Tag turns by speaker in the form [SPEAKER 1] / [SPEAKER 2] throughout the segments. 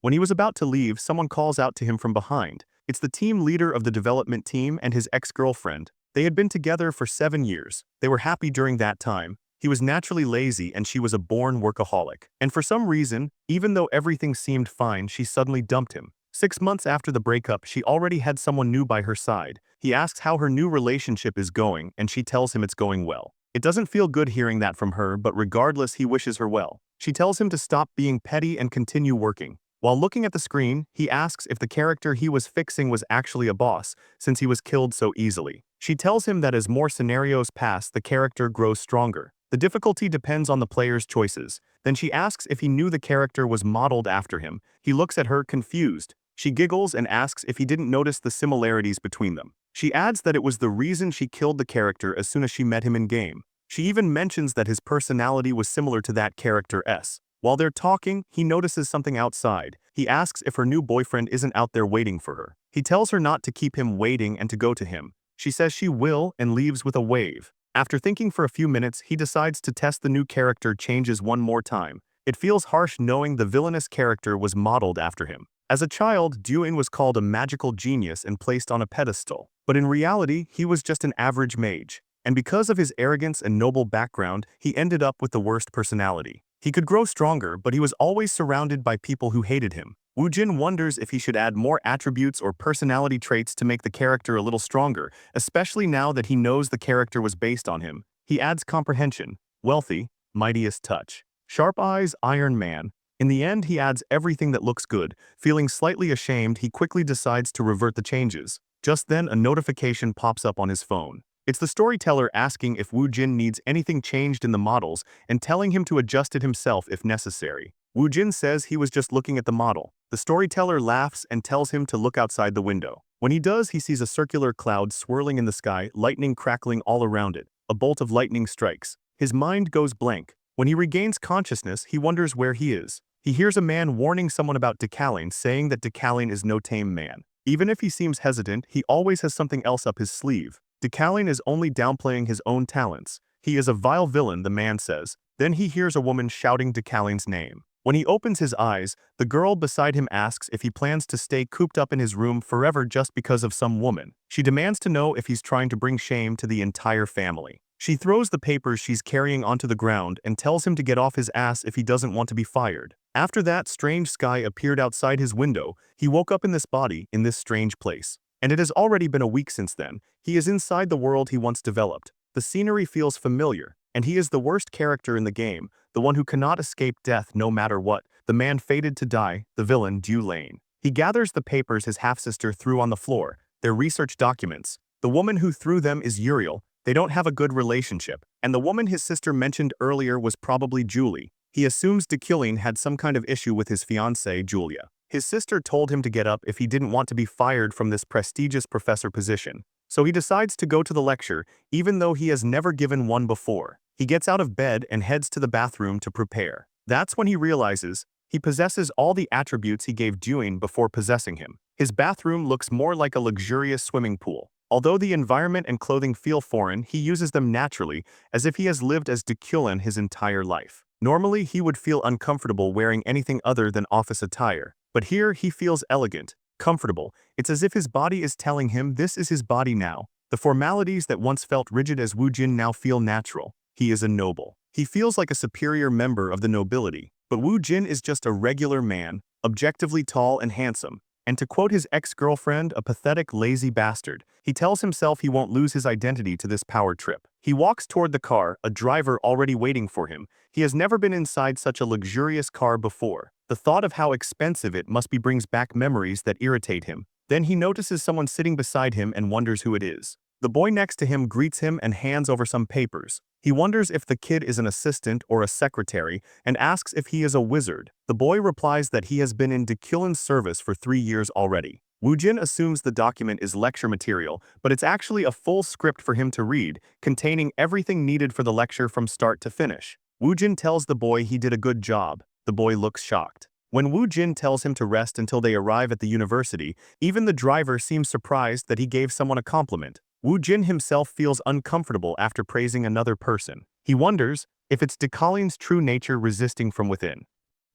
[SPEAKER 1] When he was about to leave, someone calls out to him from behind. It's the team leader of the development team and his ex-girlfriend. They had been together for 7 years. They were happy during that time. He was naturally lazy and she was a born workaholic. And for some reason, even though everything seemed fine, she suddenly dumped him. 6 months after the breakup, she already had someone new by her side. He asks how her new relationship is going, and she tells him it's going well. It doesn't feel good hearing that from her, but regardless, he wishes her well. She tells him to stop being petty and continue working. While looking at the screen, he asks if the character he was fixing was actually a boss, since he was killed so easily. She tells him that as more scenarios pass, the character grows stronger. The difficulty depends on the player's choices. Then she asks if he knew the character was modeled after him. He looks at her confused. She giggles and asks if he didn't notice the similarities between them. She adds that it was the reason she killed the character as soon as she met him in-game. She even mentions that his personality was similar to that character's. While they're talking, he notices something outside. He asks if her new boyfriend isn't out there waiting for her. He tells her not to keep him waiting and to go to him. She says she will and leaves with a wave. After thinking for a few minutes, he decides to test the new character changes one more time. It feels harsh knowing the villainous character was modeled after him. As a child, Duin was called a magical genius and placed on a pedestal. But in reality, he was just an average mage. And because of his arrogance and noble background, he ended up with the worst personality. He could grow stronger, but he was always surrounded by people who hated him. Woojin wonders if he should add more attributes or personality traits to make the character a little stronger, especially now that he knows the character was based on him. He adds comprehension, wealthy, mightiest touch, sharp eyes, Iron Man. In the end, he adds everything that looks good. Feeling slightly ashamed, he quickly decides to revert the changes. Just then, a notification pops up on his phone. It's the storyteller asking if Woojin needs anything changed in the models and telling him to adjust it himself if necessary. Woojin says he was just looking at the model. The storyteller laughs and tells him to look outside the window. When he does, he sees a circular cloud swirling in the sky, lightning crackling all around it. A bolt of lightning strikes. His mind goes blank. When he regains consciousness, he wonders where he is. He hears a man warning someone about Decalane, saying that Decalane is no tame man. Even if he seems hesitant, he always has something else up his sleeve. Decalane is only downplaying his own talents. He is a vile villain, the man says. Then he hears a woman shouting Decalane's name. When he opens his eyes, the girl beside him asks if he plans to stay cooped up in his room forever just because of some woman. She demands to know if he's trying to bring shame to the entire family. She throws the papers she's carrying onto the ground and tells him to get off his ass if he doesn't want to be fired. After that strange sky appeared outside his window, he woke up in this body, in this strange place. And it has already been a week since then. He is inside the world he once developed. The scenery feels familiar, and he is the worst character in the game, the one who cannot escape death no matter what, the man fated to die, the villain Dulane. He gathers the papers his half-sister threw on the floor, their research documents. The woman who threw them is Uriel. They don't have a good relationship, and the woman his sister mentioned earlier was probably Julie. He assumes Decalane had some kind of issue with his fiancée, Julia. His sister told him to get up if he didn't want to be fired from this prestigious professor position. So he decides to go to the lecture, even though he has never given one before. He gets out of bed and heads to the bathroom to prepare. That's when he realizes he possesses all the attributes he gave Duin before possessing him. His bathroom looks more like a luxurious swimming pool. Although the environment and clothing feel foreign, he uses them naturally, as if he has lived as Decalane his entire life. Normally, he would feel uncomfortable wearing anything other than office attire. But here, he feels elegant, comfortable. It's as if his body is telling him this is his body now. The formalities that once felt rigid as Woojin now feel natural. He is a noble. He feels like a superior member of the nobility. But Woojin is just a regular man, objectively tall and handsome. And to quote his ex-girlfriend, a pathetic, lazy bastard, he tells himself he won't lose his identity to this power trip. He walks toward the car, a driver already waiting for him. He has never been inside such a luxurious car before. The thought of how expensive it must be brings back memories that irritate him. Then he notices someone sitting beside him and wonders who it is. The boy next to him greets him and hands over some papers. He wonders if the kid is an assistant or a secretary and asks if he is a wizard. The boy replies that he has been in Decalane's service for 3 years already. Woojin assumes the document is lecture material, but it's actually a full script for him to read, containing everything needed for the lecture from start to finish. Woojin tells the boy he did a good job. The boy looks shocked. When Woojin tells him to rest until they arrive at the university, even the driver seems surprised that he gave someone a compliment. Woojin himself feels uncomfortable after praising another person. He wonders if it's Decalane's true nature resisting from within.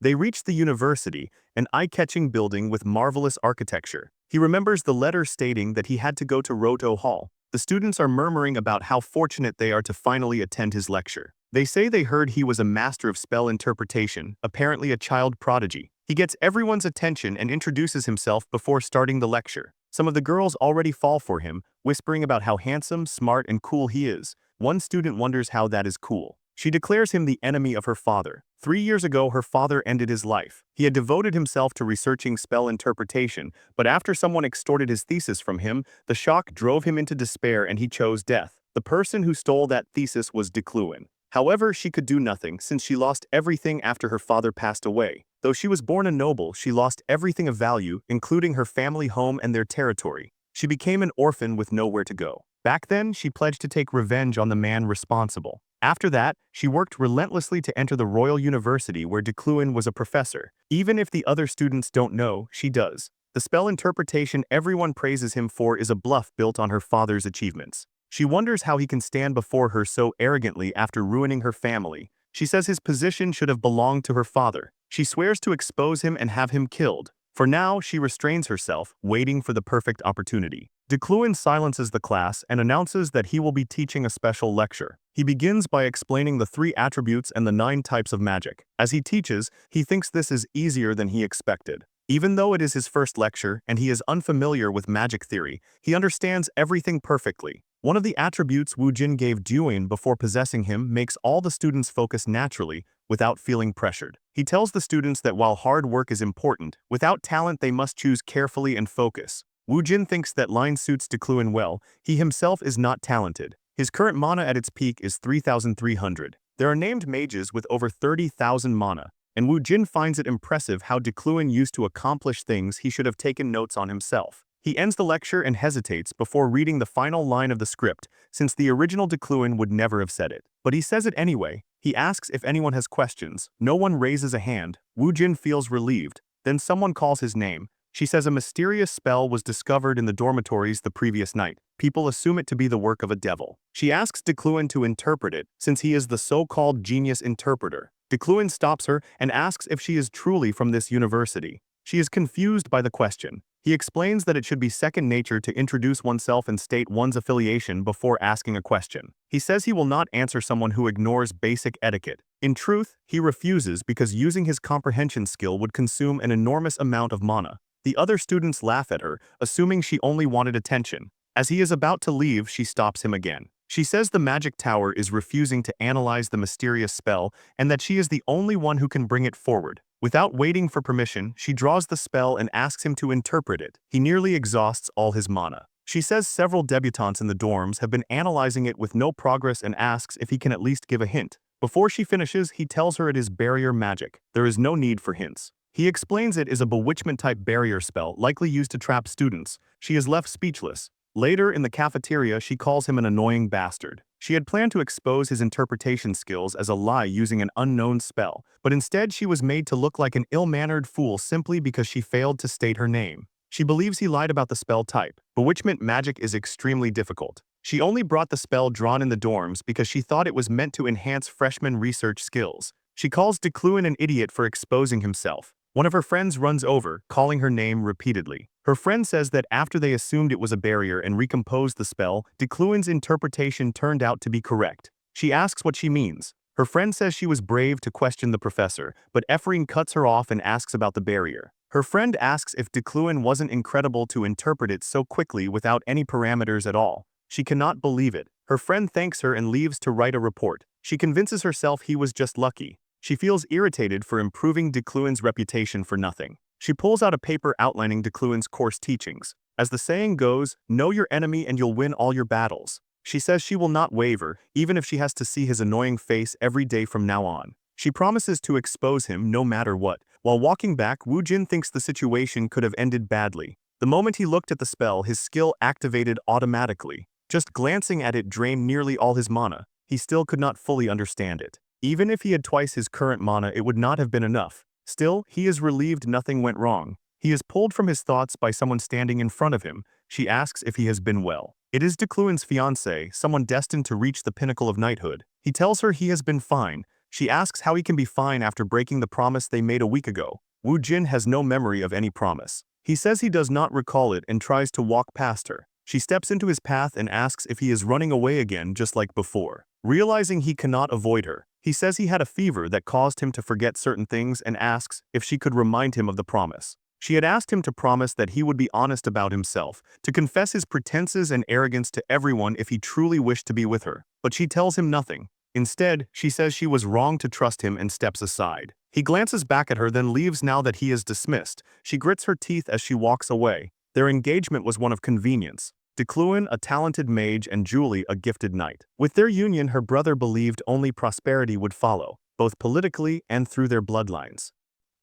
[SPEAKER 1] They reach the university, an eye-catching building with marvelous architecture. He remembers the letter stating that he had to go to Roto Hall. The students are murmuring about how fortunate they are to finally attend his lecture. They say they heard he was a master of spell interpretation, apparently a child prodigy. He gets everyone's attention and introduces himself before starting the lecture. Some of the girls already fall for him, whispering about how handsome, smart, and cool he is. One student wonders how that is cool. She declares him the enemy of her father. 3 years ago, her father ended his life. He had devoted himself to researching spell interpretation, but after someone extorted his thesis from him, the shock drove him into despair and he chose death. The person who stole that thesis was Decluin. However, she could do nothing since she lost everything after her father passed away. Though she was born a noble, she lost everything of value, including her family home and their territory. She became an orphan with nowhere to go. Back then, she pledged to take revenge on the man responsible. After that, she worked relentlessly to enter the Royal University where Decluin was a professor. Even if the other students don't know, she does. The spell interpretation everyone praises him for is a bluff built on her father's achievements. She wonders how he can stand before her so arrogantly after ruining her family. She says his position should have belonged to her father. She swears to expose him and have him killed. For now, she restrains herself, waiting for the perfect opportunity. Decluin silences the class and announces that he will be teaching a special lecture. He begins by explaining the 3 attributes and the 9 types of magic. As he teaches, he thinks this is easier than he expected. Even though it is his first lecture and he is unfamiliar with magic theory, he understands everything perfectly. One of the attributes Wu Jin gave Duin before possessing him makes all the students focus naturally, without feeling pressured. He tells the students that while hard work is important, without talent they must choose carefully and focus. Wu Jin thinks that line suits Decluin well. He himself is not talented. His current mana at its peak is 3,300. There are named mages with over 30,000 mana, and Wu Jin finds it impressive how Decluin used to accomplish things he should have taken notes on himself. He ends the lecture and hesitates before reading the final line of the script, since the original Decluin would never have said it. But he says it anyway. He asks if anyone has questions. No one raises a hand. Wu Jin feels relieved. Then someone calls his name. She says a mysterious spell was discovered in the dormitories the previous night. People assume it to be the work of a devil. She asks Decluin to interpret it, since he is the so-called genius interpreter. Decluin stops her and asks if she is truly from this university. She is confused by the question. He explains that it should be second nature to introduce oneself and state one's affiliation before asking a question. He says he will not answer someone who ignores basic etiquette. In truth, he refuses because using his comprehension skill would consume an enormous amount of mana. The other students laugh at her, assuming she only wanted attention. As he is about to leave, she stops him again. She says the magic tower is refusing to analyze the mysterious spell and that she is the only one who can bring it forward. Without waiting for permission, she draws the spell and asks him to interpret it. He nearly exhausts all his mana. She says several debutantes in the dorms have been analyzing it with no progress and asks if he can at least give a hint. Before she finishes, he tells her it is barrier magic. There is no need for hints. He explains it is a bewitchment-type barrier spell likely used to trap students. She is left speechless. Later, in the cafeteria, she calls him an annoying bastard. She had planned to expose his interpretation skills as a lie using an unknown spell, but instead she was made to look like an ill-mannered fool simply because she failed to state her name. She believes he lied about the spell type. Bewitchment magic is extremely difficult. She only brought the spell drawn in the dorms because she thought it was meant to enhance freshman research skills. She calls Decluin an idiot for exposing himself. One of her friends runs over, calling her name repeatedly. Her friend says that after they assumed it was a barrier and recomposed the spell, Decluin's interpretation turned out to be correct. She asks what she means. Her friend says she was brave to question the professor, but Ephraim cuts her off and asks about the barrier. Her friend asks if Decluin wasn't incredible to interpret it so quickly without any parameters at all. She cannot believe it. Her friend thanks her and leaves to write a report. She convinces herself he was just lucky. She feels irritated for improving Decluin's reputation for nothing. She pulls out a paper outlining Decluin's course teachings. As the saying goes, know your enemy and you'll win all your battles. She says she will not waver, even if she has to see his annoying face every day from now on. She promises to expose him no matter what. While walking back, Wu Jin thinks the situation could have ended badly. The moment he looked at the spell, his skill activated automatically. Just glancing at it drained nearly all his mana. He still could not fully understand it. Even if he had twice his current mana, it would not have been enough. Still, he is relieved nothing went wrong. He is pulled from his thoughts by someone standing in front of him. She asks if he has been well. It is Decluin's fiancée, someone destined to reach the pinnacle of knighthood. He tells her he has been fine. She asks how he can be fine after breaking the promise they made a week ago. Woo Jin has no memory of any promise. He says he does not recall it and tries to walk past her. She steps into his path and asks if he is running away again just like before. Realizing he cannot avoid her, he says he had a fever that caused him to forget certain things and asks if she could remind him of the promise. She had asked him to promise that he would be honest about himself, to confess his pretenses and arrogance to everyone if he truly wished to be with her, but she tells him nothing. Instead, she says she was wrong to trust him and steps aside. He glances back at her then leaves now that he is dismissed. She grits her teeth as she walks away. Their engagement was one of convenience. Decluin, a talented mage, and Julie, a gifted knight. With their union, her brother believed only prosperity would follow, both politically and through their bloodlines.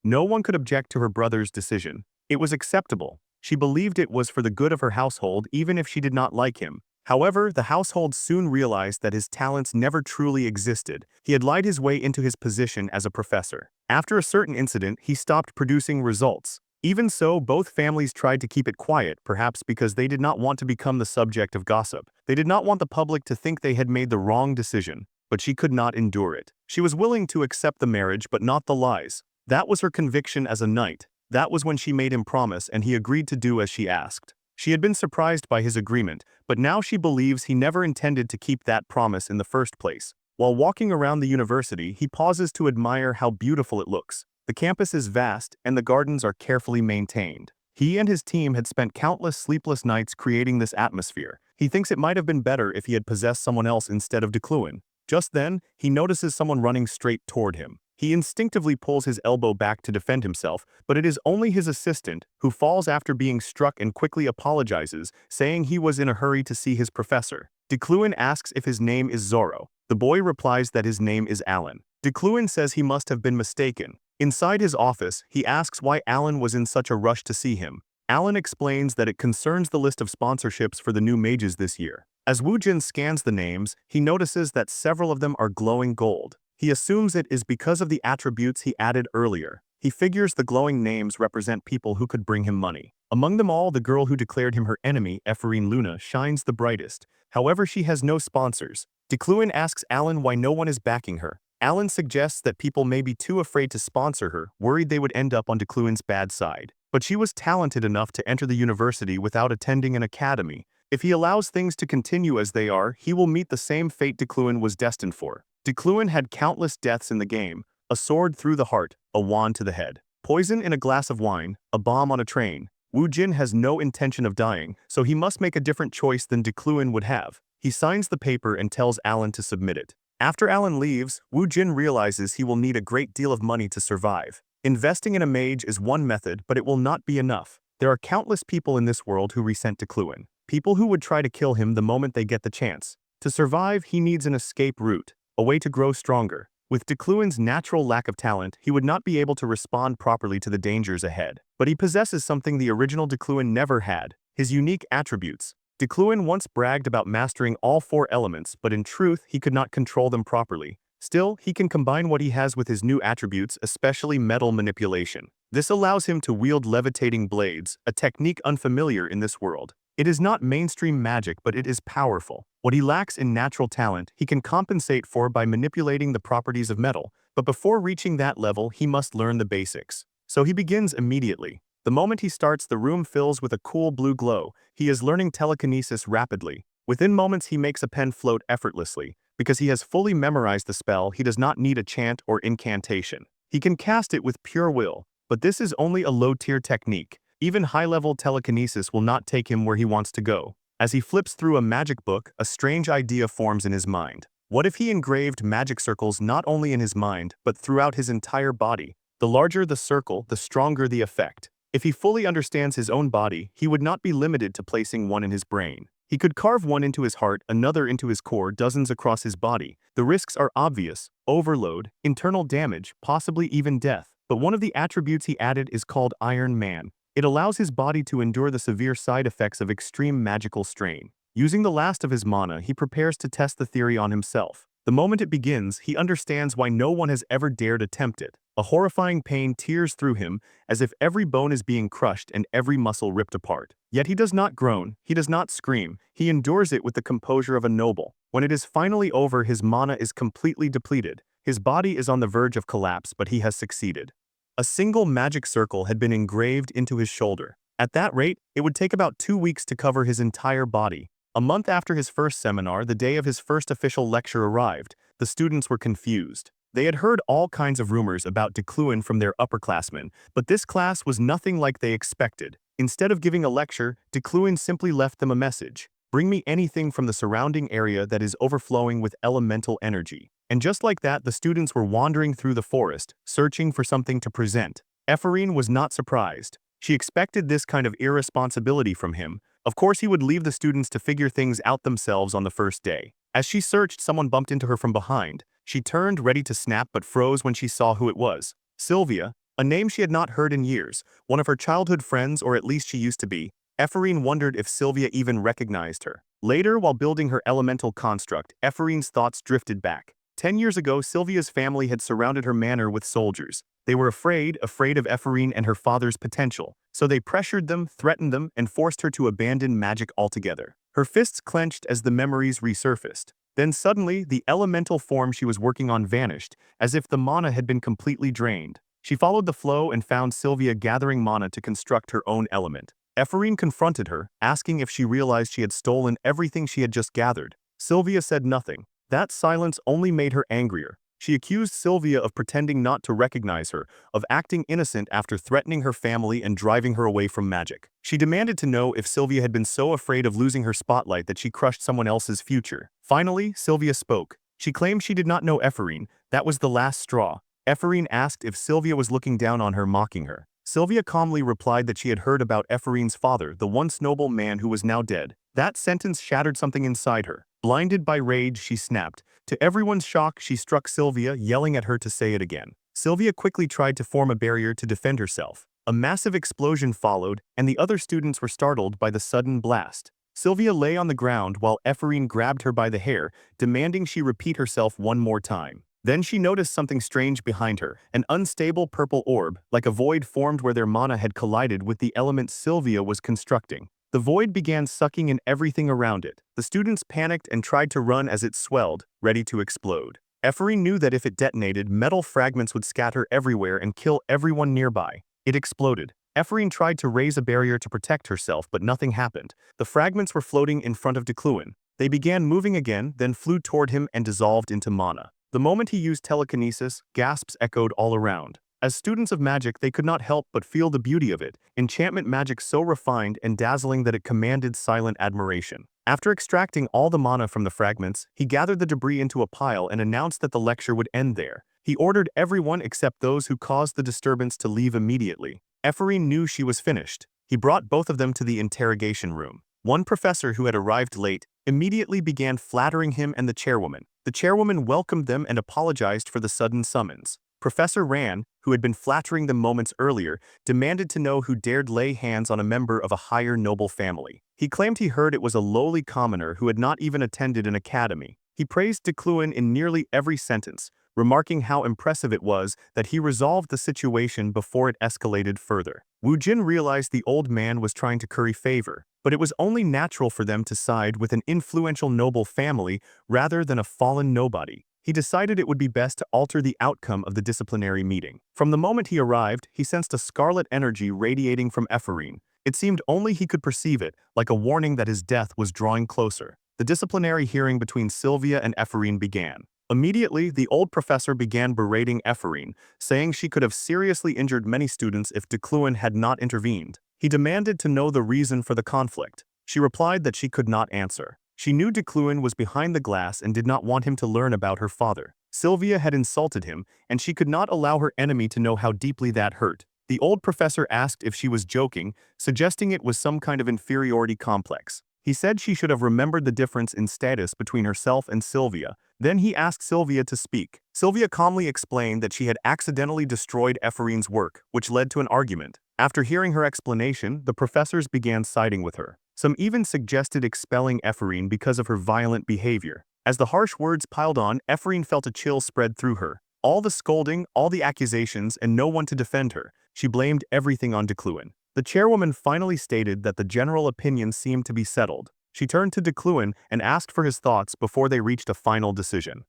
[SPEAKER 1] No one could object to her brother's decision. It was acceptable. She believed it was for the good of her household even if she did not like him. However, the household soon realized that his talents never truly existed. He had lied his way into his position as a professor. After a certain incident, he stopped producing results. Even so, both families tried to keep it quiet, perhaps because they did not want to become the subject of gossip. They did not want the public to think they had made the wrong decision, but she could not endure it. She was willing to accept the marriage but not the lies. That was her conviction as a knight. That was when she made him promise and he agreed to do as she asked. She had been surprised by his agreement, but now she believes he never intended to keep that promise in the first place. While walking around the university, he pauses to admire how beautiful it looks. The campus is vast, and the gardens are carefully maintained. He and his team had spent countless sleepless nights creating this atmosphere. He thinks it might have been better if he had possessed someone else instead of Decluin. Just then, he notices someone running straight toward him. He instinctively pulls his elbow back to defend himself, but it is only his assistant, who falls after being struck and quickly apologizes, saying he was in a hurry to see his professor. Decluin asks if his name is Zoro. The boy replies that his name is Alan. Decluin says he must have been mistaken. Inside his office, he asks why Alan was in such a rush to see him. Alan explains that it concerns the list of sponsorships for the new mages this year. As Woo Jin scans the names, he notices that several of them are glowing gold. He assumes it is because of the attributes he added earlier. He figures the glowing names represent people who could bring him money. Among them all, the girl who declared him her enemy, Ephraim Luna, shines the brightest. However, she has no sponsors. Decluin asks Alan why no one is backing her. Alan suggests that people may be too afraid to sponsor her, worried they would end up on Decluin's bad side. But she was talented enough to enter the university without attending an academy. If he allows things to continue as they are, he will meet the same fate Decluin was destined for. Decluin had countless deaths in the game: a sword through the heart, a wand to the head, poison in a glass of wine, a bomb on a train. Woo Jin has no intention of dying, so he must make a different choice than Decluin would have. He signs the paper and tells Alan to submit it. After Alan leaves, Woo Jin realizes he will need a great deal of money to survive. Investing in a mage is one method, but it will not be enough. There are countless people in this world who resent Decluin. People who would try to kill him the moment they get the chance. To survive, he needs an escape route, a way to grow stronger. With Decluin's natural lack of talent, he would not be able to respond properly to the dangers ahead. But he possesses something the original Decluin never had: his unique attributes. Decluin once bragged about mastering all 4 elements, but in truth, he could not control them properly. Still, he can combine what he has with his new attributes, especially metal manipulation. This allows him to wield levitating blades, a technique unfamiliar in this world. It is not mainstream magic, but it is powerful. What he lacks in natural talent, he can compensate for by manipulating the properties of metal, but before reaching that level, he must learn the basics. So he begins immediately. The moment he starts, the room fills with a cool blue glow. He is learning telekinesis rapidly. Within moments, he makes a pen float effortlessly. Because he has fully memorized the spell, he does not need a chant or incantation. He can cast it with pure will, but this is only a low-tier technique. Even high-level telekinesis will not take him where he wants to go. As he flips through a magic book, a strange idea forms in his mind. What if he engraved magic circles not only in his mind, but throughout his entire body? The larger the circle, the stronger the effect. If he fully understands his own body, he would not be limited to placing one in his brain. He could carve one into his heart, another into his core, dozens across his body. The risks are obvious: overload, internal damage, possibly even death. But one of the attributes he added is called Iron Man. It allows his body to endure the severe side effects of extreme magical strain. Using the last of his mana, he prepares to test the theory on himself. The moment it begins, he understands why no one has ever dared attempt it. A horrifying pain tears through him, as if every bone is being crushed and every muscle ripped apart. Yet he does not groan, he does not scream, he endures it with the composure of a noble. When it is finally over, his mana is completely depleted. His body is on the verge of collapse, but he has succeeded. A single magic circle had been engraved into his shoulder. At that rate, it would take about 2 weeks to cover his entire body. A month after his first seminar, the day of his first official lecture arrived. The students were confused. They had heard all kinds of rumors about Decluin from their upperclassmen, but this class was nothing like they expected. Instead of giving a lecture, Decluin simply left them a message. Bring me anything from the surrounding area that is overflowing with elemental energy. And just like that, the students were wandering through the forest, searching for something to present. Ephraim was not surprised. She expected this kind of irresponsibility from him. Of course, he would leave the students to figure things out themselves on the first day. As she searched, someone bumped into her from behind. She turned, ready to snap, but froze when she saw who it was. Sylvia, a name she had not heard in years, one of her childhood friends, or at least she used to be. Ephraim wondered if Sylvia even recognized her. Later, while building her elemental construct, Ephraim's thoughts drifted back. 10 years ago, Sylvia's family had surrounded her manor with soldiers. They were afraid of Ephraim and her father's potential, so they pressured them, threatened them, and forced her to abandon magic altogether. Her fists clenched as the memories resurfaced. Then suddenly, the elemental form she was working on vanished, as if the mana had been completely drained. She followed the flow and found Sylvia gathering mana to construct her own element. Ephraim confronted her, asking if she realized she had stolen everything she had just gathered. Sylvia said nothing. That silence only made her angrier. She accused Sylvia of pretending not to recognize her, of acting innocent after threatening her family and driving her away from magic. She demanded to know if Sylvia had been so afraid of losing her spotlight that she crushed someone else's future. Finally, Sylvia spoke. She claimed she did not know Ephraim. That was the last straw. Ephraim asked if Sylvia was looking down on her, mocking her. Sylvia calmly replied that she had heard about Ephraim's father, the once noble man who was now dead. That sentence shattered something inside her. Blinded by rage, she snapped. To everyone's shock, she struck Sylvia, yelling at her to say it again. Sylvia quickly tried to form a barrier to defend herself. A massive explosion followed, and the other students were startled by the sudden blast. Sylvia lay on the ground while Ephraim grabbed her by the hair, demanding she repeat herself one more time. Then she noticed something strange behind her. An unstable purple orb, like a void, formed where their mana had collided with the element Sylvia was constructing. The void began sucking in everything around it. The students panicked and tried to run as it swelled, ready to explode. Ephraim knew that if it detonated, metal fragments would scatter everywhere and kill everyone nearby. It exploded. Ephraim tried to raise a barrier to protect herself, but nothing happened. The fragments were floating in front of Decluin. They began moving again, then flew toward him and dissolved into mana. The moment he used telekinesis, gasps echoed all around. As students of magic, they could not help but feel the beauty of it, enchantment magic so refined and dazzling that it commanded silent admiration. After extracting all the mana from the fragments, he gathered the debris into a pile and announced that the lecture would end there. He ordered everyone except those who caused the disturbance to leave immediately. Ephraim knew she was finished. He brought both of them to the interrogation room. One professor who had arrived late immediately began flattering him and the chairwoman. The chairwoman welcomed them and apologized for the sudden summons. Professor Ran, who had been flattering them moments earlier, demanded to know who dared lay hands on a member of a higher noble family. He claimed he heard it was a lowly commoner who had not even attended an academy. He praised Decluin in nearly every sentence, remarking how impressive it was that he resolved the situation before it escalated further. Wu Jin realized the old man was trying to curry favor, but it was only natural for them to side with an influential noble family rather than a fallen nobody. He decided it would be best to alter the outcome of the disciplinary meeting. From the moment he arrived, he sensed a scarlet energy radiating from Ephraim. It seemed only he could perceive it, like a warning that his death was drawing closer. The disciplinary hearing between Sylvia and Ephraim began. Immediately, the old professor began berating Ephraim, saying she could have seriously injured many students if Decluin had not intervened. He demanded to know the reason for the conflict. She replied that she could not answer. She knew Decluin was behind the glass and did not want him to learn about her father. Sylvia had insulted him, and she could not allow her enemy to know how deeply that hurt. The old professor asked if she was joking, suggesting it was some kind of inferiority complex. He said she should have remembered the difference in status between herself and Sylvia. Then he asked Sylvia to speak. Sylvia calmly explained that she had accidentally destroyed Ephraim's work, which led to an argument. After hearing her explanation, the professors began siding with her. Some even suggested expelling Ephraim because of her violent behavior. As the harsh words piled on, Ephraim felt a chill spread through her. All the scolding, all the accusations, and no one to defend her. She blamed everything on Decluin. The chairwoman finally stated that the general opinion seemed to be settled. She turned to Decluin and asked for his thoughts before they reached a final decision.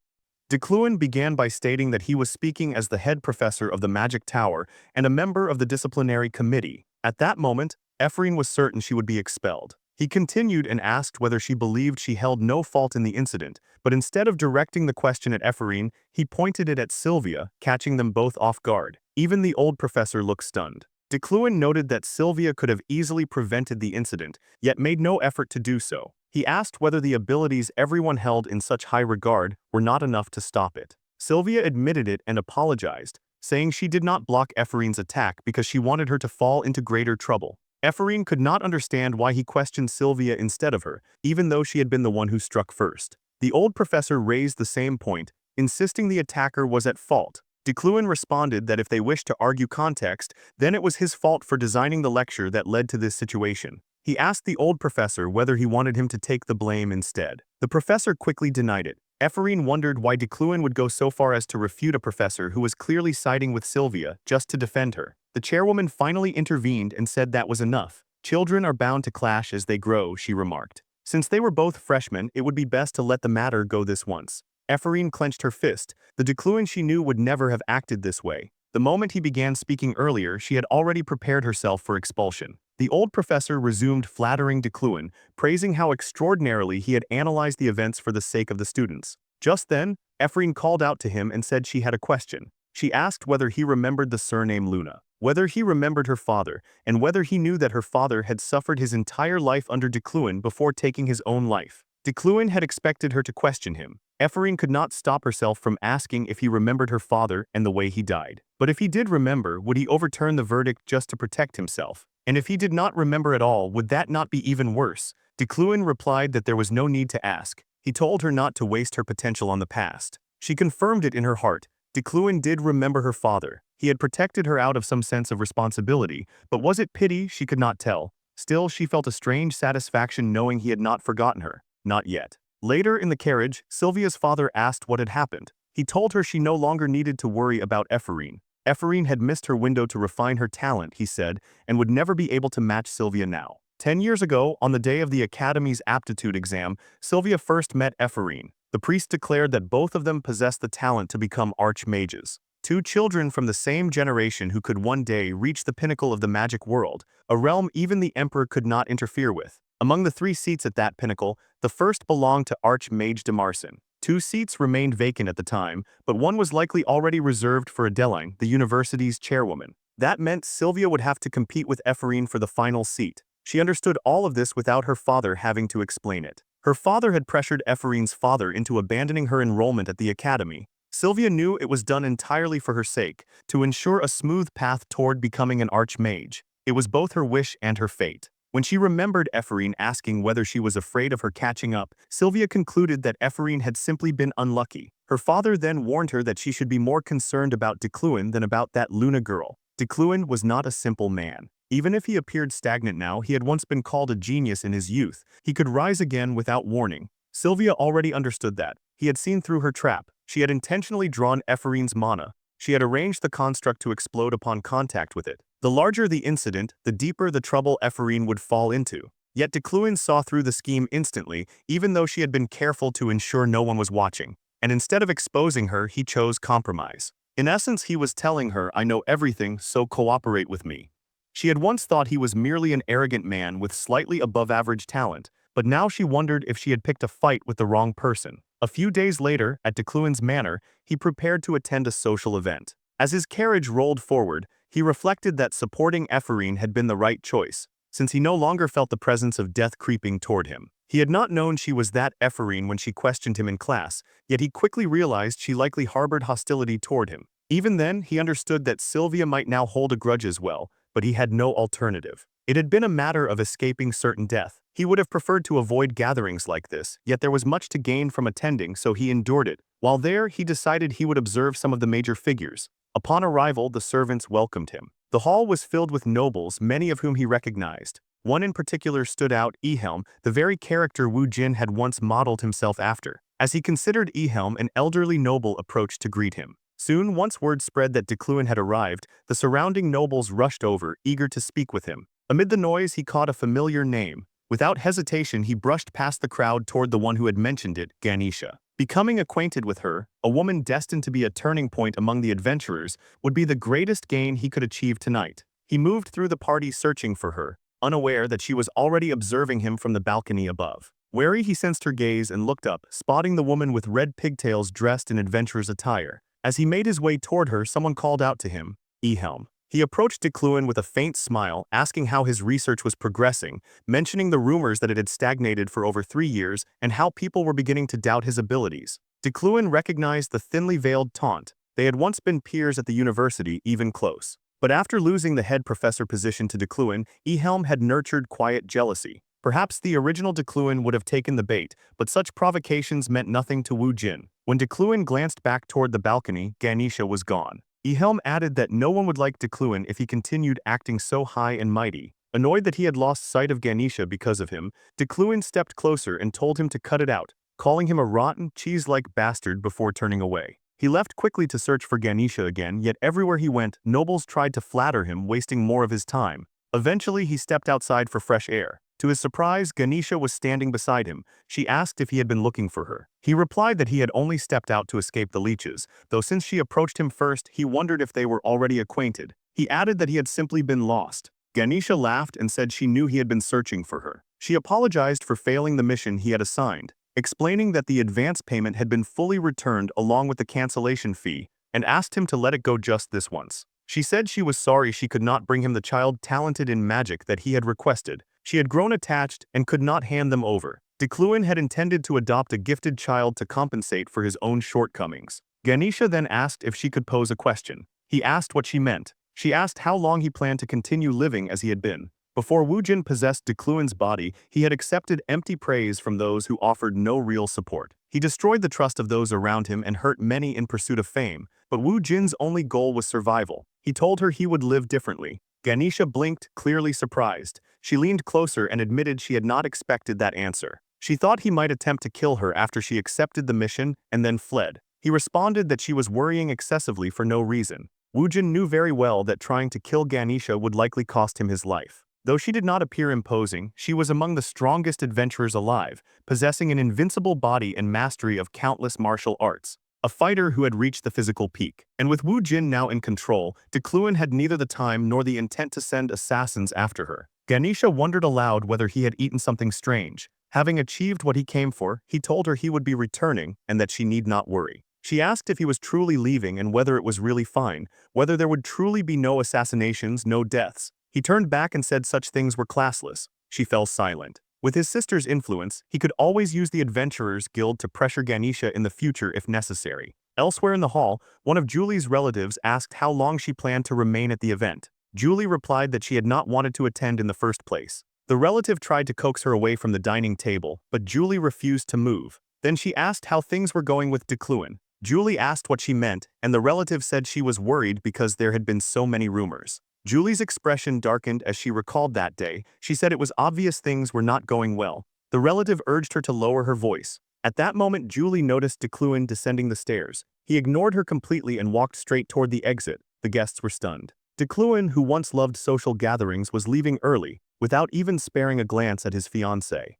[SPEAKER 1] Decluin began by stating that he was speaking as the head professor of the Magic Tower and a member of the disciplinary committee. At that moment, Ephraim was certain she would be expelled. He continued and asked whether she believed she held no fault in the incident, but instead of directing the question at Ephraim, he pointed it at Sylvia, catching them both off guard. Even the old professor looked stunned. Decluin noted that Sylvia could have easily prevented the incident, yet made no effort to do so. He asked whether the abilities everyone held in such high regard were not enough to stop it. Sylvia admitted it and apologized, saying she did not block Ephraim's attack because she wanted her to fall into greater trouble. Ephraim could not understand why he questioned Sylvia instead of her, even though she had been the one who struck first. The old professor raised the same point, insisting the attacker was at fault. Decluin responded that if they wished to argue context, then it was his fault for designing the lecture that led to this situation. He asked the old professor whether he wanted him to take the blame instead. The professor quickly denied it. Ephraim wondered why Decluin would go so far as to refute a professor who was clearly siding with Sylvia just to defend her. The chairwoman finally intervened and said that was enough. Children are bound to clash as they grow, she remarked. Since they were both freshmen, it would be best to let the matter go this once. Ephraim clenched her fist. The Decluin she knew would never have acted this way. The moment he began speaking earlier, she had already prepared herself for expulsion. The old professor resumed flattering Decluin, praising how extraordinarily he had analyzed the events for the sake of the students. Just then, Ephraim called out to him and said she had a question. She asked whether he remembered the surname Luna, whether he remembered her father, and whether he knew that her father had suffered his entire life under Decluin before taking his own life. Decluin had expected her to question him. Ephraim could not stop herself from asking if he remembered her father and the way he died. But if he did remember, would he overturn the verdict just to protect himself? And if he did not remember at all, would that not be even worse? Decluin replied that there was no need to ask. He told her not to waste her potential on the past. She confirmed it in her heart. Decluin did remember her father. He had protected her out of some sense of responsibility, but was it pity? She could not tell. Still, she felt a strange satisfaction knowing he had not forgotten her. Not yet. Later in the carriage, Sylvia's father asked what had happened. He told her she no longer needed to worry about Ephraim. Ephraim had missed her window to refine her talent, he said, and would never be able to match Sylvia now. 10 years ago, on the day of the Academy's aptitude exam, Sylvia first met Ephraim. The priest declared that both of them possessed the talent to become archmages. Two children from the same generation who could one day reach the pinnacle of the magic world, a realm even the emperor could not interfere with. Among the 3 seats at that pinnacle, the first belonged to Archmage de Marsan. 2 seats remained vacant at the time, but one was likely already reserved for Adeline, the university's chairwoman. That meant Sylvia would have to compete with Ephraim for the final seat. She understood all of this without her father having to explain it. Her father had pressured Ephraim's father into abandoning her enrollment at the academy. Sylvia knew it was done entirely for her sake, to ensure a smooth path toward becoming an archmage. It was both her wish and her fate. When she remembered Ephraim asking whether she was afraid of her catching up, Sylvia concluded that Ephraim had simply been unlucky. Her father then warned her that she should be more concerned about Decluin than about that Luna girl. Decluin was not a simple man. Even if he appeared stagnant now, he had once been called a genius in his youth. He could rise again without warning. Sylvia already understood that. He had seen through her trap. She had intentionally drawn Ephraim's mana. She had arranged the construct to explode upon contact with it. The larger the incident, the deeper the trouble Ephraim would fall into. Yet Decluin saw through the scheme instantly, even though she had been careful to ensure no one was watching. And instead of exposing her, he chose compromise. In essence, he was telling her, "I know everything, so cooperate with me." She had once thought he was merely an arrogant man with slightly above-average talent, but now she wondered if she had picked a fight with the wrong person. A few days later, at Decluin's manor, he prepared to attend a social event. As his carriage rolled forward, he reflected that supporting Ephraim had been the right choice, since he no longer felt the presence of death creeping toward him. He had not known she was that Ephraim when she questioned him in class, yet he quickly realized she likely harbored hostility toward him. Even then, he understood that Sylvia might now hold a grudge as well, but he had no alternative. It had been a matter of escaping certain death. He would have preferred to avoid gatherings like this, yet there was much to gain from attending, so he endured it. While there, he decided he would observe some of the major figures. Upon arrival, the servants welcomed him. The hall was filled with nobles, many of whom he recognized. One in particular stood out, Ehelm, the very character Wu Jin had once modeled himself after. As he considered Ehelm, an elderly noble approached to greet him. Soon, once word spread that Decluin had arrived, the surrounding nobles rushed over, eager to speak with him. Amid the noise, he caught a familiar name. Without hesitation, he brushed past the crowd toward the one who had mentioned it, Ganesha. Becoming acquainted with her, a woman destined to be a turning point among the adventurers, would be the greatest gain he could achieve tonight. He moved through the party searching for her, unaware that she was already observing him from the balcony above. Wary, he sensed her gaze and looked up, spotting the woman with red pigtails dressed in adventurer's attire. As he made his way toward her, someone called out to him, "Ehelm." He approached Decluin with a faint smile, asking how his research was progressing, mentioning the rumors that it had stagnated for over 3 years and how people were beginning to doubt his abilities. Decluin recognized the thinly veiled taunt. They had once been peers at the university, even close. But after losing the head professor position to Decluin, Ehelm had nurtured quiet jealousy. Perhaps the original Decluin would have taken the bait, but such provocations meant nothing to Wu Jin. When Decluin glanced back toward the balcony, Ganesha was gone. Ehelm added that no one would like Decluin if he continued acting so high and mighty. Annoyed that he had lost sight of Ganesha because of him, Decluin stepped closer and told him to cut it out, calling him a rotten, cheese-like bastard before turning away. He left quickly to search for Ganesha again, yet everywhere he went, nobles tried to flatter him, wasting more of his time. Eventually, he stepped outside for fresh air. To his surprise, Ganesha was standing beside him. She asked if he had been looking for her. He replied that he had only stepped out to escape the leeches, though since she approached him first, he wondered if they were already acquainted. He added that he had simply been lost. Ganesha laughed and said she knew he had been searching for her. She apologized for failing the mission he had assigned, explaining that the advance payment had been fully returned along with the cancellation fee, and asked him to let it go just this once. She said she was sorry she could not bring him the child talented in magic that he had requested. She had grown attached and could not hand them over. Decluin had intended to adopt a gifted child to compensate for his own shortcomings. Ganesha then asked if she could pose a question. He asked what she meant. She asked how long he planned to continue living as he had been. Before Wu Jin possessed Decluin's body, he had accepted empty praise from those who offered no real support. He destroyed the trust of those around him and hurt many in pursuit of fame, but Wu Jin's only goal was survival. He told her he would live differently. Ganesha blinked, clearly surprised. She leaned closer and admitted she had not expected that answer. She thought he might attempt to kill her after she accepted the mission and then fled. He responded that she was worrying excessively for no reason. Wu Jin knew very well that trying to kill Ganesha would likely cost him his life. Though she did not appear imposing, she was among the strongest adventurers alive, possessing an invincible body and mastery of countless martial arts. A fighter who had reached the physical peak. And with Wu Jin now in control, Decluin had neither the time nor the intent to send assassins after her. Ganesha wondered aloud whether he had eaten something strange. Having achieved what he came for, he told her he would be returning and that she need not worry. She asked if he was truly leaving and whether it was really fine, whether there would truly be no assassinations, no deaths. He turned back and said such things were classless. She fell silent. With his sister's influence, he could always use the Adventurers Guild to pressure Ganesha in the future if necessary. Elsewhere in the hall, one of Julie's relatives asked how long she planned to remain at the event. Julie replied that she had not wanted to attend in the first place. The relative tried to coax her away from the dining table, but Julie refused to move. Then she asked how things were going with Decluin. Julie asked what she meant, and the relative said she was worried because there had been so many rumors. Julie's expression darkened as she recalled that day. She said it was obvious things were not going well. The relative urged her to lower her voice. At that moment, Julie noticed Decluin descending the stairs. He ignored her completely and walked straight toward the exit. The guests were stunned. Decluin, who once loved social gatherings, was leaving early, without even sparing a glance at his fiancée.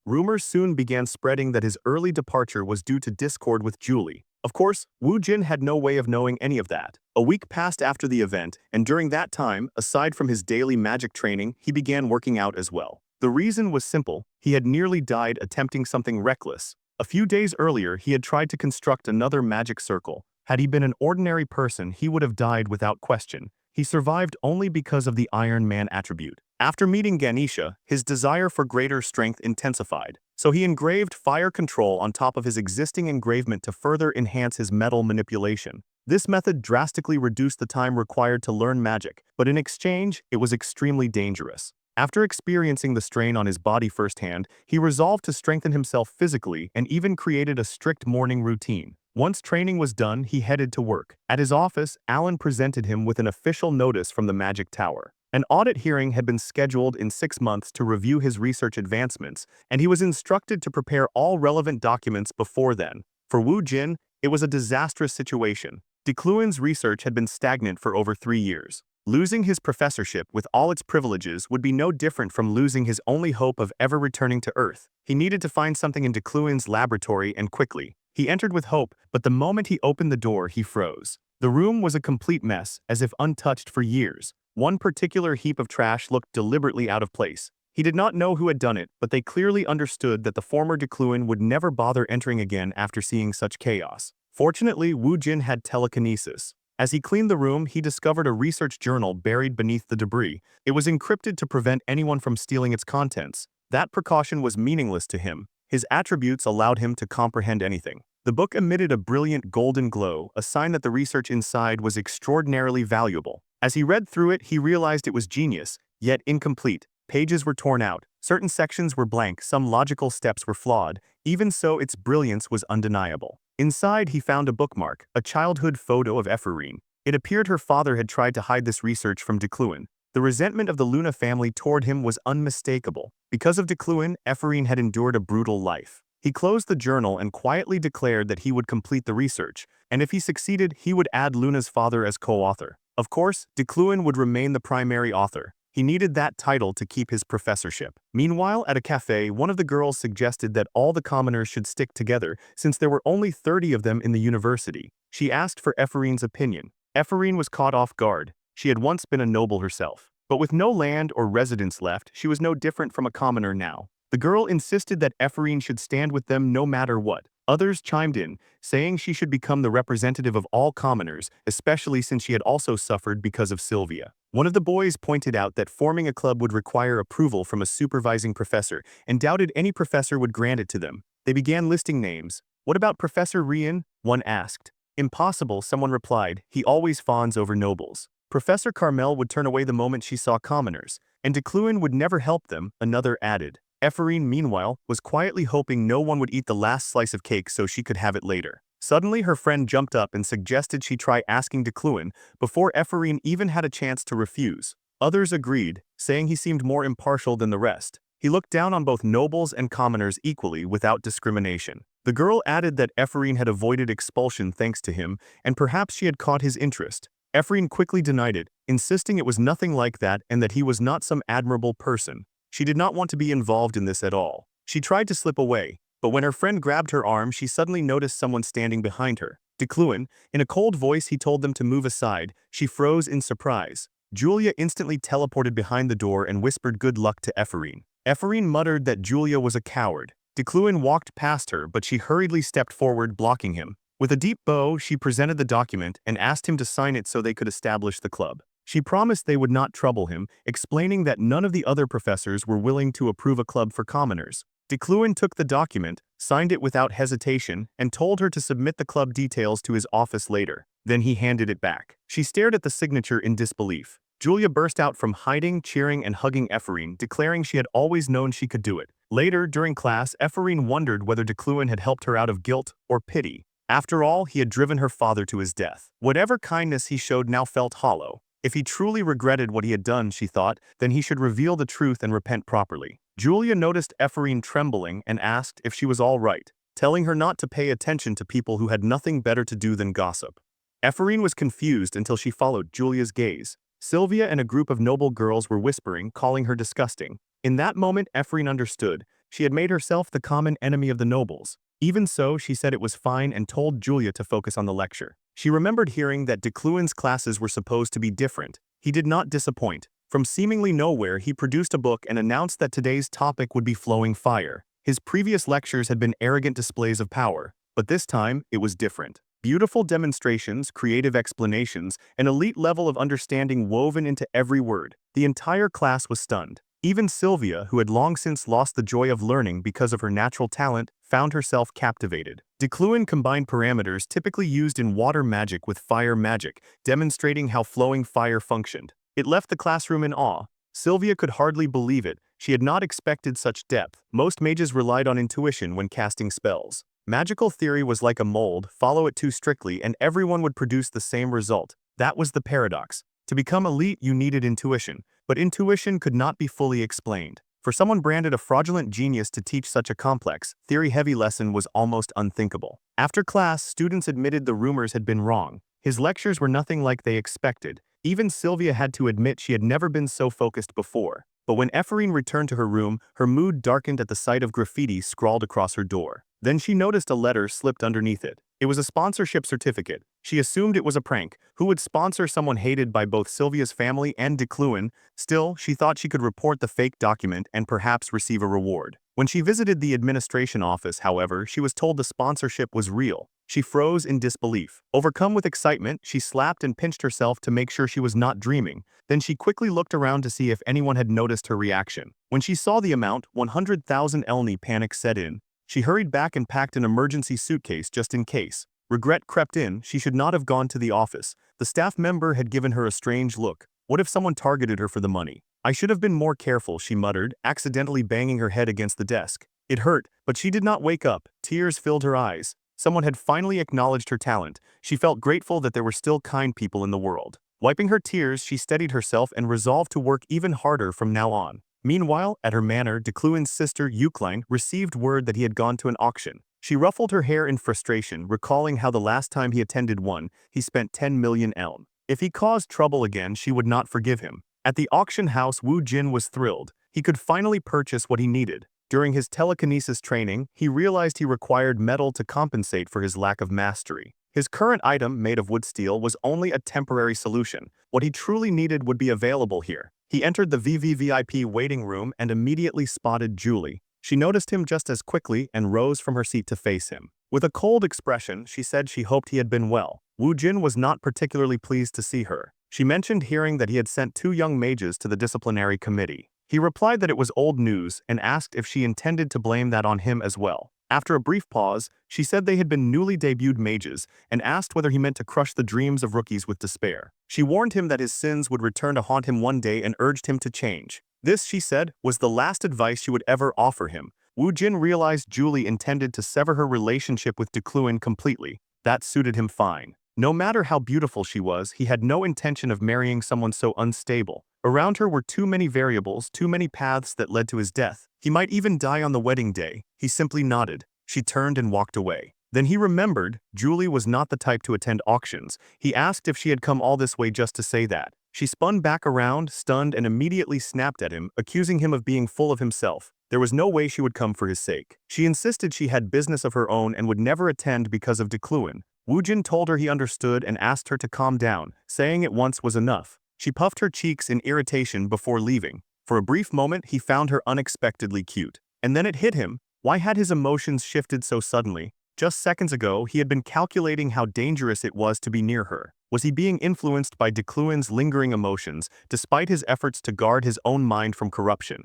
[SPEAKER 1] Rumors soon began spreading that his early departure was due to discord with Julie. Of course, Wu Jin had no way of knowing any of that. A week passed after the event, and during that time, aside from his daily magic training, he began working out as well. The reason was simple: he had nearly died attempting something reckless. A few days earlier, he had tried to construct another magic circle. Had he been an ordinary person, he would have died without question. He survived only because of the Iron Man attribute. After meeting Ganesha, his desire for greater strength intensified, so he engraved fire control on top of his existing engravement to further enhance his metal manipulation. This method drastically reduced the time required to learn magic, but in exchange, it was extremely dangerous. After experiencing the strain on his body firsthand, he resolved to strengthen himself physically and even created a strict morning routine. Once training was done, he headed to work. At his office, Alan presented him with an official notice from the Magic Tower. An audit hearing had been scheduled in 6 months to review his research advancements, and he was instructed to prepare all relevant documents before then. For Wu Jin, it was a disastrous situation. Decluin's research had been stagnant for over 3 years. Losing his professorship with all its privileges would be no different from losing his only hope of ever returning to Earth. He needed to find something in Decluin's laboratory and quickly. He entered with hope, but the moment he opened the door, he froze. The room was a complete mess, as if untouched for years. One particular heap of trash looked deliberately out of place. He did not know who had done it, but they clearly understood that the former Decluan would never bother entering again after seeing such chaos. Fortunately, Wu Jin had telekinesis. As he cleaned the room, he discovered a research journal buried beneath the debris. It was encrypted to prevent anyone from stealing its contents. That precaution was meaningless to him. His attributes allowed him to comprehend anything. The book emitted a brilliant golden glow, a sign that the research inside was extraordinarily valuable. As he read through it, he realized it was genius, yet incomplete. Pages were torn out. Certain sections were blank, some logical steps were flawed. Even so, its brilliance was undeniable. Inside, he found a bookmark, a childhood photo of Ephraim. It appeared her father had tried to hide this research from Decluan. The resentment of the Luna family toward him was unmistakable. Because of Decluan, Ephraim had endured a brutal life. He closed the journal and quietly declared that he would complete the research, and if he succeeded, he would add Luna's father as co-author. Of course, Decluan would remain the primary author. He needed that title to keep his professorship. Meanwhile, at a cafe, one of the girls suggested that all the commoners should stick together since there were only 30 of them in the university. She asked for Ephraim's opinion. Ephraim was caught off guard. She had once been a noble herself. But with no land or residence left, she was no different from a commoner now. The girl insisted that Ephraim should stand with them no matter what. Others chimed in, saying she should become the representative of all commoners, especially since she had also suffered because of Sylvia. One of the boys pointed out that forming a club would require approval from a supervising professor and doubted any professor would grant it to them. They began listing names. "What about Professor Rian?" one asked. "Impossible," someone replied. "He always fawns over nobles." Professor Carmel would turn away the moment she saw commoners, and Decluan would never help them, another added. Ephraim, meanwhile, was quietly hoping no one would eat the last slice of cake so she could have it later. Suddenly, her friend jumped up and suggested she try asking Decluan before Ephraim even had a chance to refuse. Others agreed, saying he seemed more impartial than the rest. He looked down on both nobles and commoners equally without discrimination. The girl added that Ephraim had avoided expulsion thanks to him, and perhaps she had caught his interest. Ephraim quickly denied it, insisting it was nothing like that and that he was not some admirable person. She did not want to be involved in this at all. She tried to slip away, but when her friend grabbed her arm, she suddenly noticed someone standing behind her. Decluan, in a cold voice, he told them to move aside. She froze in surprise. Julia instantly teleported behind the door and whispered good luck to Ephraim. Ephraim muttered that Julia was a coward. Decluan walked past her, but she hurriedly stepped forward, blocking him. With a deep bow, she presented the document and asked him to sign it so they could establish the club. She promised they would not trouble him, explaining that none of the other professors were willing to approve a club for commoners. Decluan took the document, signed it without hesitation, and told her to submit the club details to his office later. Then he handed it back. She stared at the signature in disbelief. Julia burst out from hiding, cheering, and hugging Ephraim, declaring she had always known she could do it. Later, during class, Ephraim wondered whether Decluan had helped her out of guilt or pity. After all, he had driven her father to his death. Whatever kindness he showed now felt hollow. If he truly regretted what he had done, she thought, then he should reveal the truth and repent properly. Julia noticed Ephraim trembling and asked if she was all right, telling her not to pay attention to people who had nothing better to do than gossip. Ephraim was confused until she followed Julia's gaze. Sylvia and a group of noble girls were whispering, calling her disgusting. In that moment, Ephraim understood. She had made herself the common enemy of the nobles. Even so, she said it was fine and told Julia to focus on the lecture. She remembered hearing that Decluan's classes were supposed to be different. He did not disappoint. From seemingly nowhere, he produced a book and announced that today's topic would be flowing fire. His previous lectures had been arrogant displays of power, but this time, it was different. Beautiful demonstrations, creative explanations, an elite level of understanding woven into every word. The entire class was stunned. Even Sylvia, who had long since lost the joy of learning because of her natural talent, found herself captivated. Decluan combined parameters typically used in water magic with fire magic, demonstrating how flowing fire functioned. It left the classroom in awe. Sylvia could hardly believe it. She had not expected such depth. Most mages relied on intuition when casting spells. Magical theory was like a mold, follow it too strictly and everyone would produce the same result. That was the paradox. To become elite, you needed intuition, but intuition could not be fully explained. For someone branded a fraudulent genius to teach such a complex, theory-heavy lesson was almost unthinkable. After class, students admitted the rumors had been wrong. His lectures were nothing like they expected. Even Sylvia had to admit she had never been so focused before. But when Ephraim returned to her room, her mood darkened at the sight of graffiti scrawled across her door. Then she noticed a letter slipped underneath it. It was a sponsorship certificate. She assumed it was a prank. Who would sponsor someone hated by both Sylvia's family and Decluin? Still, she thought she could report the fake document and perhaps receive a reward. When she visited the administration office, however, she was told the sponsorship was real. She froze in disbelief. Overcome with excitement, she slapped and pinched herself to make sure she was not dreaming. Then she quickly looked around to see if anyone had noticed her reaction. When she saw the amount, 100,000 elni, panic set in. She hurried back and packed an emergency suitcase just in case. Regret crept in. She should not have gone to the office. The staff member had given her a strange look. What if someone targeted her for the money? I should have been more careful, she muttered, accidentally banging her head against the desk. It hurt, but she did not wake up. Tears filled her eyes. Someone had finally acknowledged her talent. She felt grateful that there were still kind people in the world. Wiping her tears, she steadied herself and resolved to work even harder from now on. Meanwhile, at her manor, Decluin's sister, Eucline, received word that he had gone to an auction. She ruffled her hair in frustration, recalling how the last time he attended one, he spent 10 million elm. If he caused trouble again, she would not forgive him. At the auction house, Wu Jin was thrilled. He could finally purchase what he needed. During his telekinesis training, he realized he required metal to compensate for his lack of mastery. His current item, made of wood steel, was only a temporary solution. What he truly needed would be available here. He entered the VVVIP waiting room and immediately spotted Julie. She noticed him just as quickly and rose from her seat to face him. With a cold expression, she said she hoped he had been well. Wu Jin was not particularly pleased to see her. She mentioned hearing that he had sent 2 young mages to the disciplinary committee. He replied that it was old news and asked if she intended to blame that on him as well. After a brief pause, she said they had been newly debuted mages and asked whether he meant to crush the dreams of rookies with despair. She warned him that his sins would return to haunt him one day and urged him to change. This, she said, was the last advice she would ever offer him. Wu Jin realized Julie intended to sever her relationship with Decluin completely. That suited him fine. No matter how beautiful she was, he had no intention of marrying someone so unstable. Around her were too many variables, too many paths that led to his death. He might even die on the wedding day. He simply nodded. She turned and walked away. Then he remembered Julie was not the type to attend auctions. He asked if she had come all this way just to say that. She spun back around, stunned, and immediately snapped at him, accusing him of being full of himself. There was no way she would come for his sake. She insisted she had business of her own and would never attend because of Decluin. Wu Jin told her he understood and asked her to calm down, saying it once was enough. She puffed her cheeks in irritation before leaving. For a brief moment, he found her unexpectedly cute. And then it hit him. Why had his emotions shifted so suddenly? Just seconds ago, he had been calculating how dangerous it was to be near her. Was he being influenced by Decluin's lingering emotions, despite his efforts to guard his own mind from corruption?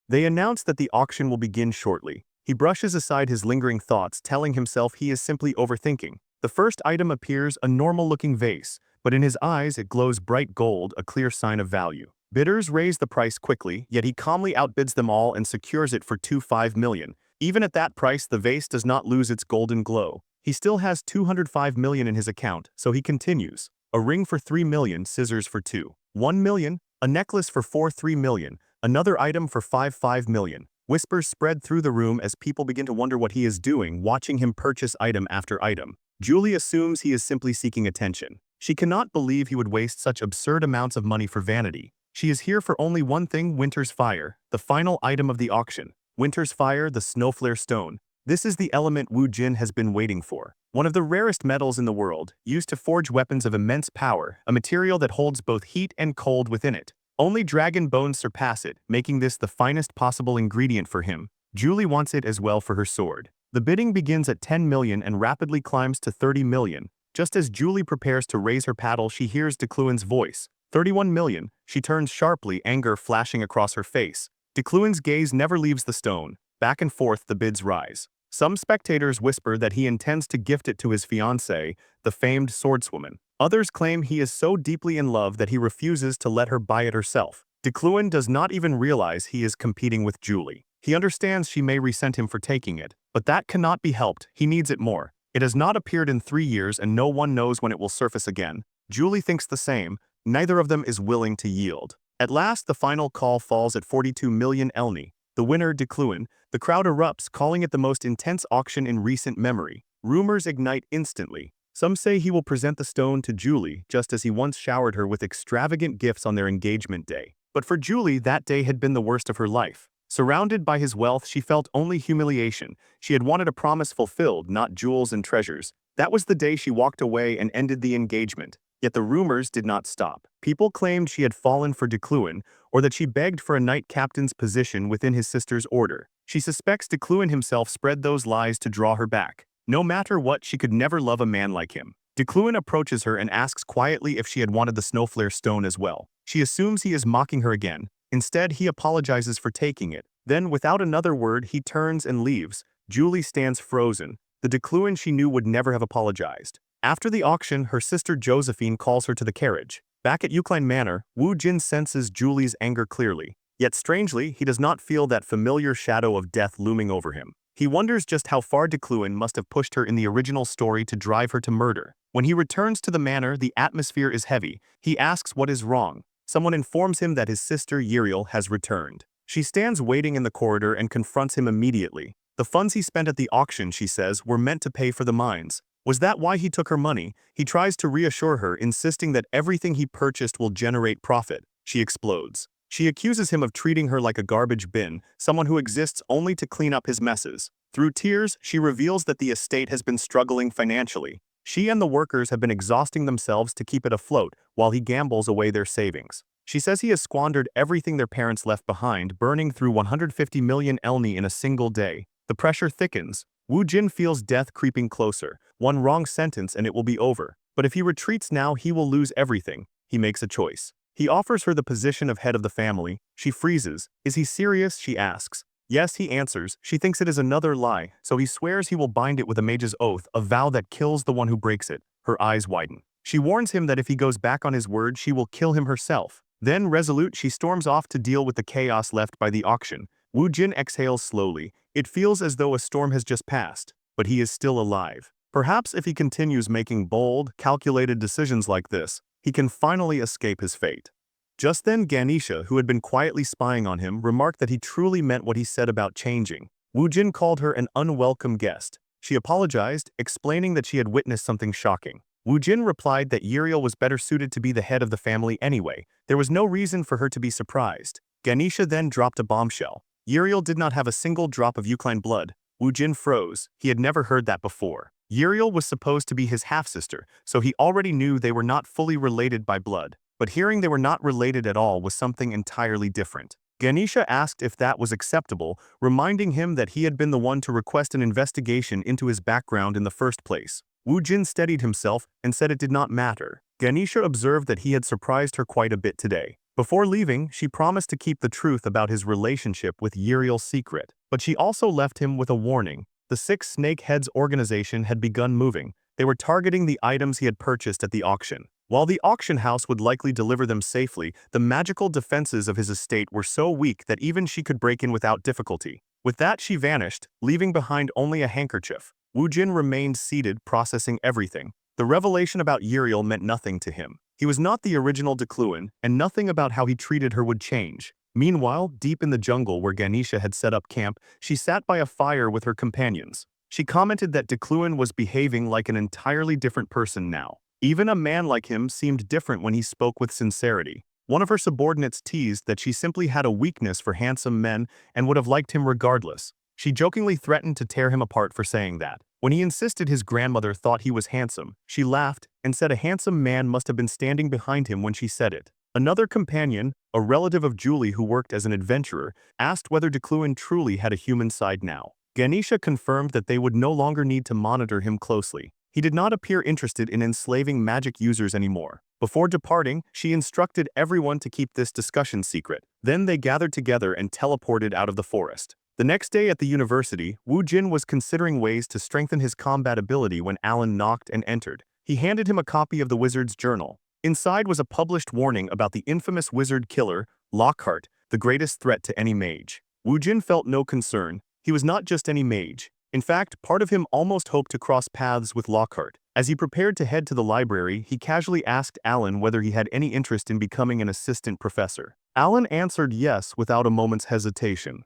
[SPEAKER 1] They announced that the auction will begin shortly. He brushes aside his lingering thoughts, telling himself he is simply overthinking. The first item appears a normal-looking vase, but in his eyes it glows bright gold, a clear sign of value. Bidders raise the price quickly, yet he calmly outbids them all and secures it for 25 million. Even at that price, the vase does not lose its golden glow. He still has 205 million in his account, so he continues. A ring for 3 million, scissors for 1 million, a necklace for 3 million, another item for 5 million. Whispers spread through the room as people begin to wonder what he is doing, watching him purchase item after item. Julie assumes he is simply seeking attention. She cannot believe he would waste such absurd amounts of money for vanity. She is here for only one thing: Winter's Fire, the final item of the auction. Winter's Fire, the Snowflare Stone. This is the element Wu Jin has been waiting for. One of the rarest metals in the world, used to forge weapons of immense power, a material that holds both heat and cold within it. Only dragon bones surpass it, making this the finest possible ingredient for him. Julie wants it as well for her sword. The bidding begins at 10 million and rapidly climbs to 30 million. Just as Julie prepares to raise her paddle, she hears Decluin's voice. 31 million. She turns sharply, anger flashing across her face. Decluin's gaze never leaves the stone. Back and forth the bids rise. Some spectators whisper that he intends to gift it to his fiancée, the famed swordswoman. Others claim he is so deeply in love that he refuses to let her buy it herself. Decluin does not even realize he is competing with Julie. He understands she may resent him for taking it, but that cannot be helped. He needs it more. It has not appeared in 3 years and no one knows when it will surface again. Julie thinks the same. Neither of them is willing to yield. At last, the final call falls at 42 million elni. The winner, Decluin. The crowd erupts, calling it the most intense auction in recent memory. Rumors ignite instantly. Some say he will present the stone to Julie, just as he once showered her with extravagant gifts on their engagement day. But for Julie, that day had been the worst of her life. Surrounded by his wealth, she felt only humiliation. She had wanted a promise fulfilled, not jewels and treasures. That was the day she walked away and ended the engagement. Yet the rumors did not stop. People claimed she had fallen for Decluin, or that she begged for a knight captain's position within his sister's order. She suspects Decluin himself spread those lies to draw her back. No matter what, she could never love a man like him. Decluin approaches her and asks quietly if she had wanted the snowflare stone as well. She assumes he is mocking her again. Instead, he apologizes for taking it. Then, without another word, he turns and leaves. Julie stands frozen. The Decluin she knew would never have apologized. After the auction, her sister Josephine calls her to the carriage. Back at Yahello Manor, Woo Jin senses Julie's anger clearly. Yet strangely, he does not feel that familiar shadow of death looming over him. He wonders just how far Decluin must have pushed her in the original story to drive her to murder. When he returns to the manor, the atmosphere is heavy. He asks what is wrong. Someone informs him that his sister Yahello has returned. She stands waiting in the corridor and confronts him immediately. The funds he spent at the auction, she says, were meant to pay for the mines. Was that why he took her money? He tries to reassure her, insisting that everything he purchased will generate profit. She explodes. She accuses him of treating her like a garbage bin, someone who exists only to clean up his messes. Through tears, she reveals that the estate has been struggling financially. She and the workers have been exhausting themselves to keep it afloat, while he gambles away their savings. She says he has squandered everything their parents left behind, burning through 150 million elni in a single day. The pressure thickens. Woo Jin feels death creeping closer. One wrong sentence and it will be over. But if he retreats now, he will lose everything. He makes a choice. He offers her the position of head of the family. She freezes. Is he serious? She asks. Yes, he answers. She thinks it is another lie, so he swears he will bind it with a mage's oath, a vow that kills the one who breaks it. Her eyes widen. She warns him that if he goes back on his word, she will kill him herself. Then, resolute, she storms off to deal with the chaos left by the auction. Woo Jin exhales slowly. It feels as though a storm has just passed, but he is still alive. Perhaps if he continues making bold, calculated decisions like this, he can finally escape his fate. Just then, Ganesha, who had been quietly spying on him, remarked that he truly meant what he said about changing. Woo Jin called her an unwelcome guest. She apologized, explaining that she had witnessed something shocking. Woo Jin replied that Yahello was better suited to be the head of the family anyway. There was no reason for her to be surprised. Ganesha then dropped a bombshell. Yahello did not have a single drop of Yuklin blood. Woo Jin froze. He had never heard that before. Yahello was supposed to be his half-sister, so he already knew they were not fully related by blood. But hearing they were not related at all was something entirely different. Ganesha asked if that was acceptable, reminding him that he had been the one to request an investigation into his background in the first place. Woo Jin steadied himself and said it did not matter. Ganesha observed that he had surprised her quite a bit today. Before leaving, she promised to keep the truth about his relationship with Yahello secret. But she also left him with a warning. The Six Snake Heads organization had begun moving. They were targeting the items he had purchased at the auction. While the auction house would likely deliver them safely, the magical defenses of his estate were so weak that even she could break in without difficulty. With that, she vanished, leaving behind only a handkerchief. Woo Jin remained seated, processing everything. The revelation about Yahello meant nothing to him. He was not the original Decluin, and nothing about how he treated her would change. Meanwhile, deep in the jungle where Ganesha had set up camp, she sat by a fire with her companions. She commented that Decluin was behaving like an entirely different person now. Even a man like him seemed different when he spoke with sincerity. One of her subordinates teased that she simply had a weakness for handsome men and would have liked him regardless. She jokingly threatened to tear him apart for saying that. When he insisted his grandmother thought he was handsome, she laughed and said a handsome man must have been standing behind him when she said it. Another companion, a relative of Julie who worked as an adventurer, asked whether Decluin truly had a human side now. Ganesha confirmed that they would no longer need to monitor him closely. He did not appear interested in enslaving magic users anymore. Before departing, she instructed everyone to keep this discussion secret. Then they gathered together and teleported out of the forest. The next day at the university, Woo Jin was considering ways to strengthen his combat ability when Alan knocked and entered. He handed him a copy of the wizard's journal. Inside was a published warning about the infamous wizard killer, Lockhart, the greatest threat to any mage. Woo Jin felt no concern. He was not just any mage. In fact, part of him almost hoped to cross paths with Lockhart. As he prepared to head to the library, he casually asked Alan whether he had any interest in becoming an assistant professor. Alan answered yes without a moment's hesitation.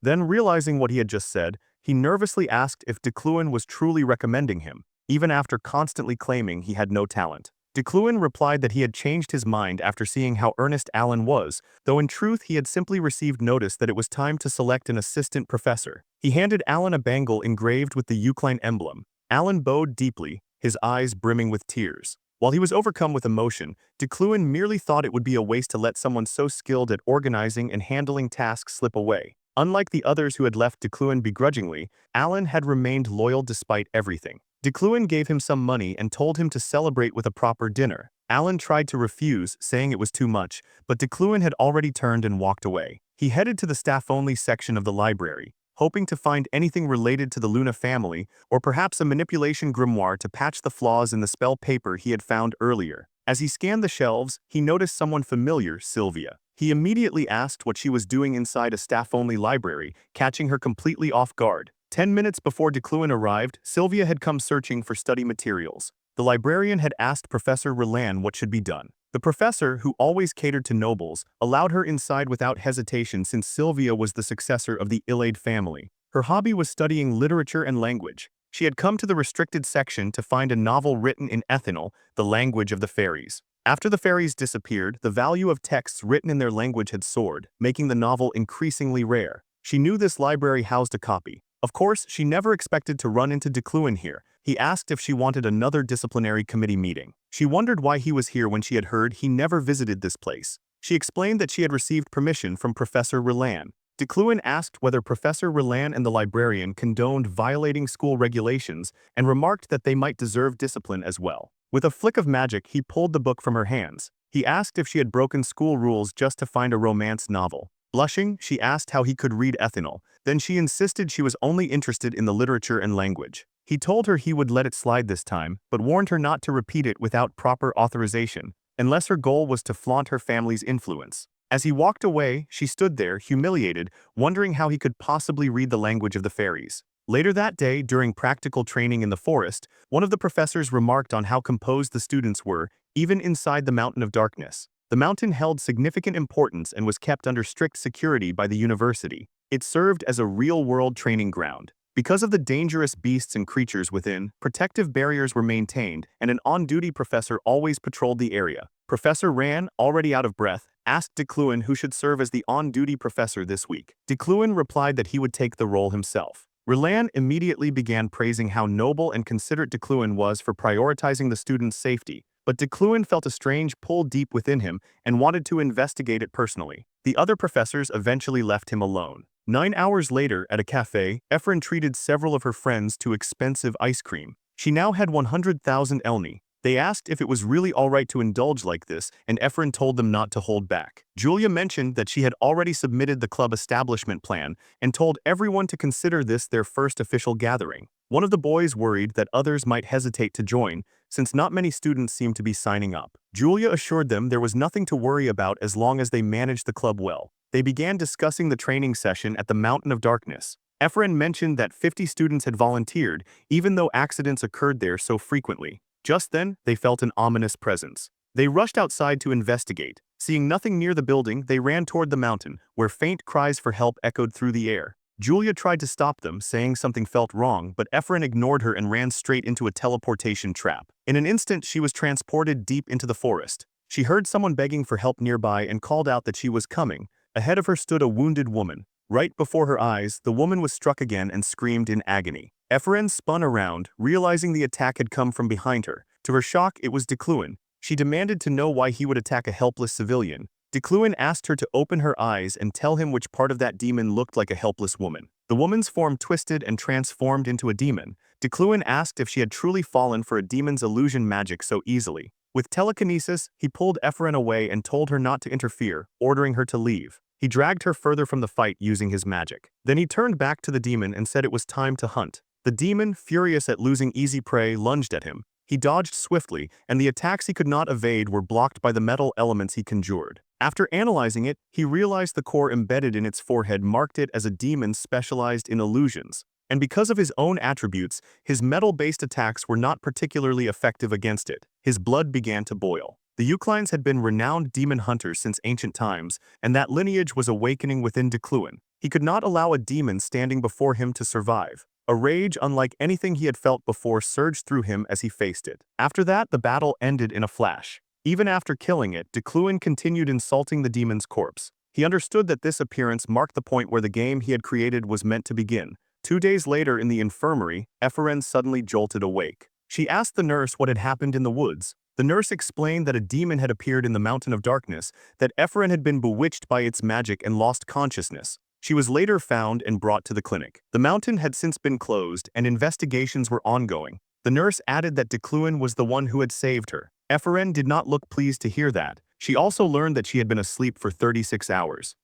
[SPEAKER 1] Then, realizing what he had just said, he nervously asked if Decluin was truly recommending him, even after constantly claiming he had no talent. Decluin replied that he had changed his mind after seeing how earnest Alan was, though in truth he had simply received notice that it was time to select an assistant professor. He handed Alan a bangle engraved with the Eucline emblem. Alan bowed deeply, his eyes brimming with tears. While he was overcome with emotion, Decluin merely thought it would be a waste to let someone so skilled at organizing and handling tasks slip away. Unlike the others who had left Decluin begrudgingly, Alan had remained loyal despite everything. Decluin gave him some money and told him to celebrate with a proper dinner. Alan tried to refuse, saying it was too much, but Decluin had already turned and walked away. He headed to the staff-only section of the library, hoping to find anything related to the Luna family, or perhaps a manipulation grimoire to patch the flaws in the spell paper he had found earlier. As he scanned the shelves, he noticed someone familiar, Sylvia. He immediately asked what she was doing inside a staff-only library, catching her completely off guard. 10 minutes before Decluin arrived, Sylvia had come searching for study materials. The librarian had asked Professor Relan what should be done. The professor, who always catered to nobles, allowed her inside without hesitation since Sylvia was the successor of the Iliad family. Her hobby was studying literature and language. She had come to the restricted section to find a novel written in Ethanol, the language of the fairies. After the fairies disappeared, the value of texts written in their language had soared, making the novel increasingly rare. She knew this library housed a copy. Of course, she never expected to run into Decluin here. He asked if she wanted another disciplinary committee meeting. She wondered why he was here when she had heard he never visited this place. She explained that she had received permission from Professor Relan. Decluin asked whether Professor Relan and the librarian condoned violating school regulations and remarked that they might deserve discipline as well. With a flick of magic, he pulled the book from her hands. He asked if she had broken school rules just to find a romance novel. Blushing, she asked how he could read Ethanol. Then she insisted she was only interested in the literature and language. He told her he would let it slide this time, but warned her not to repeat it without proper authorization, unless her goal was to flaunt her family's influence. As he walked away, she stood there, humiliated, wondering how he could possibly read the language of the fairies. Later that day, during practical training in the forest, one of the professors remarked on how composed the students were, even inside the Mountain of Darkness. The mountain held significant importance and was kept under strict security by the university. It served as a real-world training ground. Because of the dangerous beasts and creatures within, protective barriers were maintained, and an on-duty professor always patrolled the area. Professor Ran, already out of breath, asked Decluin who should serve as the on-duty professor this week. Decluin replied that he would take the role himself. Relan immediately began praising how noble and considerate Decluin was for prioritizing the students' safety, but Decluin felt a strange pull deep within him and wanted to investigate it personally. The other professors eventually left him alone. 9 hours later, at a cafe, Efren treated several of her friends to expensive ice cream. She now had 100,000 elni. They asked if it was really alright to indulge like this, and Efren told them not to hold back. Julia mentioned that she had already submitted the club establishment plan and told everyone to consider this their first official gathering. One of the boys worried that others might hesitate to join, since not many students seemed to be signing up. Julia assured them there was nothing to worry about as long as they managed the club well. They began discussing the training session at the Mountain of Darkness. Efren mentioned that 50 students had volunteered, even though accidents occurred there so frequently. Just then, they felt an ominous presence. They rushed outside to investigate. Seeing nothing near the building, they ran toward the mountain, where faint cries for help echoed through the air. Julia tried to stop them, saying something felt wrong, but Efren ignored her and ran straight into a teleportation trap. In an instant, she was transported deep into the forest. She heard someone begging for help nearby and called out that she was coming. Ahead of her stood a wounded woman. Right before her eyes, the woman was struck again and screamed in agony. Efren spun around, realizing the attack had come from behind her. To her shock, it was Decluin. She demanded to know why he would attack a helpless civilian. Decluin asked her to open her eyes and tell him which part of that demon looked like a helpless woman. The woman's form twisted and transformed into a demon. Decluin asked if she had truly fallen for a demon's illusion magic so easily. With telekinesis, he pulled Efren away and told her not to interfere, ordering her to leave. He dragged her further from the fight using his magic. Then he turned back to the demon and said it was time to hunt. The demon, furious at losing easy prey, lunged at him. He dodged swiftly, and the attacks he could not evade were blocked by the metal elements he conjured. After analyzing it, he realized the core embedded in its forehead marked it as a demon specialized in illusions. And because of his own attributes, his metal-based attacks were not particularly effective against it. His blood began to boil. The Euclines had been renowned demon hunters since ancient times, and that lineage was awakening within Decluin. He could not allow a demon standing before him to survive. A rage unlike anything he had felt before surged through him as he faced it. After that, the battle ended in a flash. Even after killing it, Decluin continued insulting the demon's corpse. He understood that this appearance marked the point where the game he had created was meant to begin. 2 days later in the infirmary, Veyron suddenly jolted awake. She asked the nurse what had happened in the woods. The nurse explained that a demon had appeared in the mountain of darkness, that Veyron had been bewitched by its magic and lost consciousness. She was later found and brought to the clinic. The mountain had since been closed and investigations were ongoing. The nurse added that Decluin was the one who had saved her. Veyron did not look pleased to hear that. She also learned that she had been asleep for 36 hours.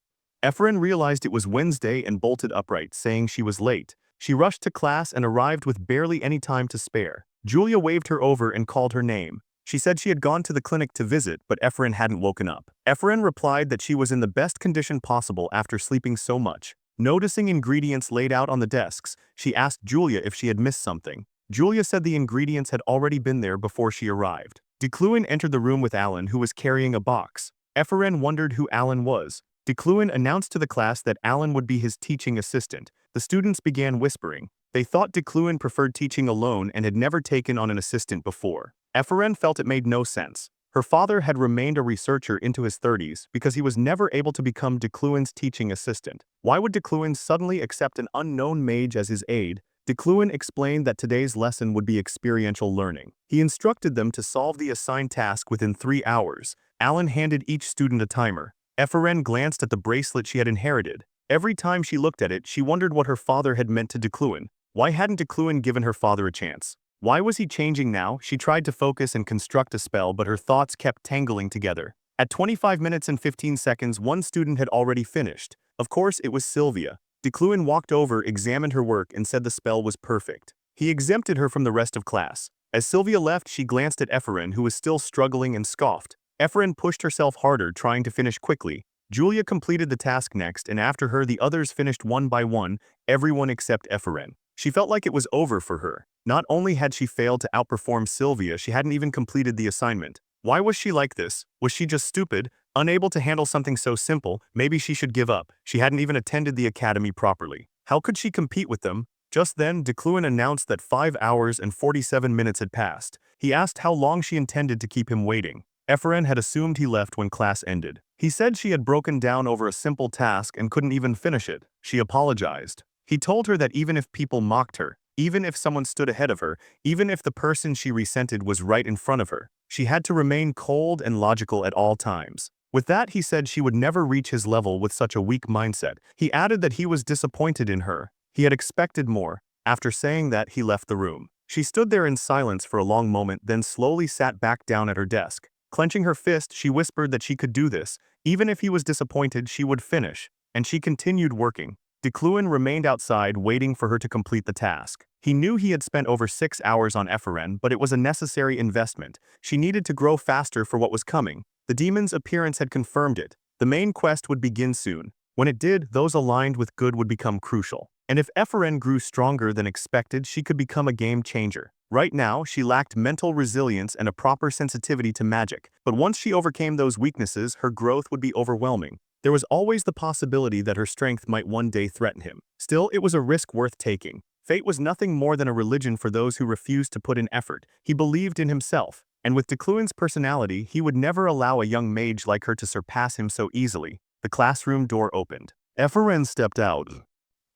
[SPEAKER 1] Veyron realized it was Wednesday and bolted upright, saying she was late. She rushed to class and arrived with barely any time to spare. Julia waved her over and called her name. She said she had gone to the clinic to visit, but Veyron hadn't woken up. Veyron replied that she was in the best condition possible after sleeping so much. Noticing ingredients laid out on the desks, she asked Julia if she had missed something. Julia said the ingredients had already been there before she arrived. Decluin entered the room with Alan, who was carrying a box. Veyron wondered who Alan was. Decluin announced to the class that Alan would be his teaching assistant. The students began whispering. They thought Decluin preferred teaching alone and had never taken on an assistant before. Veyron felt it made no sense. Her father had remained a researcher into his 30s because he was never able to become Decluin's teaching assistant. Why would Decluin suddenly accept an unknown mage as his aide? Decluin explained that today's lesson would be experiential learning. He instructed them to solve the assigned task within 3 hours. Alan handed each student a timer. Veyron glanced at the bracelet she had inherited. Every time she looked at it, she wondered what her father had meant to Decluin. Why hadn't Decluin given her father a chance? Why was he changing now? She tried to focus and construct a spell, but her thoughts kept tangling together. At 25 minutes and 15 seconds, one student had already finished. Of course, it was Sylvia. Decluin walked over, examined her work, and said the spell was perfect. He exempted her from the rest of class. As Sylvia left, she glanced at Veyron, who was still struggling, and scoffed. Veyron pushed herself harder, trying to finish quickly. Julia completed the task next, and after her, the others finished one by one, everyone except Veyron. She felt like it was over for her. Not only had she failed to outperform Sylvia, she hadn't even completed the assignment. Why was she like this? Was she just stupid? Unable to handle something so simple? Maybe she should give up. She hadn't even attended the academy properly. How could she compete with them? Just then, Decluin announced that 5 hours and 47 minutes had passed. He asked how long she intended to keep him waiting. Veyron had assumed he left when class ended. He said she had broken down over a simple task and couldn't even finish it. She apologized. He told her that even if people mocked her, even if someone stood ahead of her, even if the person she resented was right in front of her, she had to remain cold and logical at all times. With that, he said she would never reach his level with such a weak mindset. He added that he was disappointed in her. He had expected more. After saying that, he left the room. She stood there in silence for a long moment, then slowly sat back down at her desk. Clenching her fist, she whispered that she could do this. Even if he was disappointed, she would finish. And she continued working. Decluin remained outside, waiting for her to complete the task. He knew he had spent over 6 hours on Veyron, but it was a necessary investment. She needed to grow faster for what was coming. The demon's appearance had confirmed it. The main quest would begin soon. When it did, those aligned with good would become crucial. And if Veyron grew stronger than expected, she could become a game changer. Right now, she lacked mental resilience and a proper sensitivity to magic. But once she overcame those weaknesses, her growth would be overwhelming. There was always the possibility that her strength might one day threaten him. Still, it was a risk worth taking. Fate was nothing more than a religion for those who refused to put in effort. He believed in himself. And with Decluin's personality, he would never allow a young mage like her to surpass him so easily. The classroom door opened. Veyron stepped out.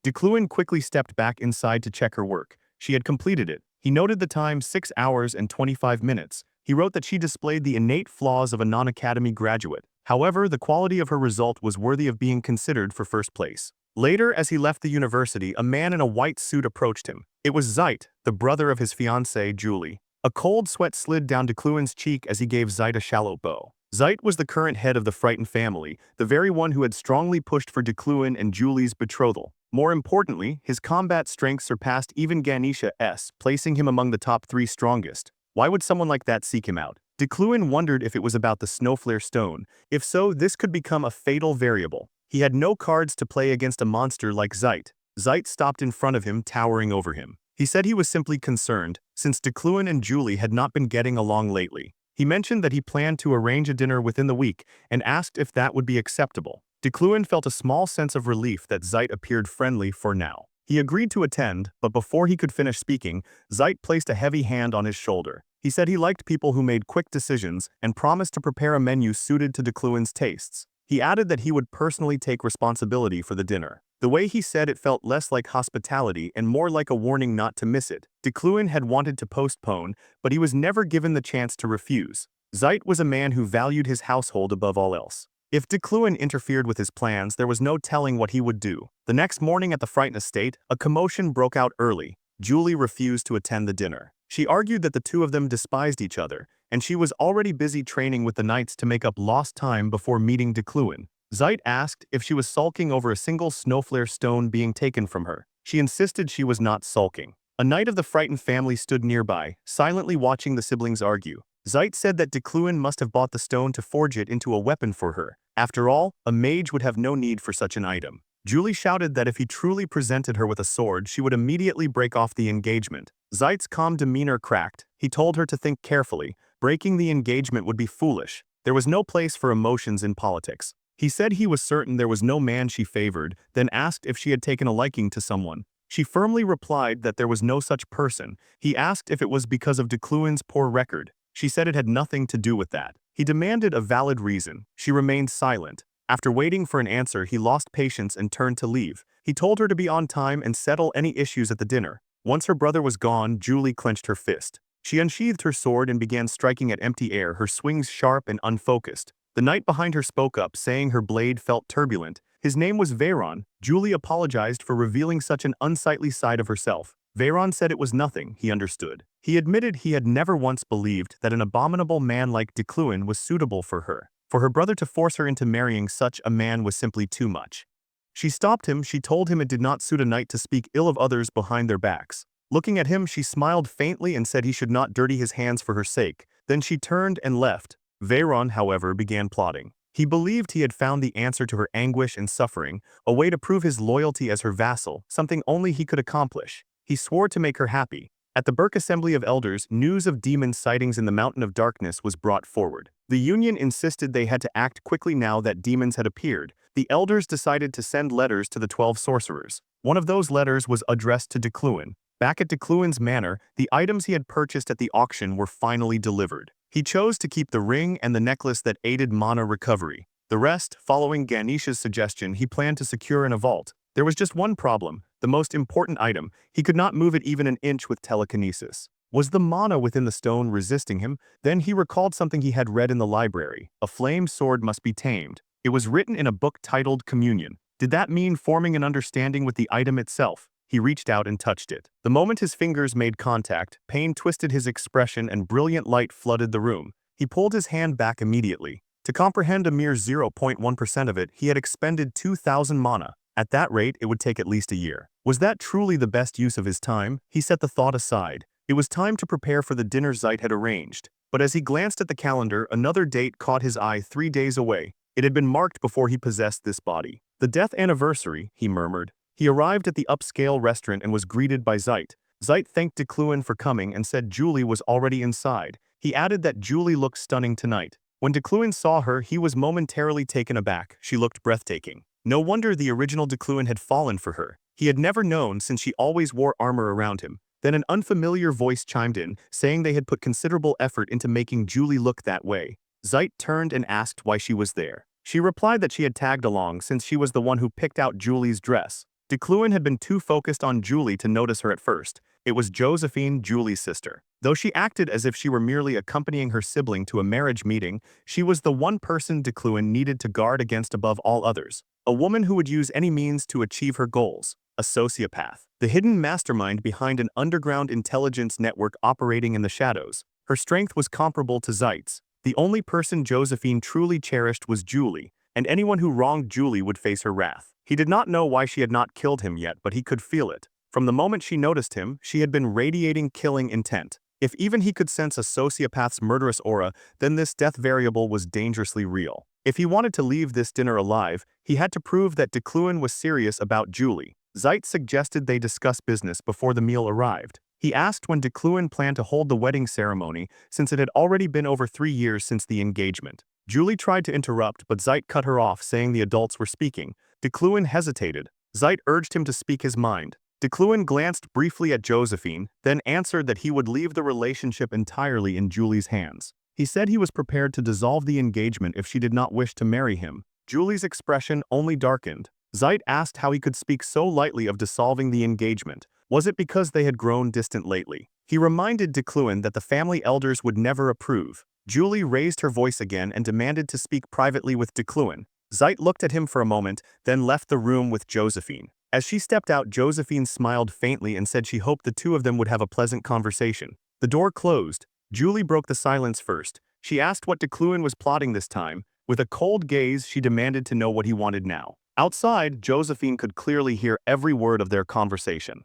[SPEAKER 1] Decluin quickly stepped back inside to check her work. She had completed it. He noted the time 6 hours and 25 minutes. He wrote that she displayed the innate flaws of a non-academy graduate. However, the quality of her result was worthy of being considered for first place. Later, as he left the university, a man in a white suit approached him. It was Zeit, the brother of his fiancée, Julie. A cold sweat slid down Decluin's cheek as he gave Zeit a shallow bow. Zeit was the current head of the frightened family, the very one who had strongly pushed for Decluin and Julie's betrothal. More importantly, his combat strength surpassed even Ganesha's, placing him among the top 3 strongest. Why would someone like that seek him out? Decluin wondered if it was about the Snowflare Stone. If so, this could become a fatal variable. He had no cards to play against a monster like Zeit. Zeit stopped in front of him, towering over him. He said he was simply concerned, since Decluin and Julie had not been getting along lately. He mentioned that he planned to arrange a dinner within the week and asked if that would be acceptable. Decluin felt a small sense of relief that Zeit appeared friendly for now. He agreed to attend, but before he could finish speaking, Zeit placed a heavy hand on his shoulder. He said he liked people who made quick decisions and promised to prepare a menu suited to Decluan's tastes. He added that he would personally take responsibility for the dinner. The way he said it felt less like hospitality and more like a warning not to miss it. Decluan had wanted to postpone, but he was never given the chance to refuse. Zeit was a man who valued his household above all else. If Decluan interfered with his plans, there was no telling what he would do. The next morning at the Frighten estate, a commotion broke out early. Julie refused to attend the dinner. She argued that the two of them despised each other, and she was already busy training with the knights to make up lost time before meeting Decluan. Zeit asked if she was sulking over a single snowflare stone being taken from her. She insisted she was not sulking. A knight of the frightened family stood nearby, silently watching the siblings argue. Zeit said that Decluan must have bought the stone to forge it into a weapon for her. After all, a mage would have no need for such an item. Julie shouted that if he truly presented her with a sword, she would immediately break off the engagement. Zeit's calm demeanor cracked. He told her to think carefully. Breaking the engagement would be foolish. There was no place for emotions in politics. He said he was certain there was no man she favored, then asked if she had taken a liking to someone. She firmly replied that there was no such person. He asked if it was because of Decluan's poor record. She said it had nothing to do with that. He demanded a valid reason. She remained silent. After waiting for an answer, he lost patience and turned to leave. He told her to be on time and settle any issues at the dinner. Once her brother was gone, Julie clenched her fist. She unsheathed her sword and began striking at empty air, her swings sharp and unfocused. The knight behind her spoke up, saying her blade felt turbulent. His name was Veyron. Julie apologized for revealing such an unsightly side of herself. Veyron said it was nothing, he understood. He admitted he had never once believed that an abominable man like Decluan was suitable for her. For her brother to force her into marrying such a man was simply too much. She stopped him. She told him it did not suit a knight to speak ill of others behind their backs. Looking at him, she smiled faintly and said he should not dirty his hands for her sake. Then she turned and left. Veyron, however, began plotting. He believed he had found the answer to her anguish and suffering, a way to prove his loyalty as her vassal, something only he could accomplish. He swore to make her happy. At the Burke Assembly of Elders, news of demon sightings in the Mountain of Darkness was brought forward. The Union insisted they had to act quickly now that demons had appeared. The elders decided to send letters to the 12 sorcerers. One of those letters was addressed to Decluan. Back at Decluan's manor, the items he had purchased at the auction were finally delivered. He chose to keep the ring and the necklace that aided mana recovery. The rest, following Ganesh's suggestion, he planned to secure in a vault. There was just one problem, the most important item. He could not move it even an inch with telekinesis. Was the mana within the stone resisting him? Then he recalled something he had read in the library. A flamed sword must be tamed. It was written in a book titled Communion. Did that mean forming an understanding with the item itself? He reached out and touched it. The moment his fingers made contact, pain twisted his expression and brilliant light flooded the room. He pulled his hand back immediately. To comprehend a mere 0.1% of it, he had expended 2,000 mana. At that rate, it would take at least a year. Was that truly the best use of his time? He set the thought aside. It was time to prepare for the dinner Zeit had arranged. But as he glanced at the calendar, another date caught his eye 3 days away. It had been marked before he possessed this body. The death anniversary, he murmured. He arrived at the upscale restaurant and was greeted by Zeit. Zeit thanked Decluan for coming and said Julie was already inside. He added that Julie looked stunning tonight. When Decluan saw her, he was momentarily taken aback. She looked breathtaking. No wonder the original Decluan had fallen for her. He had never known, since she always wore armor around him. Then an unfamiliar voice chimed in, saying they had put considerable effort into making Julie look that way. Zeit turned and asked why she was there. She replied that she had tagged along since she was the one who picked out Julie's dress. Decluan had been too focused on Julie to notice her at first. It was Josephine, Julie's sister. Though she acted as if she were merely accompanying her sibling to a marriage meeting, she was the one person Decluan needed to guard against above all others. A woman who would use any means to achieve her goals. A sociopath. The hidden mastermind behind an underground intelligence network operating in the shadows. Her strength was comparable to Zeit's. The only person Josephine truly cherished was Julie, and anyone who wronged Julie would face her wrath. He did not know why she had not killed him yet, but he could feel it. From the moment she noticed him, she had been radiating killing intent. If even he could sense a sociopath's murderous aura, then this death variable was dangerously real. If he wanted to leave this dinner alive, he had to prove that Decluan was serious about Julie. Zeit suggested they discuss business before the meal arrived. He asked when Decluan planned to hold the wedding ceremony, since it had already been over 3 years since the engagement. Julie tried to interrupt, but Zeit cut her off, saying the adults were speaking. Decluan hesitated. Zeit urged him to speak his mind. Decluin glanced briefly at Josephine, then answered that he would leave the relationship entirely in Julie's hands. He said he was prepared to dissolve the engagement if she did not wish to marry him. Julie's expression only darkened. Zeit asked how he could speak so lightly of dissolving the engagement. Was it because they had grown distant lately? He reminded Decluin that the family elders would never approve. Julie raised her voice again and demanded to speak privately with Decluin. Zeit looked at him for a moment, then left the room with Josephine. As she stepped out, Josephine smiled faintly and said she hoped the two of them would have a pleasant conversation. The door closed. Julie broke the silence first. She asked what Decluin was plotting this time. With a cold gaze, she demanded to know what he wanted now. Outside, Josephine could clearly hear every word of their conversation.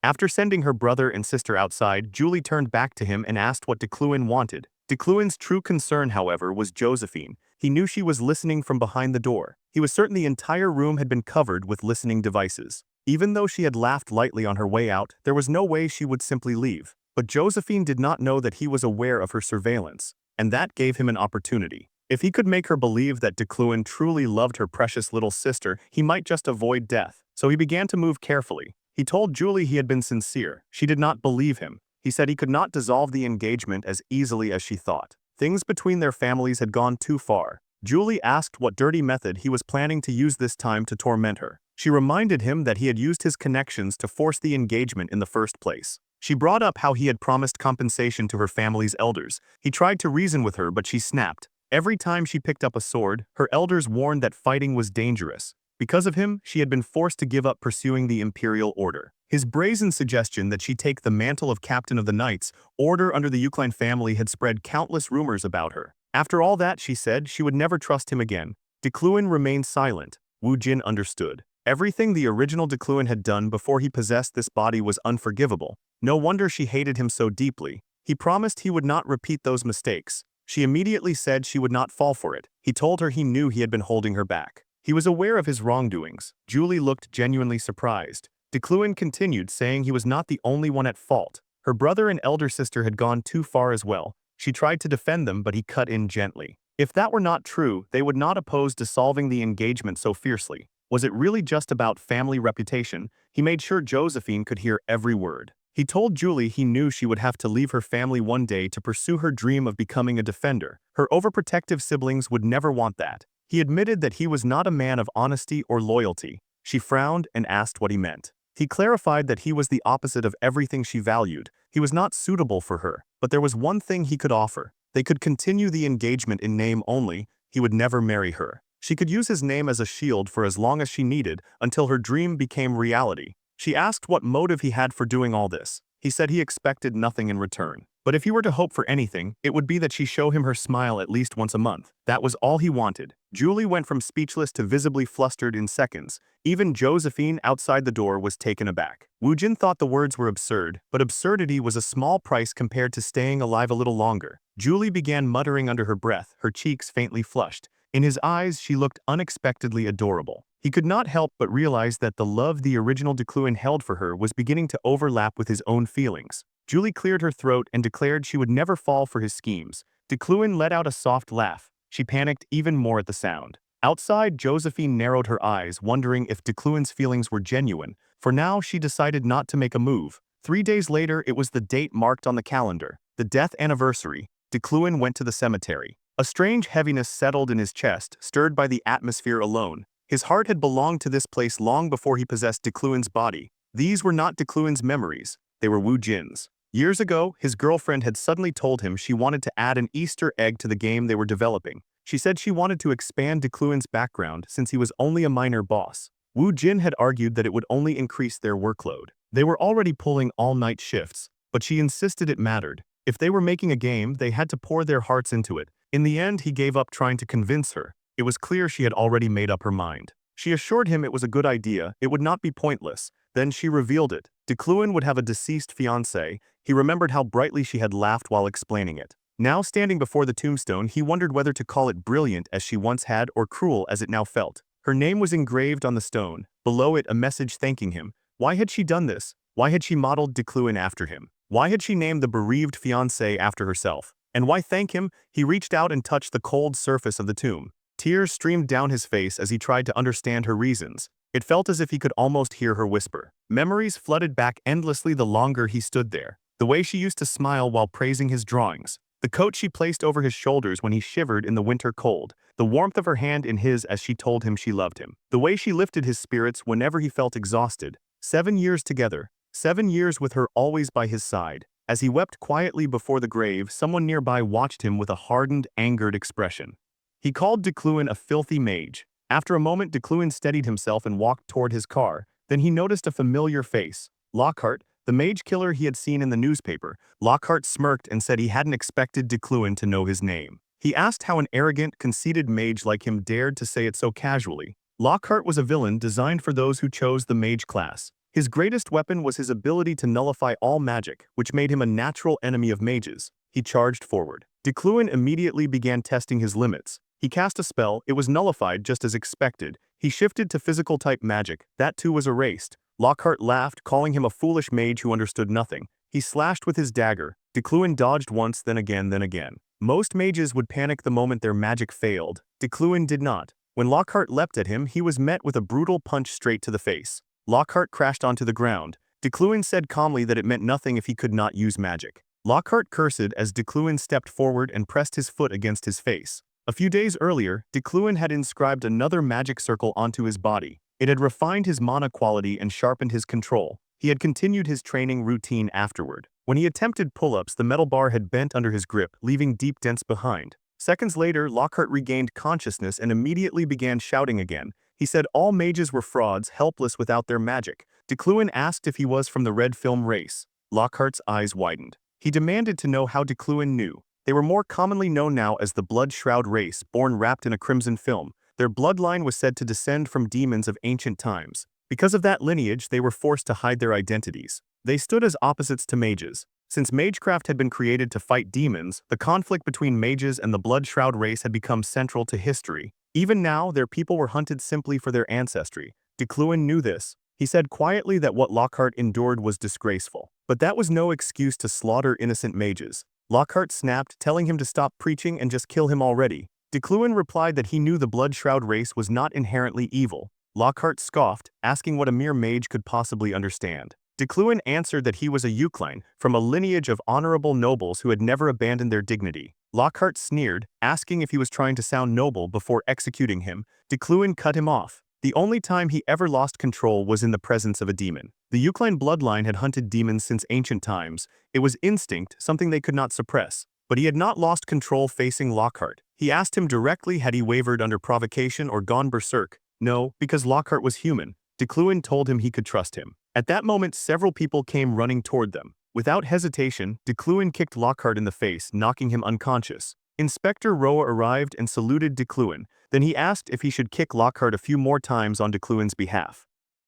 [SPEAKER 1] After sending her brother and sister outside, Julie turned back to him and asked what Decluin wanted. Decluin's true concern, however, was Josephine. He knew she was listening from behind the door. He was certain the entire room had been covered with listening devices. Even though she had laughed lightly on her way out, there was no way she would simply leave. But Josephine did not know that he was aware of her surveillance, and that gave him an opportunity. If he could make her believe that Decluin truly loved her precious little sister, he might just avoid death. So he began to move carefully. He told Julie he had been sincere. She did not believe him. He said he could not dissolve the engagement as easily as she thought. Things between their families had gone too far. Julie asked what dirty method he was planning to use this time to torment her. She reminded him that he had used his connections to force the engagement in the first place. She brought up how he had promised compensation to her family's elders. He tried to reason with her, but she snapped. Every time she picked up a sword, her elders warned that fighting was dangerous. Because of him, she had been forced to give up pursuing the imperial order. His brazen suggestion that she take the mantle of captain of the knights, order under the Eucline family, had spread countless rumors about her. After all that, she said, she would never trust him again. Decluin remained silent. Wu Jin understood. Everything the original Decluin had done before he possessed this body was unforgivable. No wonder she hated him so deeply. He promised he would not repeat those mistakes. She immediately said she would not fall for it. He told her he knew he had been holding her back. He was aware of his wrongdoings. Julie looked genuinely surprised. Decluin continued, saying he was not the only one at fault. Her brother and elder sister had gone too far as well. She tried to defend them, but he cut in gently. If that were not true, they would not oppose dissolving the engagement so fiercely. Was it really just about family reputation? He made sure Josephine could hear every word. He told Julie he knew she would have to leave her family one day to pursue her dream of becoming a defender. Her overprotective siblings would never want that. He admitted that he was not a man of honesty or loyalty. She frowned and asked what he meant. He clarified that he was the opposite of everything she valued. He was not suitable for her, but there was one thing he could offer. They could continue the engagement in name only. He would never marry her. She could use his name as a shield for as long as she needed, until her dream became reality. She asked what motive he had for doing all this. He said he expected nothing in return. But if he were to hope for anything, it would be that she show him her smile at least once a month. That was all he wanted. Julie went from speechless to visibly flustered in seconds. Even Josephine outside the door was taken aback. Wu Jin thought the words were absurd, but absurdity was a small price compared to staying alive a little longer. Julie began muttering under her breath, her cheeks faintly flushed. In his eyes, she looked unexpectedly adorable. He could not help but realize that the love the original Decluin held for her was beginning to overlap with his own feelings. Julie cleared her throat and declared she would never fall for his schemes. Decluin let out a soft laugh. She panicked even more at the sound. Outside, Josephine narrowed her eyes, wondering if Decluin's feelings were genuine. For now, she decided not to make a move. 3 days later, it was the date marked on the calendar, the death anniversary. Decluin went to the cemetery. A strange heaviness settled in his chest, stirred by the atmosphere alone. His heart had belonged to this place long before he possessed Decluin's body. These were not Decluin's memories. They were Wu Jin's. Years ago, his girlfriend had suddenly told him she wanted to add an Easter egg to the game they were developing. She said she wanted to expand Decluin's background since he was only a minor boss. Wu Jin had argued that it would only increase their workload. They were already pulling all-night shifts, but she insisted it mattered. If they were making a game, they had to pour their hearts into it. In the end, he gave up trying to convince her. It was clear she had already made up her mind. She assured him it was a good idea, it would not be pointless. Then she revealed it. Decluin would have a deceased fiancé. He remembered how brightly she had laughed while explaining it. Now standing before the tombstone, he wondered whether to call it brilliant as she once had or cruel as it now felt. Her name was engraved on the stone. Below it, a message thanking him. Why had she done this? Why had she modeled Decluin after him? Why had she named the bereaved fiancé after herself? And why thank him? He reached out and touched the cold surface of the tomb. Tears streamed down his face as he tried to understand her reasons. It felt as if he could almost hear her whisper. Memories flooded back endlessly the longer he stood there. The way she used to smile while praising his drawings. The coat she placed over his shoulders when he shivered in the winter cold. The warmth of her hand in his as she told him she loved him. The way she lifted his spirits whenever he felt exhausted. 7 years together. 7 years with her always by his side. As he wept quietly before the grave, someone nearby watched him with a hardened, angered expression. He called Decluin a filthy mage. After a moment, Decluin steadied himself and walked toward his car. Then he noticed a familiar face. Lockhart, the mage killer he had seen in the newspaper. Lockhart smirked and said he hadn't expected Decluin to know his name. He asked how an arrogant, conceited mage like him dared to say it so casually. Lockhart was a villain designed for those who chose the mage class. His greatest weapon was his ability to nullify all magic, which made him a natural enemy of mages. He charged forward. Decluin immediately began testing his limits. He cast a spell, it was nullified just as expected. He shifted to physical-type magic, that too was erased. Lockhart laughed, calling him a foolish mage who understood nothing. He slashed with his dagger. Decluin dodged once, then again, then again. Most mages would panic the moment their magic failed. Decluin did not. When Lockhart leapt at him, he was met with a brutal punch straight to the face. Lockhart crashed onto the ground. Decluin said calmly that it meant nothing if he could not use magic. Lockhart cursed as Decluin stepped forward and pressed his foot against his face. A few days earlier, Decluin had inscribed another magic circle onto his body. It had refined his mana quality and sharpened his control. He had continued his training routine afterward. When he attempted pull-ups, the metal bar had bent under his grip, leaving deep dents behind. Seconds later, Lockhart regained consciousness and immediately began shouting again. He said all mages were frauds, helpless without their magic. Decluin asked if he was from the red film race. Lockhart's eyes widened. He demanded to know how Decluin knew. They were more commonly known now as the Blood Shroud race, born wrapped in a crimson film. Their bloodline was said to descend from demons of ancient times. Because of that lineage, they were forced to hide their identities. They stood as opposites to mages. Since magecraft had been created to fight demons, the conflict between mages and the Blood Shroud race had become central to history. Even now, their people were hunted simply for their ancestry. Decluin knew this. He said quietly that what Lockhart endured was disgraceful. But that was no excuse to slaughter innocent mages. Lockhart snapped, telling him to stop preaching and just kill him already. Decluin replied that he knew the Blood Shroud race was not inherently evil. Lockhart scoffed, asking what a mere mage could possibly understand. Decluin answered that he was a Eucline, from a lineage of honorable nobles who had never abandoned their dignity. Lockhart sneered, asking if he was trying to sound noble before executing him. Decluin cut him off. The only time he ever lost control was in the presence of a demon. The Eucline bloodline had hunted demons since ancient times. It was instinct, something they could not suppress. But he had not lost control facing Lockhart. He asked him directly had he wavered under provocation or gone berserk. No, because Lockhart was human. Decluin told him he could trust him. At that moment, several people came running toward them. Without hesitation, Decluin kicked Lockhart in the face, knocking him unconscious. Inspector Roa arrived and saluted Decluin. Then he asked if he should kick Lockhart a few more times on Decluin's behalf.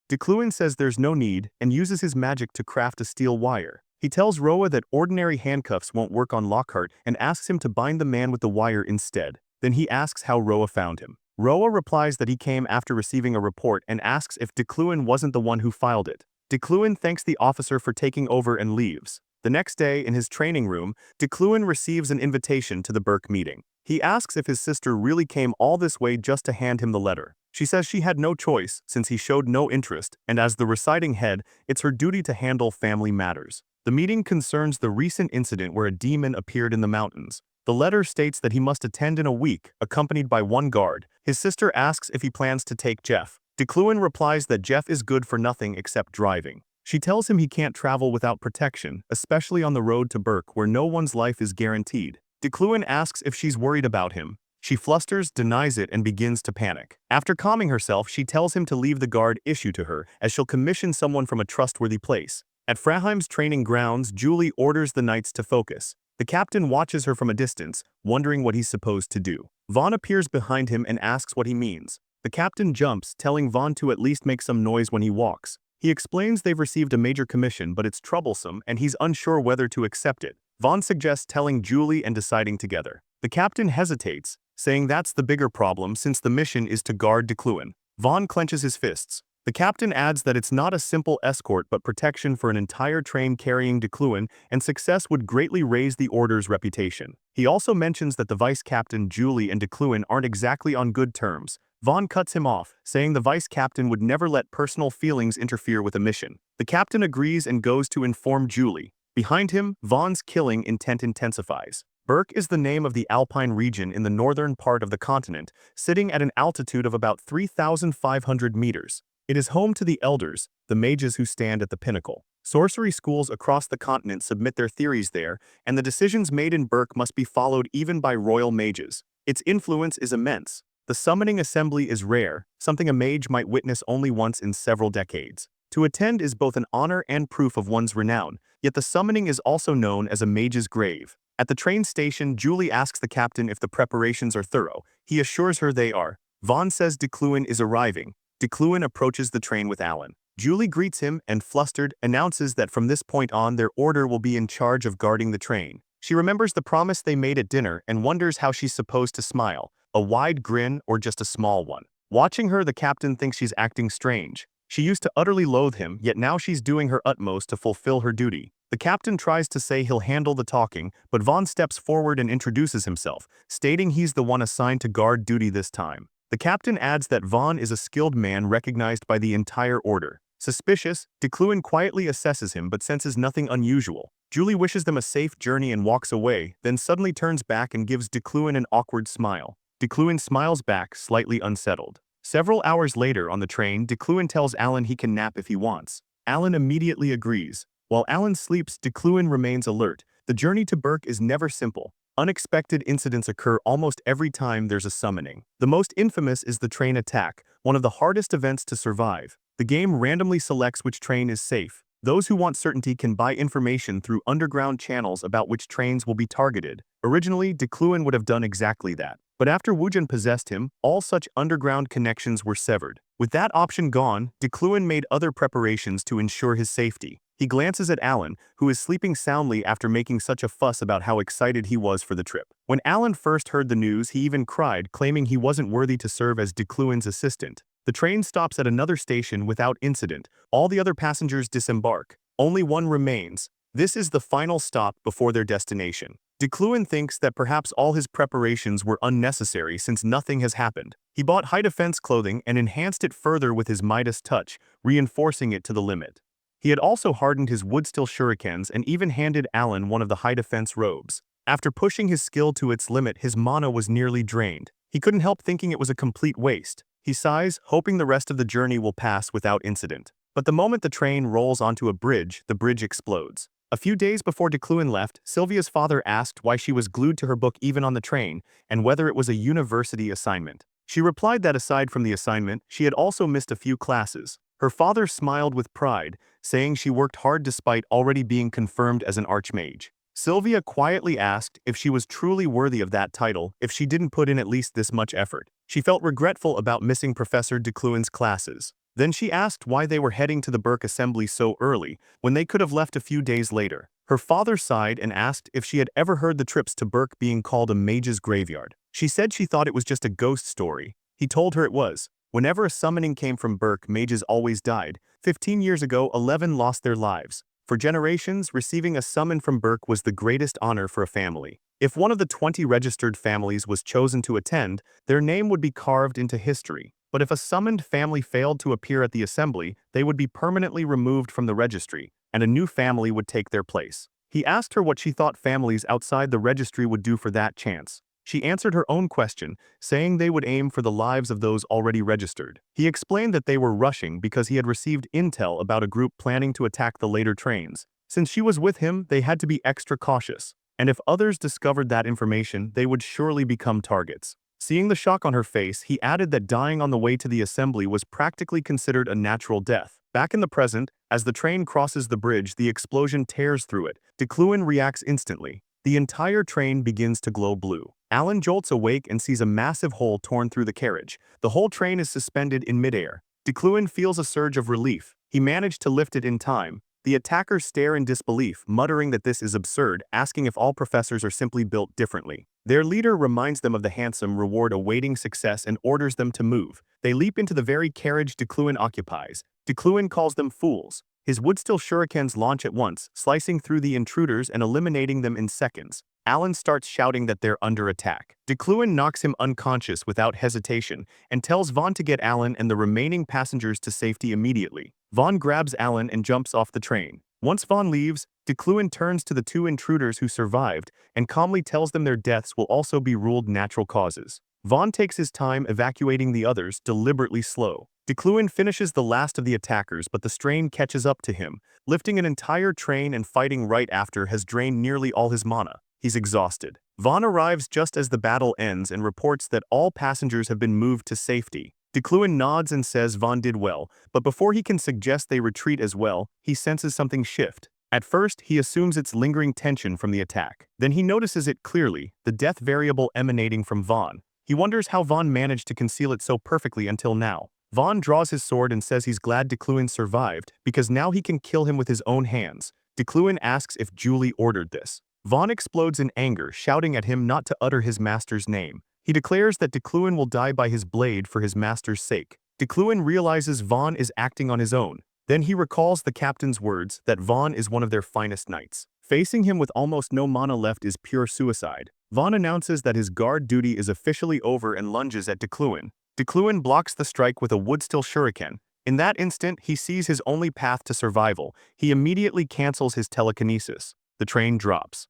[SPEAKER 1] Decluin says there's no need and uses his magic to craft a steel wire. He tells Roa that ordinary handcuffs won't work on Lockhart and asks him to bind the man with the wire instead. Then he asks how Roa found him. Roa replies that he came after receiving a report and asks if Decluin wasn't the one who filed it. Decluin thanks the officer for taking over and leaves. The next day, in his training room, Decluin receives an invitation to the Burke meeting. He asks if his sister really came all this way just to hand him the letter. She says she had no choice since he showed no interest, and as the reciting head, it's her duty to handle family matters. The meeting concerns the recent incident where a demon appeared in the mountains. The letter states that he must attend in a week, accompanied by one guard. His sister asks if he plans to take Jeff. Decluin replies that Jeff is good for nothing except driving. She tells him he can't travel without protection, especially on the road to Burke where no one's life is guaranteed. Decluin asks if she's worried about him. She flusters, denies it, and begins to panic. After calming herself, she tells him to leave the guard issue to her, as she'll commission someone from a trustworthy place. At Fraheim's training grounds, Julie orders the knights to focus. The captain watches her from a distance, wondering what he's supposed to do. Vaughn appears behind him and asks what he means. The captain jumps, telling Vaughn to at least make some noise when he walks. He explains they've received a major commission, but it's troublesome and he's unsure whether to accept it. Vaughn suggests telling Julie and deciding together. The captain hesitates, saying that's the bigger problem since the mission is to guard Decluin. Vaughn clenches his fists. The captain adds that it's not a simple escort but protection for an entire train carrying Decluin, and success would greatly raise the order's reputation. He also mentions that the vice captain, Julie, and Decluin aren't exactly on good terms. Vaughn cuts him off, saying the vice captain would never let personal feelings interfere with a mission. The captain agrees and goes to inform Julie. Behind him, Vaughn's killing intent intensifies. Burke is the name of the Alpine region in the northern part of the continent, sitting at an altitude of about 3,500 meters. It is home to the elders, the mages who stand at the pinnacle. Sorcery schools across the continent submit their theories there, and the decisions made in Burke must be followed even by royal mages. Its influence is immense. The summoning assembly is rare, something a mage might witness only once in several decades. To attend is both an honor and proof of one's renown, yet the summoning is also known as a mage's grave. At the train station, Julie asks the captain if the preparations are thorough. He assures her they are. Vaughn says Decluin is arriving. Decluin approaches the train with Alan. Julie greets him and, flustered, announces that from this point on their order will be in charge of guarding the train. She remembers the promise they made at dinner and wonders how she's supposed to smile, a wide grin or just a small one. Watching her, the captain thinks she's acting strange. She used to utterly loathe him, yet now she's doing her utmost to fulfill her duty. The captain tries to say he'll handle the talking, but Vaughn steps forward and introduces himself, stating he's the one assigned to guard duty this time. The captain adds that Vaughn is a skilled man recognized by the entire order. Suspicious, Decluin quietly assesses him but senses nothing unusual. Julie wishes them a safe journey and walks away, then suddenly turns back and gives Decluin an awkward smile. Decluin smiles back, slightly unsettled. Several hours later on the train, Decluin tells Alan he can nap if he wants. Alan immediately agrees. While Alan sleeps, Decluin remains alert. The journey to Burke is never simple. Unexpected incidents occur almost every time there's a summoning. The most infamous is the train attack, one of the hardest events to survive. The game randomly selects which train is safe. Those who want certainty can buy information through underground channels about which trains will be targeted. Originally, Decluin would have done exactly that. But after Wujin possessed him, all such underground connections were severed. With that option gone, Decluin made other preparations to ensure his safety. He glances at Alan, who is sleeping soundly after making such a fuss about how excited he was for the trip. When Alan first heard the news, he even cried, claiming he wasn't worthy to serve as Decluin's assistant. The train stops at another station without incident. All the other passengers disembark. Only one remains. This is the final stop before their destination. Decluin thinks that perhaps all his preparations were unnecessary since nothing has happened. He bought high-defense clothing and enhanced it further with his Midas touch, reinforcing it to the limit. He had also hardened his wood-steel shurikens and even handed Alan one of the high-defense robes. After pushing his skill to its limit, his mana was nearly drained. He couldn't help thinking it was a complete waste. He sighs, hoping the rest of the journey will pass without incident. But the moment the train rolls onto a bridge, the bridge explodes. A few days before Decluin left, Sylvia's father asked why she was glued to her book even on the train, and whether it was a university assignment. She replied that aside from the assignment, she had also missed a few classes. Her father smiled with pride, saying she worked hard despite already being confirmed as an archmage. Sylvia quietly asked if she was truly worthy of that title if she didn't put in at least this much effort. She felt regretful about missing Professor Decluin's classes. Then she asked why they were heading to the Burke assembly so early, when they could have left a few days later. Her father sighed and asked if she had ever heard the trips to Burke being called a mage's graveyard. She said she thought it was just a ghost story. He told her it was. Whenever a summoning came from Burke, mages always died. 15 years ago, 11 lost their lives. For generations, receiving a summon from Burke was the greatest honor for a family. If one of the 20 registered families was chosen to attend, their name would be carved into history. But if a summoned family failed to appear at the assembly, they would be permanently removed from the registry, and a new family would take their place. He asked her what she thought families outside the registry would do for that chance. She answered her own question, saying they would aim for the lives of those already registered. He explained that they were rushing because he had received intel about a group planning to attack the later trains. Since she was with him, they had to be extra cautious, and if others discovered that information, they would surely become targets. Seeing the shock on her face, he added that dying on the way to the assembly was practically considered a natural death. Back in the present, as the train crosses the bridge, the explosion tears through it. Decluin reacts instantly. The entire train begins to glow blue. Alan jolts awake and sees a massive hole torn through the carriage. The whole train is suspended in midair. Decluin feels a surge of relief. He managed to lift it in time. The attackers stare in disbelief, muttering that this is absurd, asking if all professors are simply built differently. Their leader reminds them of the handsome reward awaiting success and orders them to move. They leap into the very carriage Decluin occupies. Decluin calls them fools. His wood-steel shurikens launch at once, slicing through the intruders and eliminating them in seconds. Alan starts shouting that they're under attack. Decluin knocks him unconscious without hesitation and tells Vaughn to get Alan and the remaining passengers to safety immediately. Vaughn grabs Alan and jumps off the train. Once Vaughn leaves, Decluin turns to the two intruders who survived and calmly tells them their deaths will also be ruled natural causes. Vaughn takes his time evacuating the others, deliberately slow. Decluin finishes the last of the attackers, but the strain catches up to him. Lifting an entire train and fighting right after has drained nearly all his mana. He's exhausted. Vaughn arrives just as the battle ends and reports that all passengers have been moved to safety. Decluin nods and says Vaughn did well, but before he can suggest they retreat as well, he senses something shift. At first, he assumes it's lingering tension from the attack. Then he notices it clearly, the death variable emanating from Vaughn. He wonders how Vaughn managed to conceal it so perfectly until now. Vaughn draws his sword and says he's glad Decluin survived, because now he can kill him with his own hands. Decluin asks if Julie ordered this. Vaughn explodes in anger, shouting at him not to utter his master's name. He declares that Decluin will die by his blade for his master's sake. Decluin realizes Vaughn is acting on his own. Then he recalls the captain's words that Vaughn is one of their finest knights. Facing him with almost no mana left is pure suicide. Vaughn announces that his guard duty is officially over and lunges at Decluin. Decluin blocks the strike with a woodsteel shuriken. In that instant, he sees his only path to survival. He immediately cancels his telekinesis. The train drops.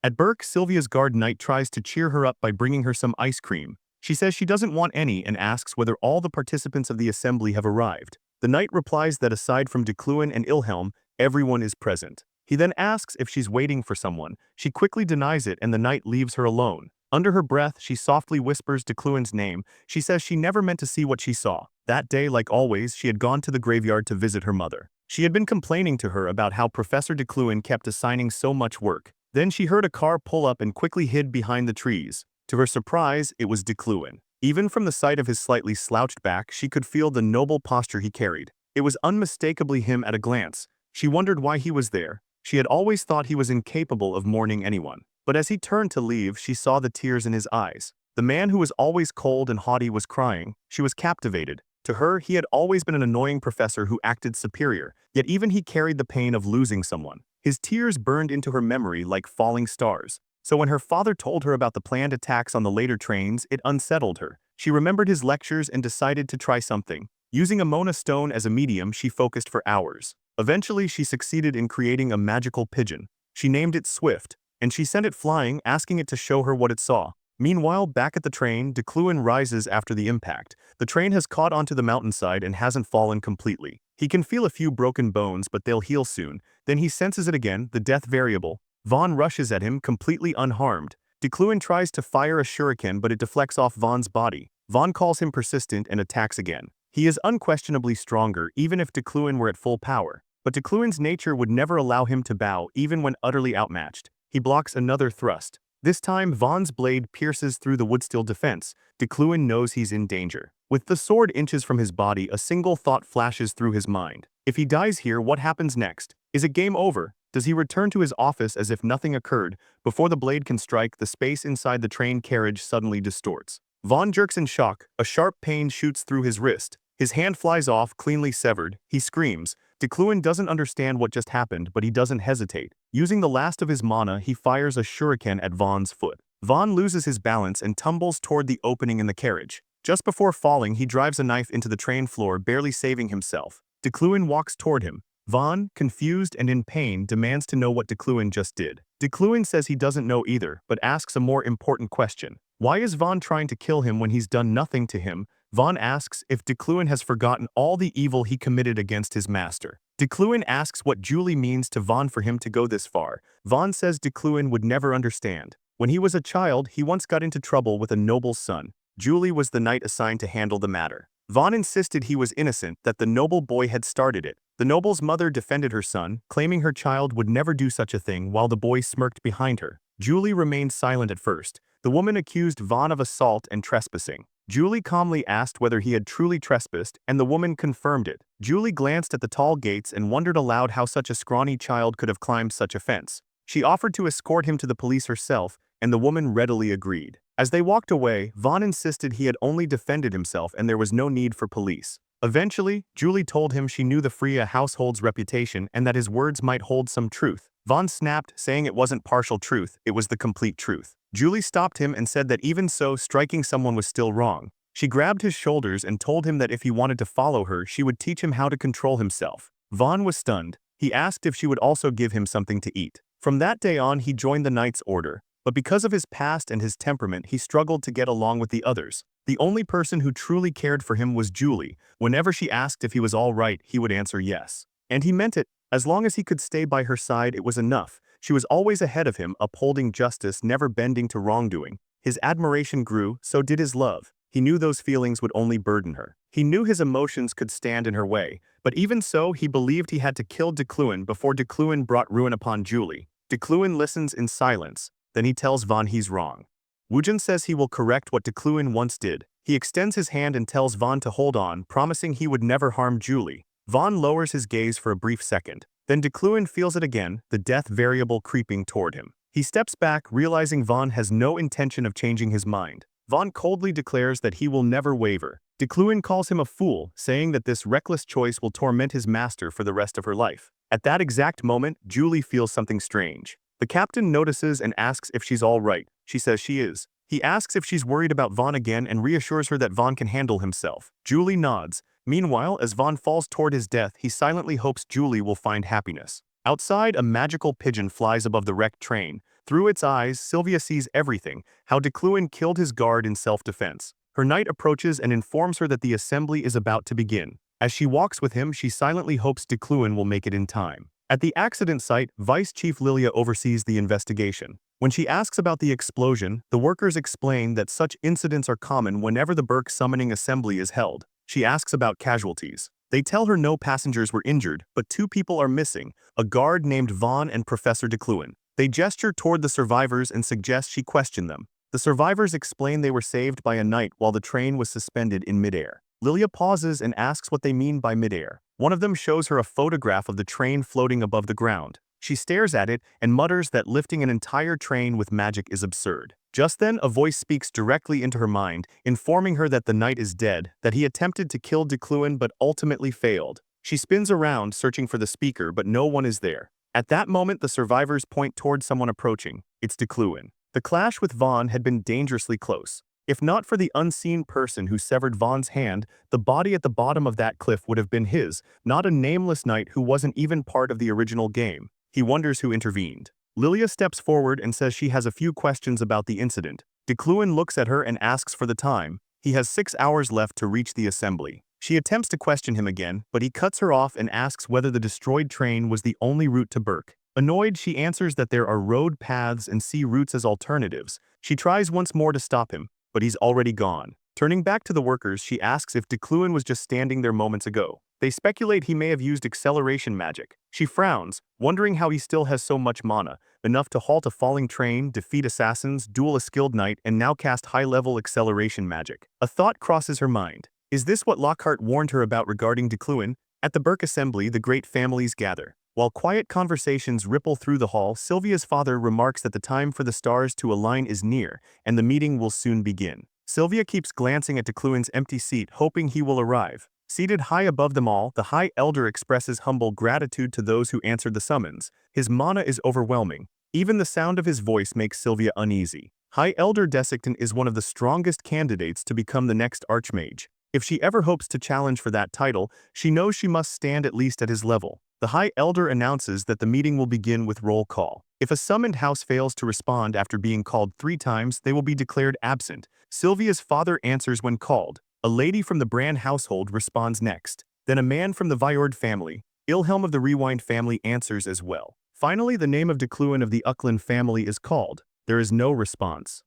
[SPEAKER 1] At Burke, Sylvia's guard knight tries to cheer her up by bringing her some ice cream. She says she doesn't want any and asks whether all the participants of the assembly have arrived. The knight replies that aside from Decluin and Ilhelm, everyone is present. He then asks if she's waiting for someone. She quickly denies it and the knight leaves her alone. Under her breath, she softly whispers Decluin's name. She says she never meant to see what she saw. That day, like always, she had gone to the graveyard to visit her mother. She had been complaining to her about how Professor Decluin kept assigning so much work. Then she heard a car pull up and quickly hid behind the trees. To her surprise, it was Decluin. Even from the sight of his slightly slouched back, she could feel the noble posture he carried. It was unmistakably him at a glance. She wondered why he was there. She had always thought he was incapable of mourning anyone. But as he turned to leave, she saw the tears in his eyes. The man who was always cold and haughty was crying. She was captivated. To her, he had always been an annoying professor who acted superior, yet even he carried the pain of losing someone. His tears burned into her memory like falling stars. So when her father told her about the planned attacks on the later trains, it unsettled her. She remembered his lectures and decided to try something. Using a Mona stone as a medium, she focused for hours. Eventually, she succeeded in creating a magical pigeon. She named it Swift, and she sent it flying, asking it to show her what it saw. Meanwhile, back at the train, Decluin rises after the impact. The train has caught onto the mountainside and hasn't fallen completely. He can feel a few broken bones, but they'll heal soon. Then he senses it again, the death variable. Vaughn rushes at him, completely unharmed. Decluin tries to fire a shuriken, but it deflects off Vaughn's body. Vaughn calls him persistent and attacks again. He is unquestionably stronger, even if Decluin were at full power. But Decluin's nature would never allow him to bow, even when utterly outmatched. He blocks another thrust. This time, Vaughn's blade pierces through the woodsteel defense. Decluin knows he's in danger. With the sword inches from his body, a single thought flashes through his mind. If he dies here, what happens next? Is it game over? Does he return to his office as if nothing occurred? Before the blade can strike, the space inside the train carriage suddenly distorts. Vaughn jerks in shock. A sharp pain shoots through his wrist. His hand flies off, cleanly severed. He screams. Decluin doesn't understand what just happened, but he doesn't hesitate. Using the last of his mana, he fires a shuriken at Vaughn's foot. Vaughn loses his balance and tumbles toward the opening in the carriage. Just before falling, he drives a knife into the train floor, barely saving himself. Decluin walks toward him. Vaughn, confused and in pain, demands to know what Decluin just did. Decluin says he doesn't know either, but asks a more important question. Why is Vaughn trying to kill him when he's done nothing to him? Vaughn asks if Decluin has forgotten all the evil he committed against his master. Decluin asks what Julie means to Vaughn for him to go this far. Vaughn says Decluin would never understand. When he was a child, he once got into trouble with a noble's son. Julie was the knight assigned to handle the matter. Vaughn insisted he was innocent, that the noble boy had started it. The noble's mother defended her son, claiming her child would never do such a thing, while the boy smirked behind her. Julie remained silent at first. The woman accused Vaughn of assault and trespassing. Julie calmly asked whether he had truly trespassed, and the woman confirmed it. Julie glanced at the tall gates and wondered aloud how such a scrawny child could have climbed such a fence. She offered to escort him to the police herself, and the woman readily agreed. As they walked away, Vaughn insisted he had only defended himself and there was no need for police. Eventually, Julie told him she knew the Freya household's reputation and that his words might hold some truth. Vaughn snapped, saying it wasn't partial truth, it was the complete truth. Julie stopped him and said that even so, striking someone was still wrong. She grabbed his shoulders and told him that if he wanted to follow her, she would teach him how to control himself. Vaughn was stunned. He asked if she would also give him something to eat. From that day on, he joined the Knight's Order. But because of his past and his temperament, he struggled to get along with the others. The only person who truly cared for him was Julie. Whenever she asked if he was all right, he would answer yes. And he meant it. As long as he could stay by her side, it was enough. She was always ahead of him, upholding justice, never bending to wrongdoing. His admiration grew, so did his love. He knew those feelings would only burden her. He knew his emotions could stand in her way, but even so, he believed he had to kill Decluin before Decluin brought ruin upon Julie. Decluin listens in silence, then he tells Vaughn he's wrong. Woojin says he will correct what Decluin once did. He extends his hand and tells Vaughn to hold on, promising he would never harm Julie. Vaughn lowers his gaze for a brief second. Then Decluin feels it again, the death variable creeping toward him. He steps back, realizing Vaughn has no intention of changing his mind. Vaughn coldly declares that he will never waver. Decluin calls him a fool, saying that this reckless choice will torment his master for the rest of her life. At that exact moment, Julie feels something strange. The captain notices and asks if she's all right. She says she is. He asks if she's worried about Vaughn again and reassures her that Vaughn can handle himself. Julie nods. Meanwhile, as Vaughn falls toward his death, he silently hopes Julie will find happiness. Outside, a magical pigeon flies above the wrecked train. Through its eyes, Sylvia sees everything, how Decluin killed his guard in self-defense. Her knight approaches and informs her that the assembly is about to begin. As she walks with him, she silently hopes Decluin will make it in time. At the accident site, Vice Chief Lilia oversees the investigation. When she asks about the explosion, the workers explain that such incidents are common whenever the Burke summoning assembly is held. She asks about casualties. They tell her no passengers were injured, but 2 people are missing, a guard named Vaughn and Professor Decluin. They gesture toward the survivors and suggest she question them. The survivors explain they were saved by a knight while the train was suspended in midair. Lilia pauses and asks what they mean by midair. One of them shows her a photograph of the train floating above the ground. She stares at it and mutters that lifting an entire train with magic is absurd. Just then, a voice speaks directly into her mind, informing her that the knight is dead, that he attempted to kill Decluin but ultimately failed. She spins around, searching for the speaker, but no one is there. At that moment, the survivors point toward someone approaching. It's Decluin. The clash with Vaughn had been dangerously close. If not for the unseen person who severed Vaughn's hand, the body at the bottom of that cliff would have been his, not a nameless knight who wasn't even part of the original game. He wonders who intervened. Lilia steps forward and says she has a few questions about the incident. Decluin looks at her and asks for the time. He has 6 hours left to reach the assembly. She attempts to question him again, but he cuts her off and asks whether the destroyed train was the only route to Burke. Annoyed, she answers that there are road paths and sea routes as alternatives. She tries once more to stop him, but he's already gone. Turning back to the workers, she asks if Decluin was just standing there moments ago. They speculate he may have used acceleration magic. She frowns, wondering how he still has so much mana, enough to halt a falling train, defeat assassins, duel a skilled knight, and now cast high-level acceleration magic. A thought crosses her mind. Is this what Lockhart warned her about regarding Decluin? At the Burke assembly, the great families gather. While quiet conversations ripple through the hall, Sylvia's father remarks that the time for the stars to align is near, and the meeting will soon begin. Sylvia keeps glancing at Decluin's empty seat, hoping he will arrive. Seated high above them all, the High Elder expresses humble gratitude to those who answered the summons. His mana is overwhelming. Even the sound of his voice makes Sylvia uneasy. High Elder Dessicton is one of the strongest candidates to become the next Archmage. If she ever hopes to challenge for that title, she knows she must stand at least at his level. The High Elder announces that the meeting will begin with roll call. If a summoned house fails to respond after being called 3 times, they will be declared absent. Sylvia's father answers when called. A lady from the Brand household responds next. Then a man from the Veyron family, Ilhelm of the Rewind family, answers as well. Finally, the name of Decluin of the Uckland family is called. There is no response.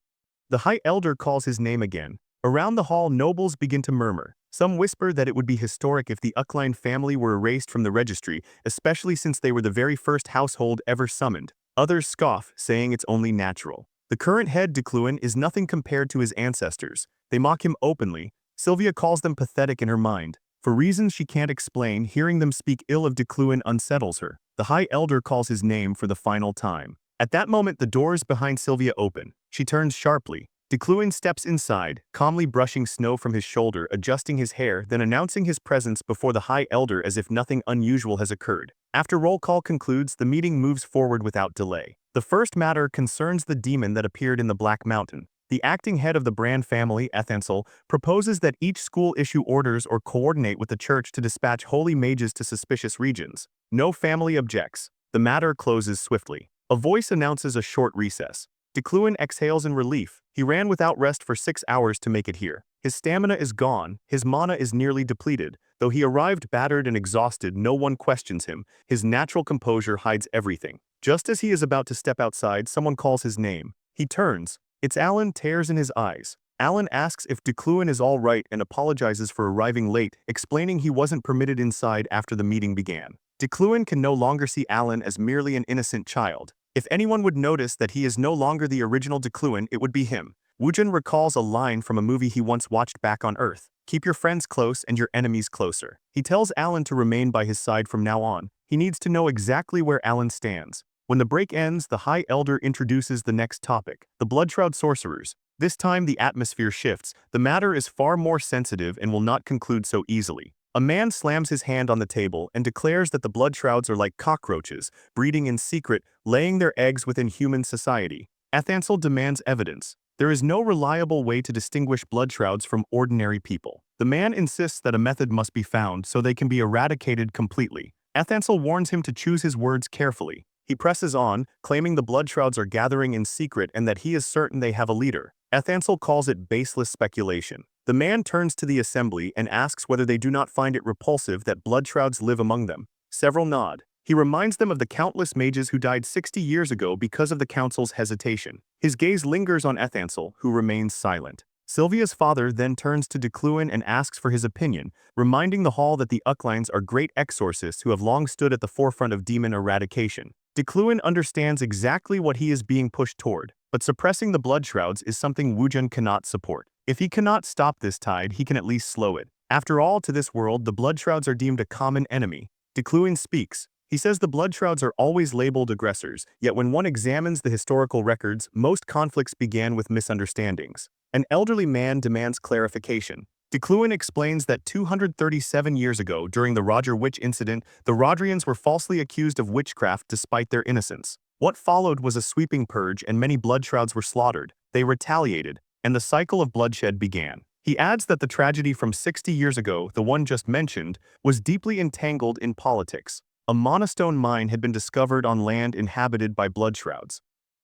[SPEAKER 1] The High Elder calls his name again. Around the hall, nobles begin to murmur. Some whisper that it would be historic if the Uckline family were erased from the registry, especially since they were the very first household ever summoned. Others scoff, saying it's only natural. The current head, Decluin, is nothing compared to his ancestors. They mock him openly. Sylvia calls them pathetic in her mind. For reasons she can't explain, hearing them speak ill of Decluin unsettles her. The High Elder calls his name for the final time. At that moment, the doors behind Sylvia open. She turns sharply. Decluin steps inside, calmly brushing snow from his shoulder, adjusting his hair, then announcing his presence before the High Elder as if nothing unusual has occurred. After roll call concludes, the meeting moves forward without delay. The first matter concerns the demon that appeared in the Black Mountain. The acting head of the Brand family, Ethansel, proposes that each school issue orders or coordinate with the church to dispatch holy mages to suspicious regions. No family objects. The matter closes swiftly. A voice announces a short recess. Decluin exhales in relief. He ran without rest for 6 hours to make it here. His stamina is gone, his mana is nearly depleted. Though he arrived battered and exhausted, no one questions him. His natural composure hides everything. Just as he is about to step outside, someone calls his name. He turns. It's Alan, tears in his eyes. Alan asks if Decluin is all right and apologizes for arriving late, explaining he wasn't permitted inside after the meeting began. Decluin can no longer see Alan as merely an innocent child. If anyone would notice that he is no longer the original Decluin, it would be him. Woojin recalls a line from a movie he once watched back on Earth. Keep your friends close and your enemies closer. He tells Alan to remain by his side from now on. He needs to know exactly where Alan stands. When the break ends, the High Elder introduces the next topic, the Bloodshroud Sorcerers. This time the atmosphere shifts. The matter is far more sensitive and will not conclude so easily. A man slams his hand on the table and declares that the Bloodshrouds are like cockroaches, breeding in secret, laying their eggs within human society. Ethansel demands evidence. There is no reliable way to distinguish Bloodshrouds from ordinary people. The man insists that a method must be found so they can be eradicated completely. Ethansel warns him to choose his words carefully. He presses on, claiming the Bloodshrouds are gathering in secret and that he is certain they have a leader. Ethansel calls it baseless speculation. The man turns to the assembly and asks whether they do not find it repulsive that Bloodshrouds live among them. Several nod. He reminds them of the countless mages who died 60 years ago because of the council's hesitation. His gaze lingers on Ethansel, who remains silent. Sylvia's father then turns to Decluin and asks for his opinion, reminding the hall that the Ucklines are great exorcists who have long stood at the forefront of demon eradication. Decluin understands exactly what he is being pushed toward, but suppressing the Bloodshrouds is something Woojin cannot support. If he cannot stop this tide, he can at least slow it. After all, to this world, the Bloodshrouds are deemed a common enemy. Decluin speaks. He says the Bloodshrouds are always labeled aggressors, yet when one examines the historical records, most conflicts began with misunderstandings. An elderly man demands clarification. Decluin explains that 237 years ago, during the Roger Witch incident, the Rodrians were falsely accused of witchcraft despite their innocence. What followed was a sweeping purge and many Bloodshrouds were slaughtered. They retaliated, and the cycle of bloodshed began. He adds that the tragedy from 60 years ago, the one just mentioned, was deeply entangled in politics. A monostone mine had been discovered on land inhabited by Bloodshrouds.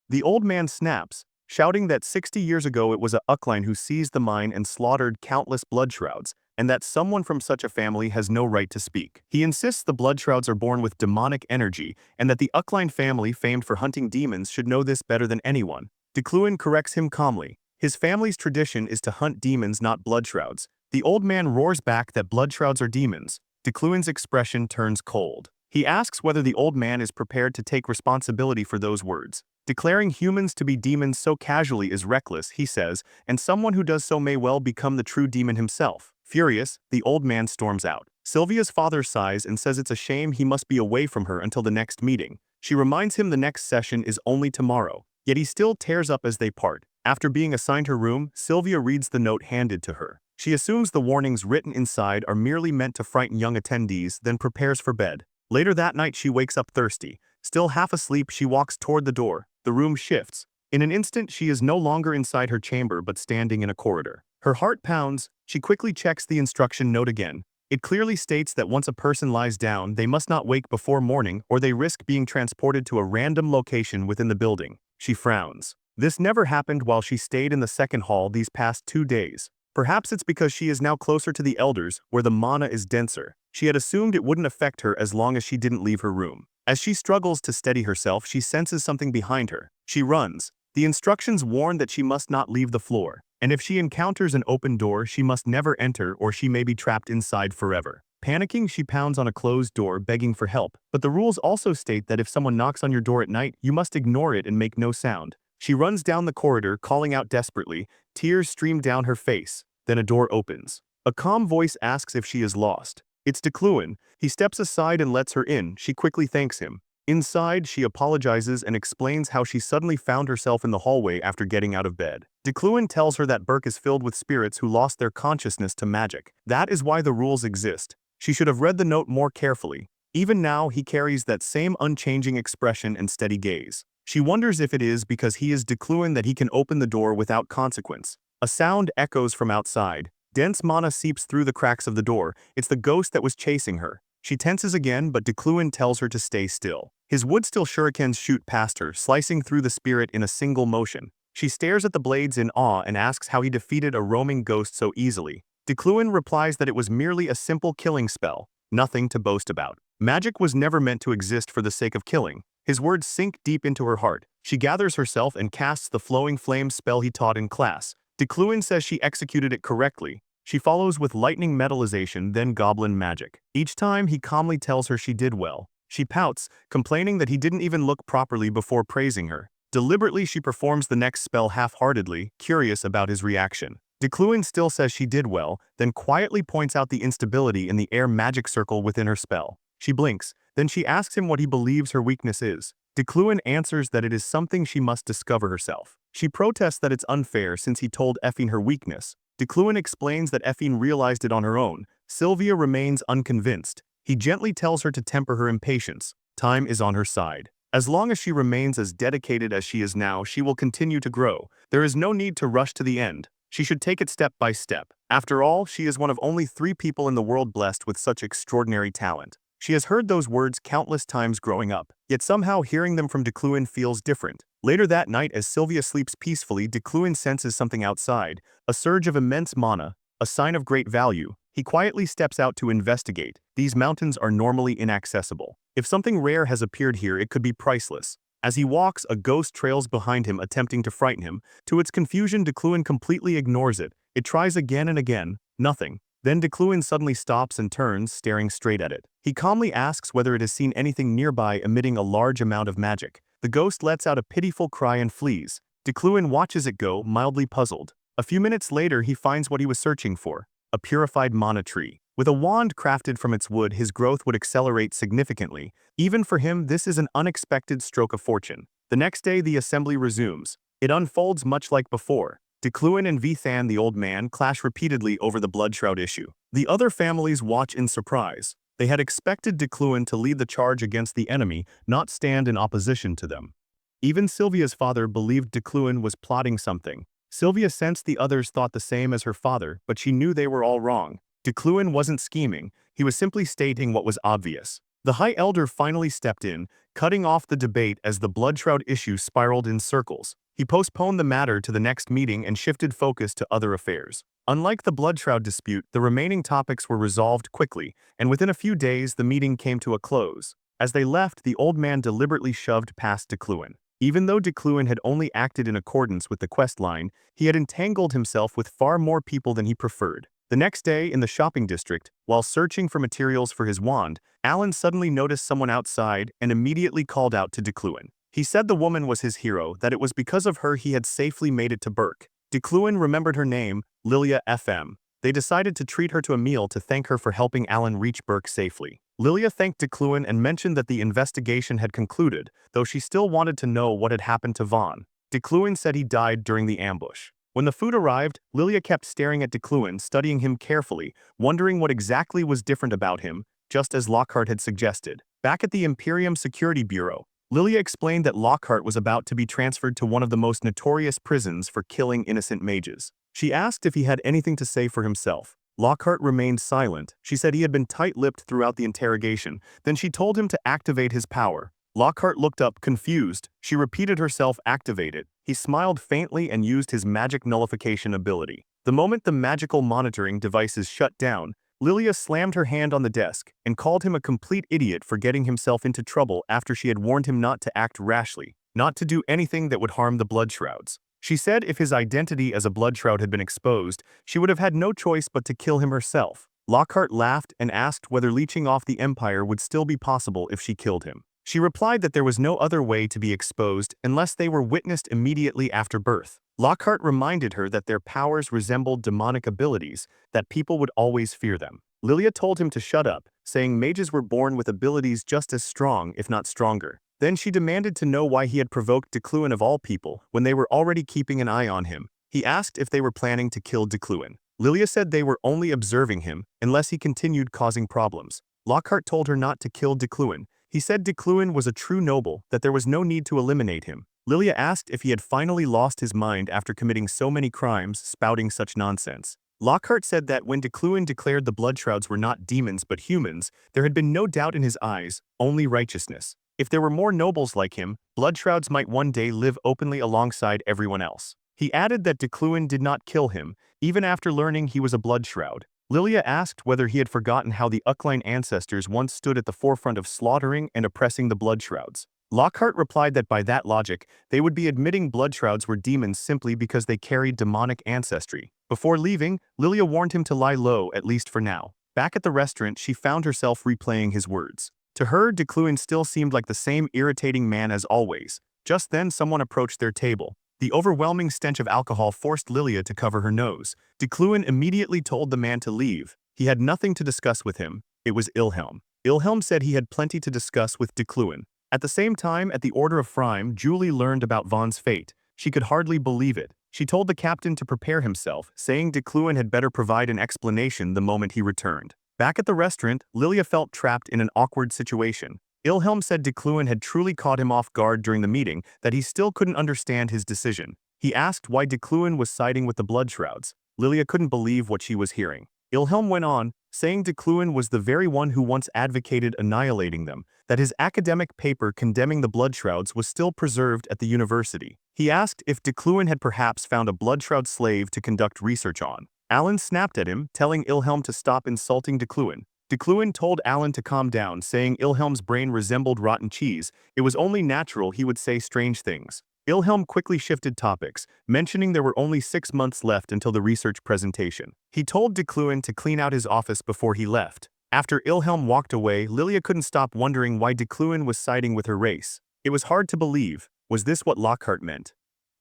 [SPEAKER 1] The old man snaps, shouting that 60 years ago it was a Uckline who seized the mine and slaughtered countless Bloodshrouds, and that someone from such a family has no right to speak. He insists the Bloodshrouds are born with demonic energy, and that the Uckline family, famed for hunting demons, should know this better than anyone. Decluin corrects him calmly. His family's tradition is to hunt demons, not Bloodshrouds. The old man roars back that Bloodshrouds are demons. Decluin's expression turns cold. He asks whether the old man is prepared to take responsibility for those words. Declaring humans to be demons so casually is reckless, he says, and someone who does so may well become the true demon himself. Furious, the old man storms out. Sylvia's father sighs and says it's a shame he must be away from her until the next meeting. She reminds him the next session is only tomorrow, yet he still tears up as they part. After being assigned her room, Sylvia reads the note handed to her. She assumes the warnings written inside are merely meant to frighten young attendees, then prepares for bed. Later that night she wakes up thirsty. Still half asleep, she walks toward the door. The room shifts. In an instant, she is no longer inside her chamber but standing in a corridor. Her heart pounds. She quickly checks the instruction note again. It clearly states that once a person lies down, they must not wake before morning or they risk being transported to a random location within the building. She frowns. This never happened while she stayed in the second hall these past 2 days. Perhaps it's because she is now closer to the elders, where the mana is denser. She had assumed it wouldn't affect her as long as she didn't leave her room. As she struggles to steady herself, she senses something behind her. She runs. The instructions warn that she must not leave the floor, and if she encounters an open door, she must never enter or she may be trapped inside forever. Panicking, she pounds on a closed door, begging for help, but the rules also state that if someone knocks on your door at night, you must ignore it and make no sound. She runs down the corridor, calling out desperately. Tears stream down her face. Then a door opens. A calm voice asks if she is lost. It's Decluin. He steps aside and lets her in. She quickly thanks him. Inside, she apologizes and explains how she suddenly found herself in the hallway after getting out of bed. Decluin tells her that Burke is filled with spirits who lost their consciousness to magic. That is why the rules exist. She should have read the note more carefully. Even now, he carries that same unchanging expression and steady gaze. She wonders if it is because he is Decluin that he can open the door without consequence. A sound echoes from outside. Dense mana seeps through the cracks of the door. It's the ghost that was chasing her. She tenses again, but Decluin tells her to stay still. His wood-steel shurikens shoot past her, slicing through the spirit in a single motion. She stares at the blades in awe and asks how he defeated a roaming ghost so easily. Decluin replies that it was merely a simple killing spell, nothing to boast about. Magic was never meant to exist for the sake of killing. His words sink deep into her heart. She gathers herself and casts the flowing flame spell he taught in class. Decluin says she executed it correctly. She follows with lightning metallization, then goblin magic. Each time, he calmly tells her she did well. She pouts, complaining that he didn't even look properly before praising her. Deliberately, she performs the next spell half-heartedly, curious about his reaction. Decluin still says she did well, then quietly points out the instability in the air magic circle within her spell. She blinks, then she asks him what he believes her weakness is. Decluin answers that it is something she must discover herself. She protests that it's unfair since he told Effine her weakness. Decluin explains that Effine realized it on her own. Sylvia remains unconvinced. He gently tells her to temper her impatience. Time is on her side. As long as she remains as dedicated as she is now, she will continue to grow. There is no need to rush to the end. She should take it step by step. After all, she is one of only 3 people in the world blessed with such extraordinary talent. She has heard those words countless times growing up, yet somehow hearing them from Decluin feels different. Later that night, as Sylvia sleeps peacefully, Decluin senses something outside, a surge of immense mana, a sign of great value. He quietly steps out to investigate. These mountains are normally inaccessible. If something rare has appeared here, it could be priceless. As he walks, a ghost trails behind him, attempting to frighten him. To its confusion, Decluin completely ignores it. It tries again and again. Nothing. Then Decluin suddenly stops and turns, staring straight at it. He calmly asks whether it has seen anything nearby emitting a large amount of magic. The ghost lets out a pitiful cry and flees. Decluin watches it go, mildly puzzled. A few minutes later, he finds what he was searching for, a purified mana tree. With a wand crafted from its wood, his growth would accelerate significantly. Even for him, this is an unexpected stroke of fortune. The next day, the assembly resumes. It unfolds much like before. Decluin and Veyron, the old man, clash repeatedly over the Bloodshroud issue. The other families watch in surprise. They had expected Decluin to lead the charge against the enemy, not stand in opposition to them. Even Sylvia's father believed Decluin was plotting something. Sylvia sensed the others thought the same as her father, but she knew they were all wrong. Decluin wasn't scheming, he was simply stating what was obvious. The High Elder finally stepped in, cutting off the debate as the Bloodshroud issue spiraled in circles. He postponed the matter to the next meeting and shifted focus to other affairs. Unlike the Bloodshroud dispute, the remaining topics were resolved quickly, and within a few days the meeting came to a close. As they left, the old man deliberately shoved past Decluin. Even though Decluin had only acted in accordance with the quest line, he had entangled himself with far more people than he preferred. The next day, in the shopping district, while searching for materials for his wand, Alan suddenly noticed someone outside and immediately called out to Decluin. He said the woman was his hero, that it was because of her he had safely made it to Burke. Decluin remembered her name, Lilia FM. They decided to treat her to a meal to thank her for helping Alan reach Burke safely. Lilia thanked Decluin and mentioned that the investigation had concluded, though she still wanted to know what had happened to Vaughn. Decluin said he died during the ambush. When the food arrived, Lilia kept staring at Decluin, studying him carefully, wondering what exactly was different about him, just as Lockhart had suggested. Back at the Imperium Security Bureau, Lilia explained that Lockhart was about to be transferred to one of the most notorious prisons for killing innocent mages. She asked if he had anything to say for himself. Lockhart remained silent. She said he had been tight-lipped throughout the interrogation. Then she told him to activate his power. Lockhart looked up, confused. She repeated herself, activate it. He smiled faintly and used his magic nullification ability. The moment the magical monitoring devices shut down, Lilia slammed her hand on the desk and called him a complete idiot for getting himself into trouble after she had warned him not to act rashly, not to do anything that would harm the Bloodshrouds. She said if his identity as a Bloodshroud had been exposed, she would have had no choice but to kill him herself. Lockhart laughed and asked whether leeching off the Empire would still be possible if she killed him. She replied that there was no other way to be exposed unless they were witnessed immediately after birth. Lockhart reminded her that their powers resembled demonic abilities, that people would always fear them. Lilia told him to shut up, saying mages were born with abilities just as strong, if not stronger. Then she demanded to know why he had provoked Decluin of all people when they were already keeping an eye on him. He asked if they were planning to kill Decluin. Lilia said they were only observing him, unless he continued causing problems. Lockhart told her not to kill Decluin. He said Decluin was a true noble, that there was no need to eliminate him. Lilia asked if he had finally lost his mind after committing so many crimes, spouting such nonsense. Lockhart said that when Decluin declared the blood shrouds were not demons but humans, there had been no doubt in his eyes, only righteousness. If there were more nobles like him, blood shrouds might one day live openly alongside everyone else. He added that Decluin did not kill him, even after learning he was a blood shroud. Lilia asked whether he had forgotten how the Uckline ancestors once stood at the forefront of slaughtering and oppressing the blood shrouds. Lockhart replied that by that logic, they would be admitting blood shrouds were demons simply because they carried demonic ancestry. Before leaving, Lilia warned him to lie low, at least for now. Back at the restaurant, she found herself replaying his words. To her, Decluin still seemed like the same irritating man as always. Just then, someone approached their table. The overwhelming stench of alcohol forced Lilia to cover her nose. Decluin immediately told the man to leave. He had nothing to discuss with him. It was Ilhelm. Ilhelm said he had plenty to discuss with Decluin. At the same time, at the Order of Frime, Julie learned about Vaughn's fate. She could hardly believe it. She told the captain to prepare himself, saying Decluin had better provide an explanation the moment he returned. Back at the restaurant, Lilia felt trapped in an awkward situation. Ilhelm said Decluin had truly caught him off guard during the meeting, that he still couldn't understand his decision. He asked why Decluin was siding with the blood shrouds. Lilia couldn't believe what she was hearing. Ilhelm went on, saying Decluin was the very one who once advocated annihilating them, that his academic paper condemning the blood shrouds was still preserved at the university. He asked if Decluin had perhaps found a blood shroud slave to conduct research on. Alan snapped at him, telling Ilhelm to stop insulting Decluin. Decluin told Alan to calm down, saying Ilhelm's brain resembled rotten cheese. It was only natural he would say strange things. Ilhelm quickly shifted topics, mentioning there were only 6 months left until the research presentation. He told Decluin to clean out his office before he left. After Ilhelm walked away, Lilia couldn't stop wondering why Decluin was siding with her race. It was hard to believe. Was this what Lockhart meant?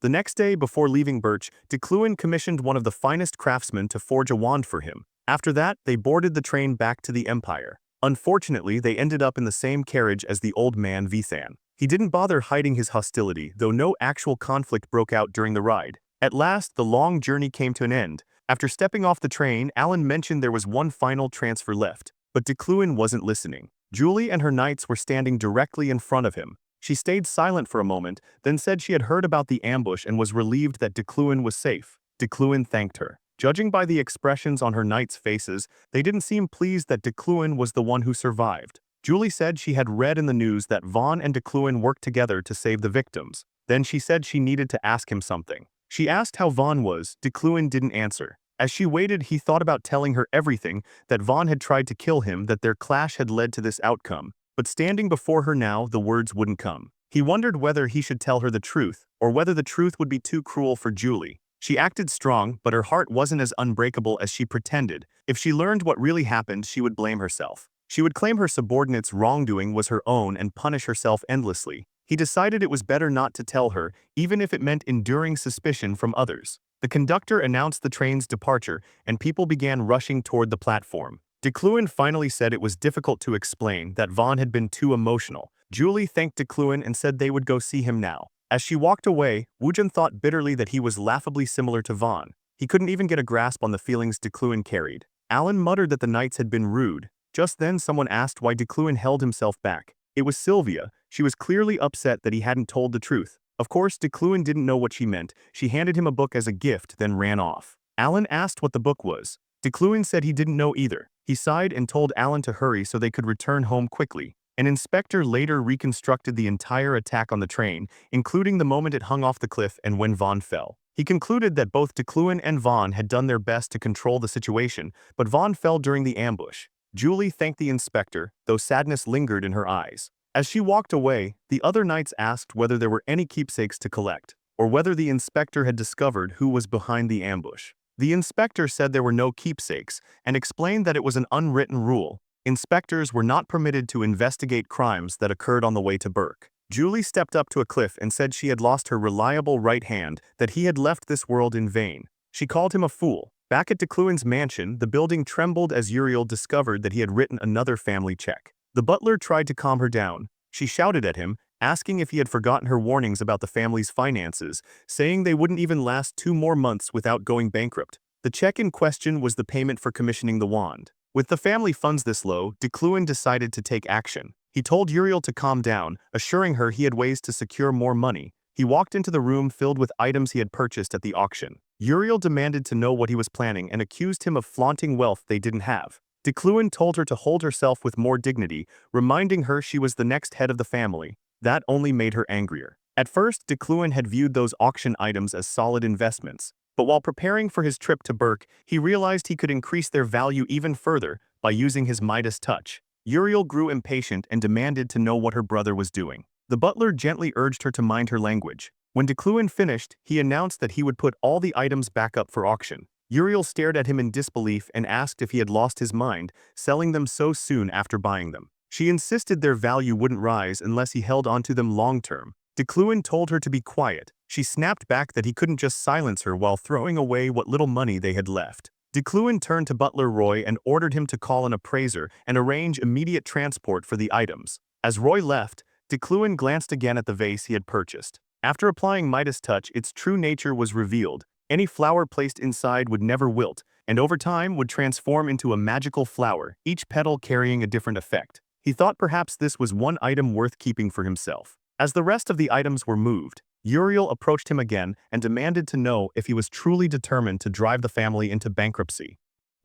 [SPEAKER 1] The next day, before leaving Birch, Decluin commissioned one of the finest craftsmen to forge a wand for him. After that, they boarded the train back to the Empire. Unfortunately, they ended up in the same carriage as the old man Vithan. He didn't bother hiding his hostility, though no actual conflict broke out during the ride. At last, the long journey came to an end. After stepping off the train, Alan mentioned there was one final transfer left. But Decluin wasn't listening. Julie and her knights were standing directly in front of him. She stayed silent for a moment, then said she had heard about the ambush and was relieved that Decluin was safe. Decluin thanked her. Judging by the expressions on her knights' faces, they didn't seem pleased that Decluin was the one who survived. Julie said she had read in the news that Vaughn and Decluin worked together to save the victims. Then she said she needed to ask him something. She asked how Vaughn was. Decluin didn't answer. As she waited, he thought about telling her everything, that Vaughn had tried to kill him, that their clash had led to this outcome. But standing before her now, the words wouldn't come. He wondered whether he should tell her the truth, or whether the truth would be too cruel for Julie. She acted strong, but her heart wasn't as unbreakable as she pretended. If she learned what really happened, she would blame herself. She would claim her subordinate's wrongdoing was her own and punish herself endlessly. He decided it was better not to tell her, even if it meant enduring suspicion from others. The conductor announced the train's departure, and people began rushing toward the platform. Decluin finally said it was difficult to explain, that Vaughn had been too emotional. Julie thanked Decluin and said they would go see him now. As she walked away, Wujin thought bitterly that he was laughably similar to Vaughn. He couldn't even get a grasp on the feelings Decluin carried. Alan muttered that the knights had been rude. Just then someone asked why Decluin held himself back. It was Sylvia. She was clearly upset that he hadn't told the truth. Of course, Decluin didn't know what she meant. She handed him a book as a gift, then ran off. Alan asked what the book was. Decluin said he didn't know either. He sighed and told Alan to hurry so they could return home quickly. An inspector later reconstructed the entire attack on the train, including the moment it hung off the cliff and when Vaughn fell. He concluded that both Decluin and Vaughn had done their best to control the situation, but Vaughn fell during the ambush. Julie thanked the inspector, though sadness lingered in her eyes. As she walked away, the other knights asked whether there were any keepsakes to collect, or whether the inspector had discovered who was behind the ambush. The inspector said there were no keepsakes, and explained that it was an unwritten rule. Inspectors were not permitted to investigate crimes that occurred on the way to Burke. Julie stepped up to a cliff and said she had lost her reliable right hand, that he had left this world in vain. She called him a fool. Back at Decluin's mansion, the building trembled as Uriel discovered that he had written another family check. The butler tried to calm her down. She shouted at him, asking if he had forgotten her warnings about the family's finances, saying they wouldn't even last 2 more months without going bankrupt. The check in question was the payment for commissioning the wand. With the family funds this low, Decluin decided to take action. He told Uriel to calm down, assuring her he had ways to secure more money. He walked into the room filled with items he had purchased at the auction. Uriel demanded to know what he was planning and accused him of flaunting wealth they didn't have. Decluin told her to hold herself with more dignity, reminding her she was the next head of the family. That only made her angrier. At first, Decluin had viewed those auction items as solid investments. But while preparing for his trip to Burke, he realized he could increase their value even further by using his Midas touch. Uriel grew impatient and demanded to know what her brother was doing. The butler gently urged her to mind her language. When Decluin finished, he announced that he would put all the items back up for auction. Uriel stared at him in disbelief and asked if he had lost his mind, selling them so soon after buying them. She insisted their value wouldn't rise unless he held onto them long-term. Decluin told her to be quiet. She snapped back that he couldn't just silence her while throwing away what little money they had left. Decluin turned to Butler Roy and ordered him to call an appraiser and arrange immediate transport for the items. As Roy left, Decluin glanced again at the vase he had purchased. After applying Midas touch, its true nature was revealed. Any flower placed inside would never wilt, and over time would transform into a magical flower, each petal carrying a different effect. He thought perhaps this was one item worth keeping for himself. As the rest of the items were moved, Uriel approached him again and demanded to know if he was truly determined to drive the family into bankruptcy.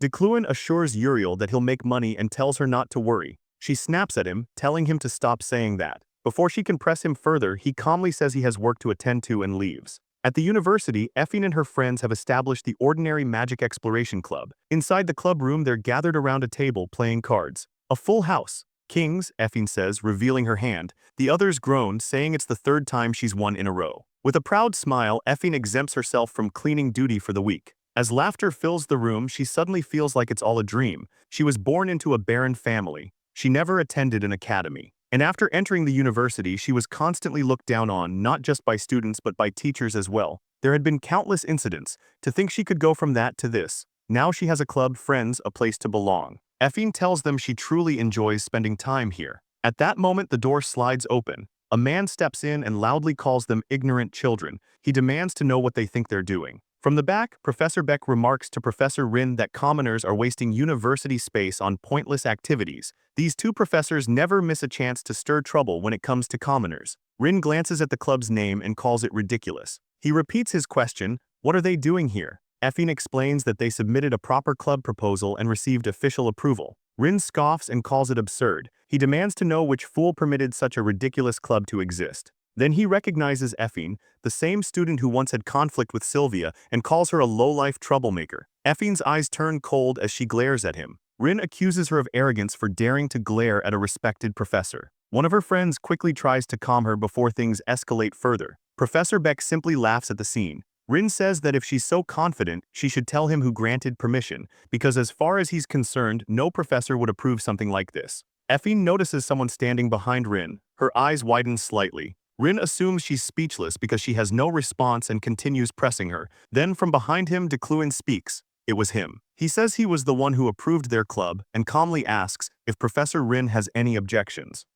[SPEAKER 1] Decluin assures Uriel that he'll make money and tells her not to worry. She snaps at him, telling him to stop saying that. Before she can press him further, he calmly says he has work to attend to and leaves. At the university, Effie and her friends have established the Ordinary Magic Exploration Club. Inside the club room, they're gathered around a table playing cards. A full house. Kings, Effie says, revealing her hand. The others groan, saying it's the 3rd time she's won in a row. With a proud smile, Effie exempts herself from cleaning duty for the week. As laughter fills the room, she suddenly feels like it's all a dream. She was born into a barren family. She never attended an academy. And after entering the university, she was constantly looked down on, not just by students but by teachers as well. There had been countless incidents. To think she could go from that to this. Now she has a club, friends, a place to belong. Effie tells them she truly enjoys spending time here. At that moment, the door slides open. A man steps in and loudly calls them ignorant children. He demands to know what they think they're doing. From the back, Professor Beck remarks to Professor Rin that commoners are wasting university space on pointless activities. These two professors never miss a chance to stir trouble when it comes to commoners. Rin glances at the club's name and calls it ridiculous. He repeats his question, "What are they doing here?" Effie explains that they submitted a proper club proposal and received official approval. Rin scoffs and calls it absurd. He demands to know which fool permitted such a ridiculous club to exist. Then he recognizes Effie, the same student who once had conflict with Sylvia, and calls her a low-life troublemaker. Effie's eyes turn cold as she glares at him. Rin accuses her of arrogance for daring to glare at a respected professor. One of her friends quickly tries to calm her before things escalate further. Professor Beck simply laughs at the scene. Rin says that if she's so confident, she should tell him who granted permission, because as far as he's concerned, no professor would approve something like this. Effie notices someone standing behind Rin. Her eyes widen slightly. Rin assumes she's speechless because she has no response and continues pressing her. Then from behind him, Decluin speaks. It was him. He says he was the one who approved their club and calmly asks if Professor Rin has any objections.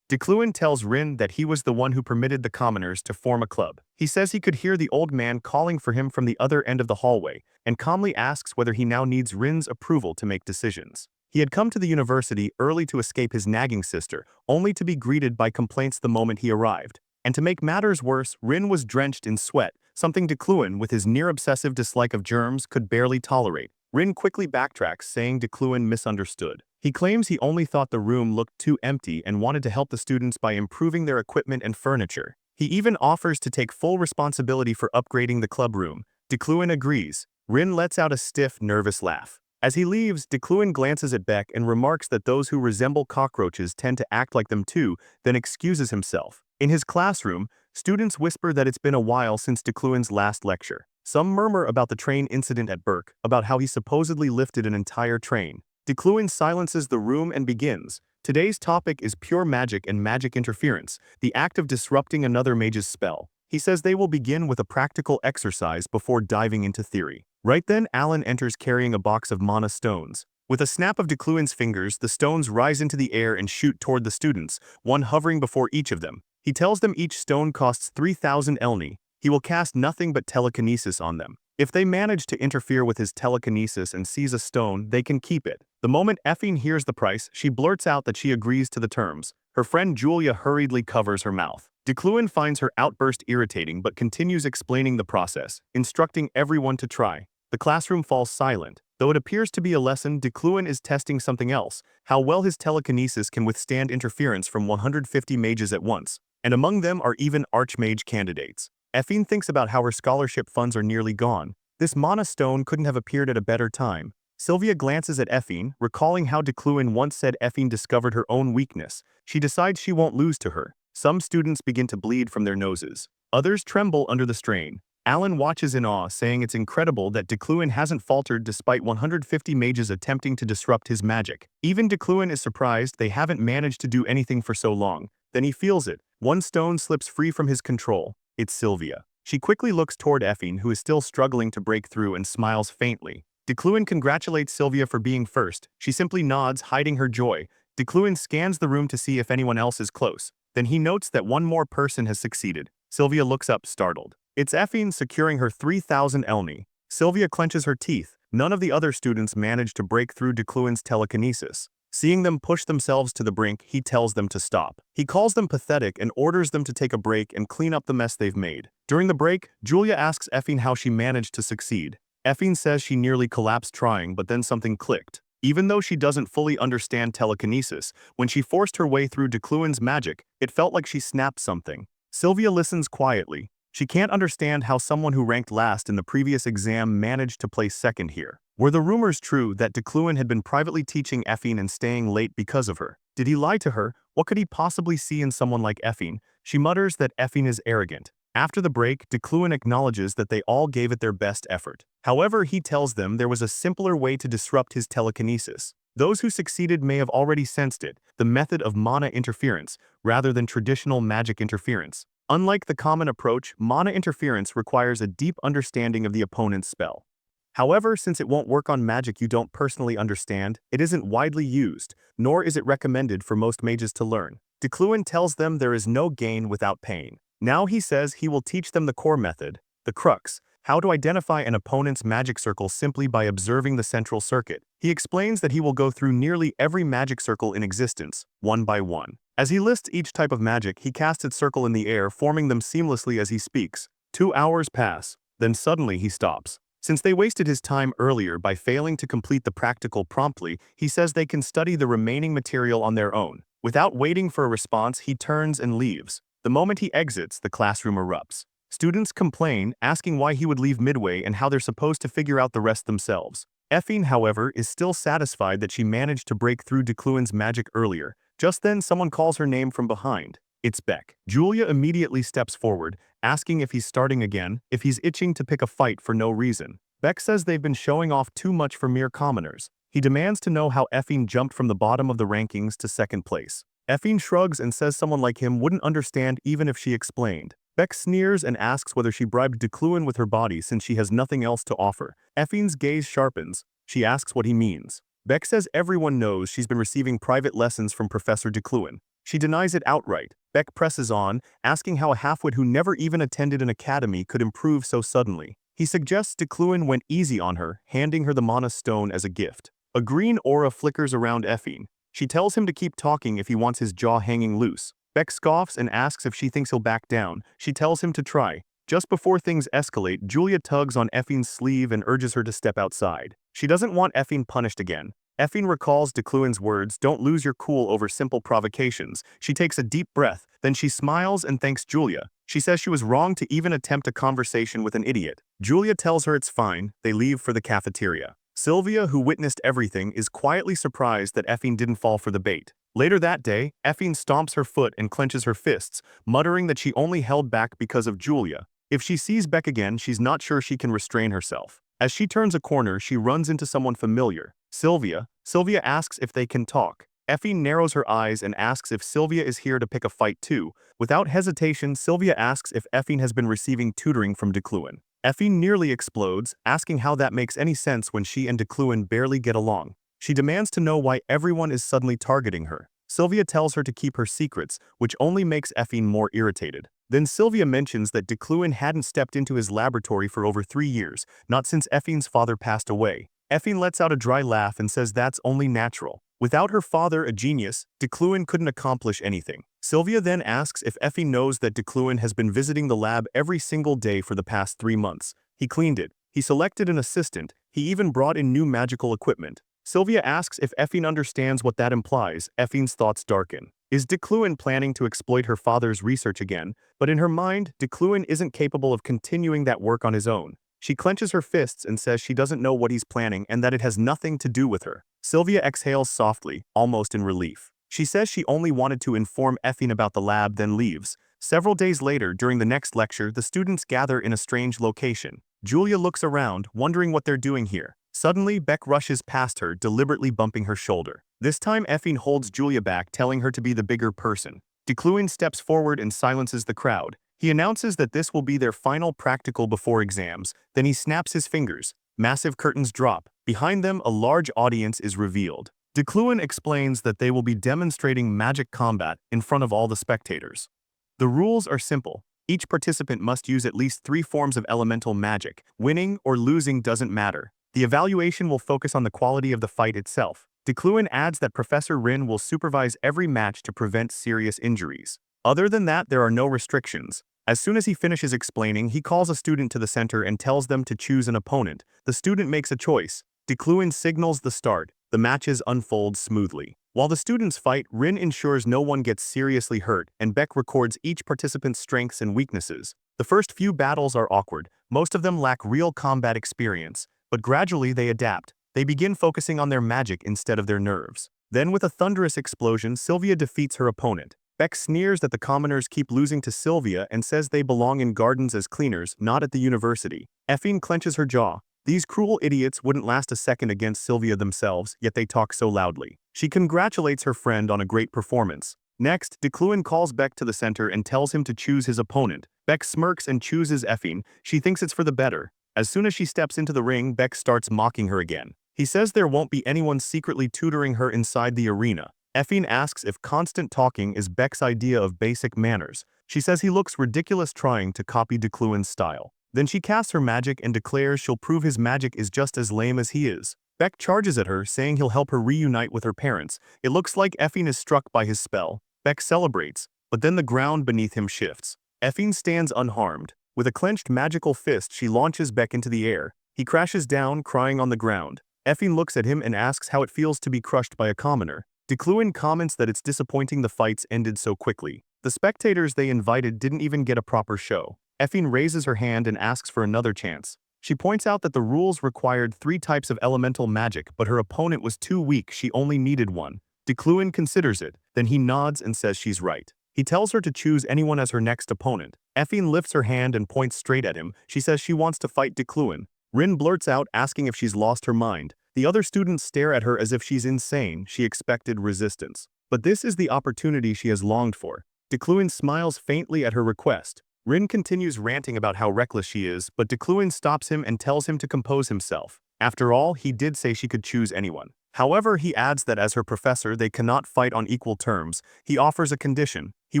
[SPEAKER 1] Decluin tells Rin that he was the one who permitted the commoners to form a club. He says he could hear the old man calling for him from the other end of the hallway and calmly asks whether he now needs Rin's approval to make decisions. He had come to the university early to escape his nagging sister, only to be greeted by complaints the moment he arrived. And to make matters worse, Rin was drenched in sweat, something Decluin, with his near-obsessive dislike of germs, could barely tolerate. Rin quickly backtracks, saying Decluin misunderstood. He claims he only thought the room looked too empty and wanted to help the students by improving their equipment and furniture. He even offers to take full responsibility for upgrading the club room. Decluin agrees. Rin lets out a stiff, nervous laugh. As he leaves, Decluin glances at Beck and remarks that those who resemble cockroaches tend to act like them too, then excuses himself. In his classroom, students whisper that it's been a while since Decluin's last lecture. Some murmur about the train incident at Burke, about how he supposedly lifted an entire train. Decluin silences the room and begins. Today's topic is pure magic and magic interference, the act of disrupting another mage's spell. He says they will begin with a practical exercise before diving into theory. Right then, Alan enters carrying a box of mana stones. With a snap of Decluin's fingers, the stones rise into the air and shoot toward the students, one hovering before each of them. He tells them each stone costs 3,000 elni. He will cast nothing but telekinesis on them. If they manage to interfere with his telekinesis and seize a stone, they can keep it. The moment Effine hears the price, she blurts out that she agrees to the terms. Her friend Julia hurriedly covers her mouth. Decluin finds her outburst irritating but continues explaining the process, instructing everyone to try. The classroom falls silent. Though it appears to be a lesson, Decluin is testing something else, how well his telekinesis can withstand interference from 150 mages at once, and among them are even archmage candidates. Effine thinks about how her scholarship funds are nearly gone. This mana stone couldn't have appeared at a better time. Sylvia glances at Effine, recalling how Decluin once said Effine discovered her own weakness. She decides she won't lose to her. Some students begin to bleed from their noses. Others tremble under the strain. Alan watches in awe, saying it's incredible that Decluin hasn't faltered despite 150 mages attempting to disrupt his magic. Even Decluin is surprised they haven't managed to do anything for so long. Then he feels it. One stone slips free from his control. It's Sylvia. She quickly looks toward Effine, who is still struggling to break through, and smiles faintly. Decluin congratulates Sylvia for being first. She simply nods, hiding her joy. Decluin scans the room to see if anyone else is close. Then he notes that one more person has succeeded. Sylvia looks up, startled. It's Effine securing her 3,000 elni. Sylvia clenches her teeth. None of the other students manage to break through Decluin's telekinesis. Seeing them push themselves to the brink, he tells them to stop. He calls them pathetic and orders them to take a break and clean up the mess they've made. During the break, Julia asks Effine how she managed to succeed. Effine says she nearly collapsed trying, but then something clicked. Even though she doesn't fully understand telekinesis, when she forced her way through Decluin's magic, it felt like she snapped something. Sylvia listens quietly. She can't understand how someone who ranked last in the previous exam managed to place second here. Were the rumors true that Decluin had been privately teaching Effine and staying late because of her? Did he lie to her? What could he possibly see in someone like Effine? She mutters that Effine is arrogant. After the break, Decluin acknowledges that they all gave it their best effort. However, he tells them there was a simpler way to disrupt his telekinesis. Those who succeeded may have already sensed it, the method of mana interference, rather than traditional magic interference. Unlike the common approach, mana interference requires a deep understanding of the opponent's spell. However, since it won't work on magic you don't personally understand, it isn't widely used, nor is it recommended for most mages to learn. Decluin tells them there is no gain without pain. Now he says he will teach them the core method, the crux, how to identify an opponent's magic circle simply by observing the central circuit. He explains that he will go through nearly every magic circle in existence, one by one. As he lists each type of magic, he casts its circle in the air, forming them seamlessly as he speaks. 2 hours pass. Then suddenly he stops. Since they wasted his time earlier by failing to complete the practical promptly, he says they can study the remaining material on their own. Without waiting for a response, he turns and leaves. The moment he exits, the classroom erupts. Students complain, asking why he would leave midway and how they're supposed to figure out the rest themselves. Effine, however, is still satisfied that she managed to break through Decluin's magic earlier. Just then, someone calls her name from behind. It's Beck. Julia immediately steps forward, asking if he's starting again, if he's itching to pick a fight for no reason. Beck says they've been showing off too much for mere commoners. He demands to know how Effine jumped from the bottom of the rankings to second place. Effine shrugs and says someone like him wouldn't understand even if she explained. Beck sneers and asks whether she bribed Decluin with her body since she has nothing else to offer. Effine's gaze sharpens. She asks what he means. Beck says everyone knows she's been receiving private lessons from Professor Decluin. She denies it outright. Beck presses on, asking how a halfwit who never even attended an academy could improve so suddenly. He suggests Decluin went easy on her, handing her the mana stone as a gift. A green aura flickers around Effine. She tells him to keep talking if he wants his jaw hanging loose. Beck scoffs and asks if she thinks he'll back down. She tells him to try. Just before things escalate, Julia tugs on Effine's sleeve and urges her to step outside. She doesn't want Effine punished again. Effine recalls Decluin's words, "Don't lose your cool over simple provocations." She takes a deep breath, then she smiles and thanks Julia. She says she was wrong to even attempt a conversation with an idiot. Julia tells her it's fine. They leave for the cafeteria. Sylvia, who witnessed everything, is quietly surprised that Effine didn't fall for the bait. Later that day, Effine stomps her foot and clenches her fists, muttering that she only held back because of Julia. If she sees Beck again, she's not sure she can restrain herself. As she turns a corner, she runs into someone familiar. Sylvia. Sylvia asks if they can talk. Effine narrows her eyes and asks if Sylvia is here to pick a fight too. Without hesitation, Sylvia asks if Effine has been receiving tutoring from Decluin. Effine nearly explodes, asking how that makes any sense when she and Decluin barely get along. She demands to know why everyone is suddenly targeting her. Sylvia tells her to keep her secrets, which only makes Effine more irritated. Then Sylvia mentions that Decluin hadn't stepped into his laboratory for over 3 years, not since Effine's father passed away. Effine lets out a dry laugh and says that's only natural. Without her father, a genius, Decluin couldn't accomplish anything. Sylvia then asks if Effine knows that Decluin has been visiting the lab every single day for the past 3 months. He cleaned it. He selected an assistant. He even brought in new magical equipment. Sylvia asks if Effine understands what that implies. Effine's thoughts darken. Is Decluin planning to exploit her father's research again? But in her mind, Decluin isn't capable of continuing that work on his own. She clenches her fists and says she doesn't know what he's planning and that it has nothing to do with her. Sylvia exhales softly, almost in relief. She says she only wanted to inform Effine about the lab, then leaves. Several days later, during the next lecture, the students gather in a strange location. Julia looks around, wondering what they're doing here. Suddenly, Beck rushes past her, deliberately bumping her shoulder. This time, Effine holds Julia back, telling her to be the bigger person. Decluin steps forward and silences the crowd. He announces that this will be their final practical before exams. Then he snaps his fingers. Massive curtains drop. Behind them, a large audience is revealed. Decluin explains that they will be demonstrating magic combat in front of all the spectators. The rules are simple. Each participant must use at least 3 forms of elemental magic. Winning or losing doesn't matter. The evaluation will focus on the quality of the fight itself. Decluin adds that Professor Rin will supervise every match to prevent serious injuries. Other than that, there are no restrictions. As soon as he finishes explaining, he calls a student to the center and tells them to choose an opponent. The student makes a choice. Decluin signals the start. The matches unfold smoothly. While the students fight, Rin ensures no one gets seriously hurt, and Beck records each participant's strengths and weaknesses. The first few battles are awkward. Most of them lack real combat experience, but gradually they adapt. They begin focusing on their magic instead of their nerves. Then, with a thunderous explosion, Sylvia defeats her opponent. Beck sneers that the commoners keep losing to Sylvia and says they belong in gardens as cleaners, not at the university. Effine clenches her jaw. These cruel idiots wouldn't last a second against Sylvia themselves, yet they talk so loudly. She congratulates her friend on a great performance. Next, Decluin calls Beck to the center and tells him to choose his opponent. Beck smirks and chooses Effine. She thinks it's for the better. As soon as she steps into the ring, Beck starts mocking her again. He says there won't be anyone secretly tutoring her inside the arena. Effine asks if constant talking is Beck's idea of basic manners. She says he looks ridiculous trying to copy Decluin's style. Then she casts her magic and declares she'll prove his magic is just as lame as he is. Beck charges at her, saying he'll help her reunite with her parents. It looks like Effine is struck by his spell. Beck celebrates, but then the ground beneath him shifts. Effine stands unharmed. With a clenched magical fist, she launches Beck into the air. He crashes down, crying on the ground. Effine looks at him and asks how it feels to be crushed by a commoner. Decluin comments that it's disappointing the fights ended so quickly. The spectators they invited didn't even get a proper show. Effine raises her hand and asks for another chance. She points out that the rules required 3 types of elemental magic, but her opponent was too weak, she only needed 1. Decluin considers it, then he nods and says she's right. He tells her to choose anyone as her next opponent. Effine lifts her hand and points straight at him. She says she wants to fight Decluin. Rin blurts out, asking if she's lost her mind. The other students stare at her as if she's insane. She expected resistance. But this is the opportunity she has longed for. Decluin smiles faintly at her request. Rin continues ranting about how reckless she is, but Decluin stops him and tells him to compose himself. After all, he did say she could choose anyone. However, he adds that as her professor, they cannot fight on equal terms. He offers a condition. He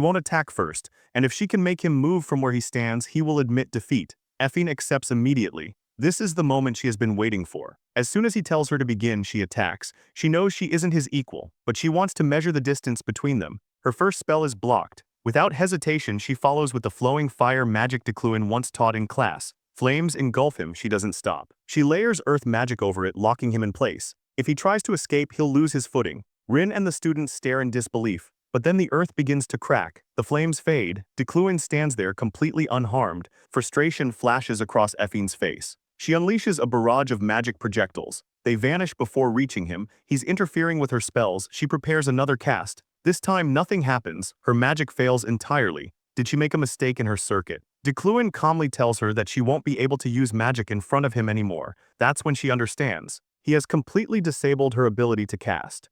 [SPEAKER 1] won't attack first, and if she can make him move from where he stands, he will admit defeat. Effine accepts immediately. This is the moment she has been waiting for. As soon as he tells her to begin, she attacks. She knows she isn't his equal, but she wants to measure the distance between them. Her first spell is blocked. Without hesitation, she follows with the flowing fire magic Decluin once taught in class. Flames engulf him, she doesn't stop. She layers earth magic over it, locking him in place. If he tries to escape, he'll lose his footing. Rin and the students stare in disbelief. But then the earth begins to crack. The flames fade. Decluin stands there completely unharmed. Frustration flashes across Effine's face. She unleashes a barrage of magic projectiles. They vanish before reaching him. He's interfering with her spells. She prepares another cast. This time, nothing happens. Her magic fails entirely. Did she make a mistake in her circuit? Decluin calmly tells her that she won't be able to use magic in front of him anymore. That's when she understands. He has completely disabled her ability to cast.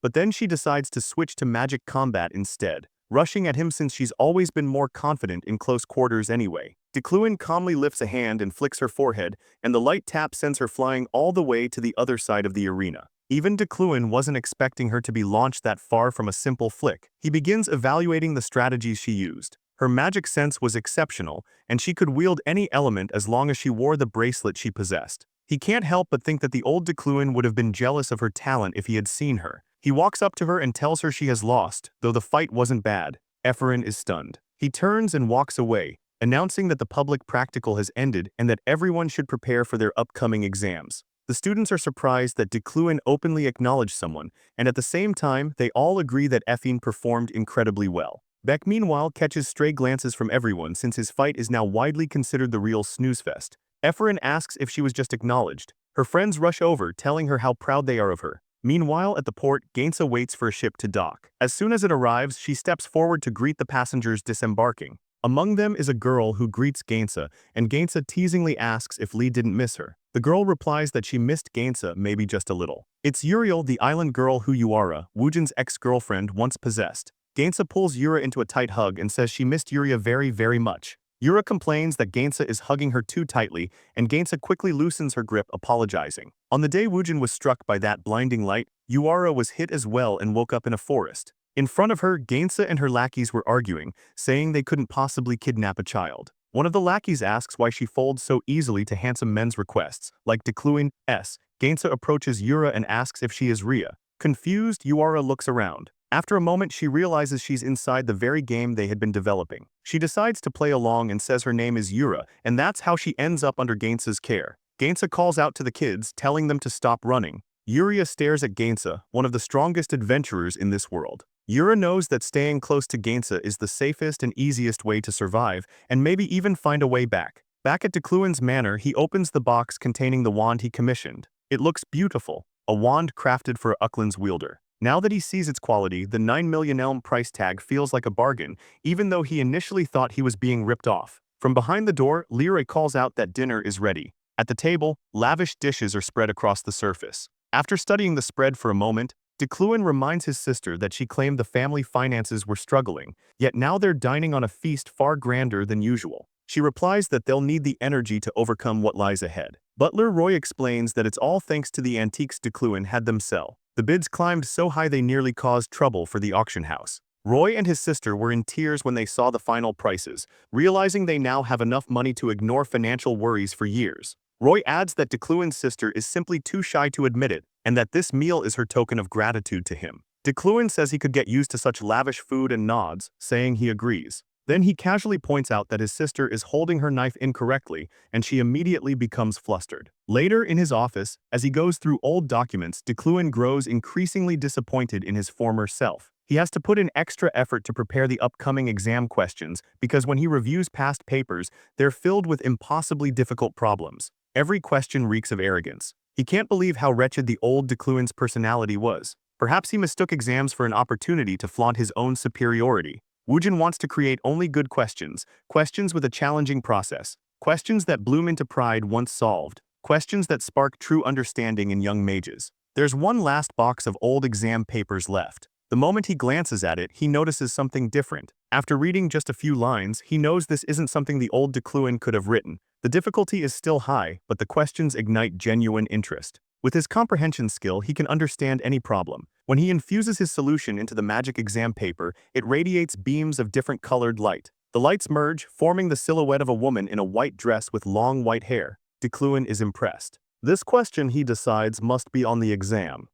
[SPEAKER 1] But then she decides to switch to magic combat instead, rushing at him since she's always been more confident in close quarters anyway. Decluin calmly lifts a hand and flicks her forehead, and the light tap sends her flying all the way to the other side of the arena. Even Decluin wasn't expecting her to be launched that far from a simple flick. He begins evaluating the strategies she used. Her magic sense was exceptional, and she could wield any element as long as she wore the bracelet she possessed. He can't help but think that the old Decluin would have been jealous of her talent if he had seen her. He walks up to her and tells her she has lost, though the fight wasn't bad. Veyron is stunned. He turns and walks away, announcing that the public practical has ended and that everyone should prepare for their upcoming exams. The students are surprised that Decluin openly acknowledged someone, and at the same time, they all agree that Veyron performed incredibly well. Beck meanwhile catches stray glances from everyone since his fight is now widely considered the real snoozefest. Veyron asks if she was just acknowledged. Her friends rush over, telling her how proud they are of her. Meanwhile, at the port, Gainsa waits for a ship to dock. As soon as it arrives, she steps forward to greet the passengers disembarking. Among them is a girl who greets Gainsa, and Gainsa teasingly asks if Lee didn't miss her. The girl replies that she missed Gainsa, maybe just a little. It's Uriel, the island girl who Yura, Woojin's ex-girlfriend, once possessed. Gainsa pulls Yura into a tight hug and says she missed Yura very, very much. Yura complains that Gainsa is hugging her too tightly, and Gainsa quickly loosens her grip, apologizing. On the day Woojin was struck by that blinding light, Yura was hit as well and woke up in a forest. In front of her, Gainsa and her lackeys were arguing, saying they couldn't possibly kidnap a child. One of the lackeys asks why she folds so easily to handsome men's requests, like Decluin's. Gainsa approaches Yura and asks if she is Ria. Confused, Yura looks around. After a moment, she realizes she's inside the very game they had been developing. She decides to play along and says her name is Yura, and that's how she ends up under Gainsa's care. Gainsa calls out to the kids, telling them to stop running. Yuria stares at Gainsa, one of the strongest adventurers in this world. Yura knows that staying close to Gainsa is the safest and easiest way to survive, and maybe even find a way back. Back at Decluin's manor, he opens the box containing the wand he commissioned. It looks beautiful, a wand crafted for Uckland's wielder. Now that he sees its quality, the 9 million elm price tag feels like a bargain, even though he initially thought he was being ripped off. From behind the door, Leroy calls out that dinner is ready. At the table, lavish dishes are spread across the surface. After studying the spread for a moment, Decluin reminds his sister that she claimed the family finances were struggling, yet now they're dining on a feast far grander than usual. She replies that they'll need the energy to overcome what lies ahead. Butler Roy explains that it's all thanks to the antiques Decluin had them sell. The bids climbed so high they nearly caused trouble for the auction house. Roy and his sister were in tears when they saw the final prices, realizing they now have enough money to ignore financial worries for years. Roy adds that Decluin's sister is simply too shy to admit it, and that this meal is her token of gratitude to him. Decluin says he could get used to such lavish food and nods, saying he agrees. Then he casually points out that his sister is holding her knife incorrectly, and she immediately becomes flustered. Later in his office, as he goes through old documents, Decluin grows increasingly disappointed in his former self. He has to put in extra effort to prepare the upcoming exam questions because when he reviews past papers, they're filled with impossibly difficult problems. Every question reeks of arrogance. He can't believe how wretched the old Decluin's personality was. Perhaps he mistook exams for an opportunity to flaunt his own superiority. Woojin wants to create only good questions, questions with a challenging process, questions that bloom into pride once solved, questions that spark true understanding in young mages. There's one last box of old exam papers left. The moment he glances at it, he notices something different. After reading just a few lines, he knows this isn't something the old Decluin could have written. The difficulty is still high, but the questions ignite genuine interest. With his comprehension skill, he can understand any problem. When he infuses his solution into the magic exam paper, it radiates beams of different colored light. The lights merge, forming the silhouette of a woman in a white dress with long white hair. Decluin is impressed. This question, he decides, must be on the exam.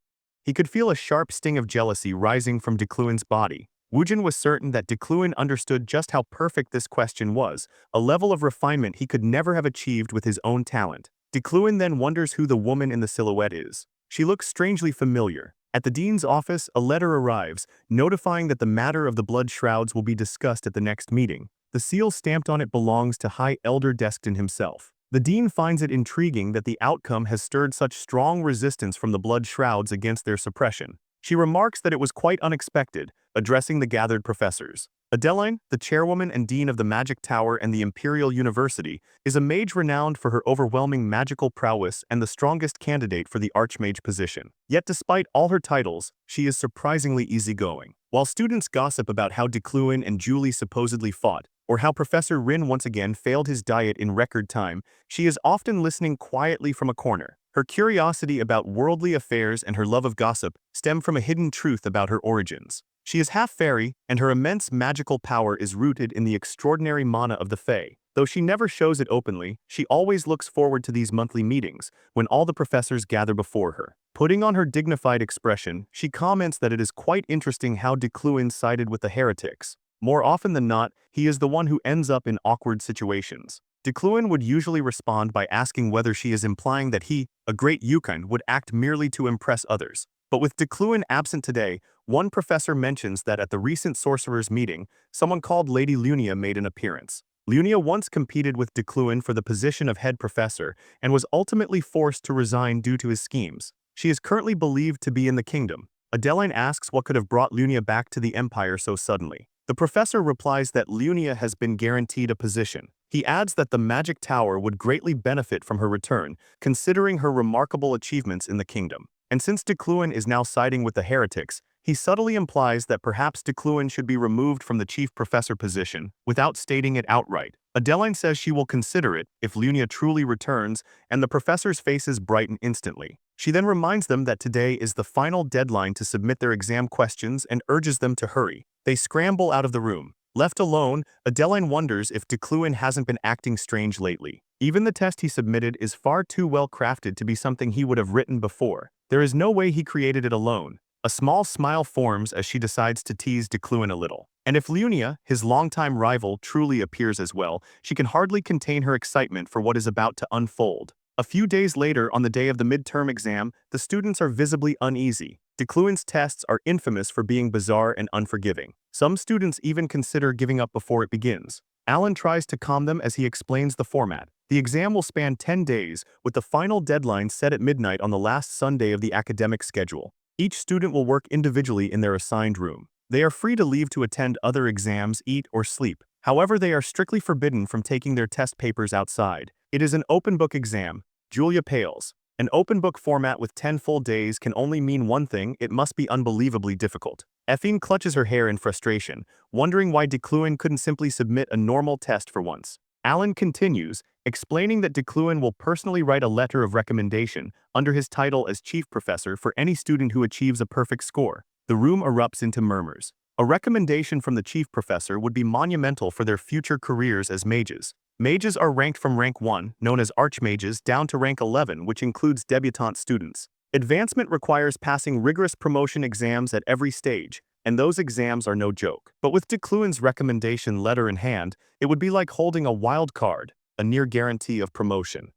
[SPEAKER 1] He could feel a sharp sting of jealousy rising from Decluin's body. Woojin was certain that Decluin understood just how perfect this question was, a level of refinement he could never have achieved with his own talent. Decluin then wonders who the woman in the silhouette is. She looks strangely familiar. At the dean's office, a letter arrives, notifying that the matter of the blood shrouds will be discussed at the next meeting. The seal stamped on it belongs to High Elder Destin himself. The dean finds it intriguing that the outcome has stirred such strong resistance from the blood shrouds against their suppression. She remarks that it was quite unexpected, addressing the gathered professors. Adeline, the chairwoman and dean of the Magic Tower and the Imperial University, is a mage renowned for her overwhelming magical prowess and the strongest candidate for the archmage position. Yet despite all her titles, she is surprisingly easygoing. While students gossip about how Decluin and Julie supposedly fought, or how Professor Rin once again failed his diet in record time, she is often listening quietly from a corner. Her curiosity about worldly affairs and her love of gossip stem from a hidden truth about her origins. She is half fairy, and her immense magical power is rooted in the extraordinary mana of the Fae. Though she never shows it openly, she always looks forward to these monthly meetings, when all the professors gather before her. Putting on her dignified expression, she comments that it is quite interesting how Decluin sided with the heretics. More often than not, he is the one who ends up in awkward situations. Decluin would usually respond by asking whether she is implying that he, a great Yukon, would act merely to impress others. But with Decluin absent today, one professor mentions that at the recent sorcerers' meeting, someone called Lady Lunia made an appearance. Lunia once competed with Decluin for the position of head professor and was ultimately forced to resign due to his schemes. She is currently believed to be in the kingdom. Adeline asks what could have brought Lunia back to the empire so suddenly. The professor replies that Lunia has been guaranteed a position. He adds that the magic tower would greatly benefit from her return, considering her remarkable achievements in the kingdom. And since Decluin is now siding with the heretics, he subtly implies that perhaps Decluin should be removed from the chief professor position, without stating it outright. Adeline says she will consider it if Lunia truly returns, and the professor's faces brighten instantly. She then reminds them that today is the final deadline to submit their exam questions and urges them to hurry. They scramble out of the room. Left alone, Adeline wonders if Decluin hasn't been acting strange lately. Even the test he submitted is far too well crafted to be something he would have written before. There is no way he created it alone. A small smile forms as she decides to tease Decluin a little. And if Lunia, his longtime rival, truly appears as well, she can hardly contain her excitement for what is about to unfold. A few days later, on the day of the midterm exam, the students are visibly uneasy. Decluin's tests are infamous for being bizarre and unforgiving. Some students even consider giving up before it begins. Alan tries to calm them as he explains the format. The exam will span 10 days, with the final deadline set at midnight on the last Sunday of the academic schedule. Each student will work individually in their assigned room. They are free to leave to attend other exams, eat, or sleep. However, they are strictly forbidden from taking their test papers outside. It is an open book exam. Julia pales. An open book format with 10 full days can only mean one thing: it must be unbelievably difficult. Effine clutches her hair in frustration, wondering why Decluin couldn't simply submit a normal test for once. Alan continues, explaining that Decluin will personally write a letter of recommendation under his title as chief professor for any student who achieves a perfect score. The room erupts into murmurs. A recommendation from the chief professor would be monumental for their future careers as mages. Mages are ranked from rank 1, known as archmages, down to rank 11, which includes debutante students. Advancement requires passing rigorous promotion exams at every stage, and those exams are no joke. But with Decluin's recommendation letter in hand, it would be like holding a wild card, a near guarantee of promotion.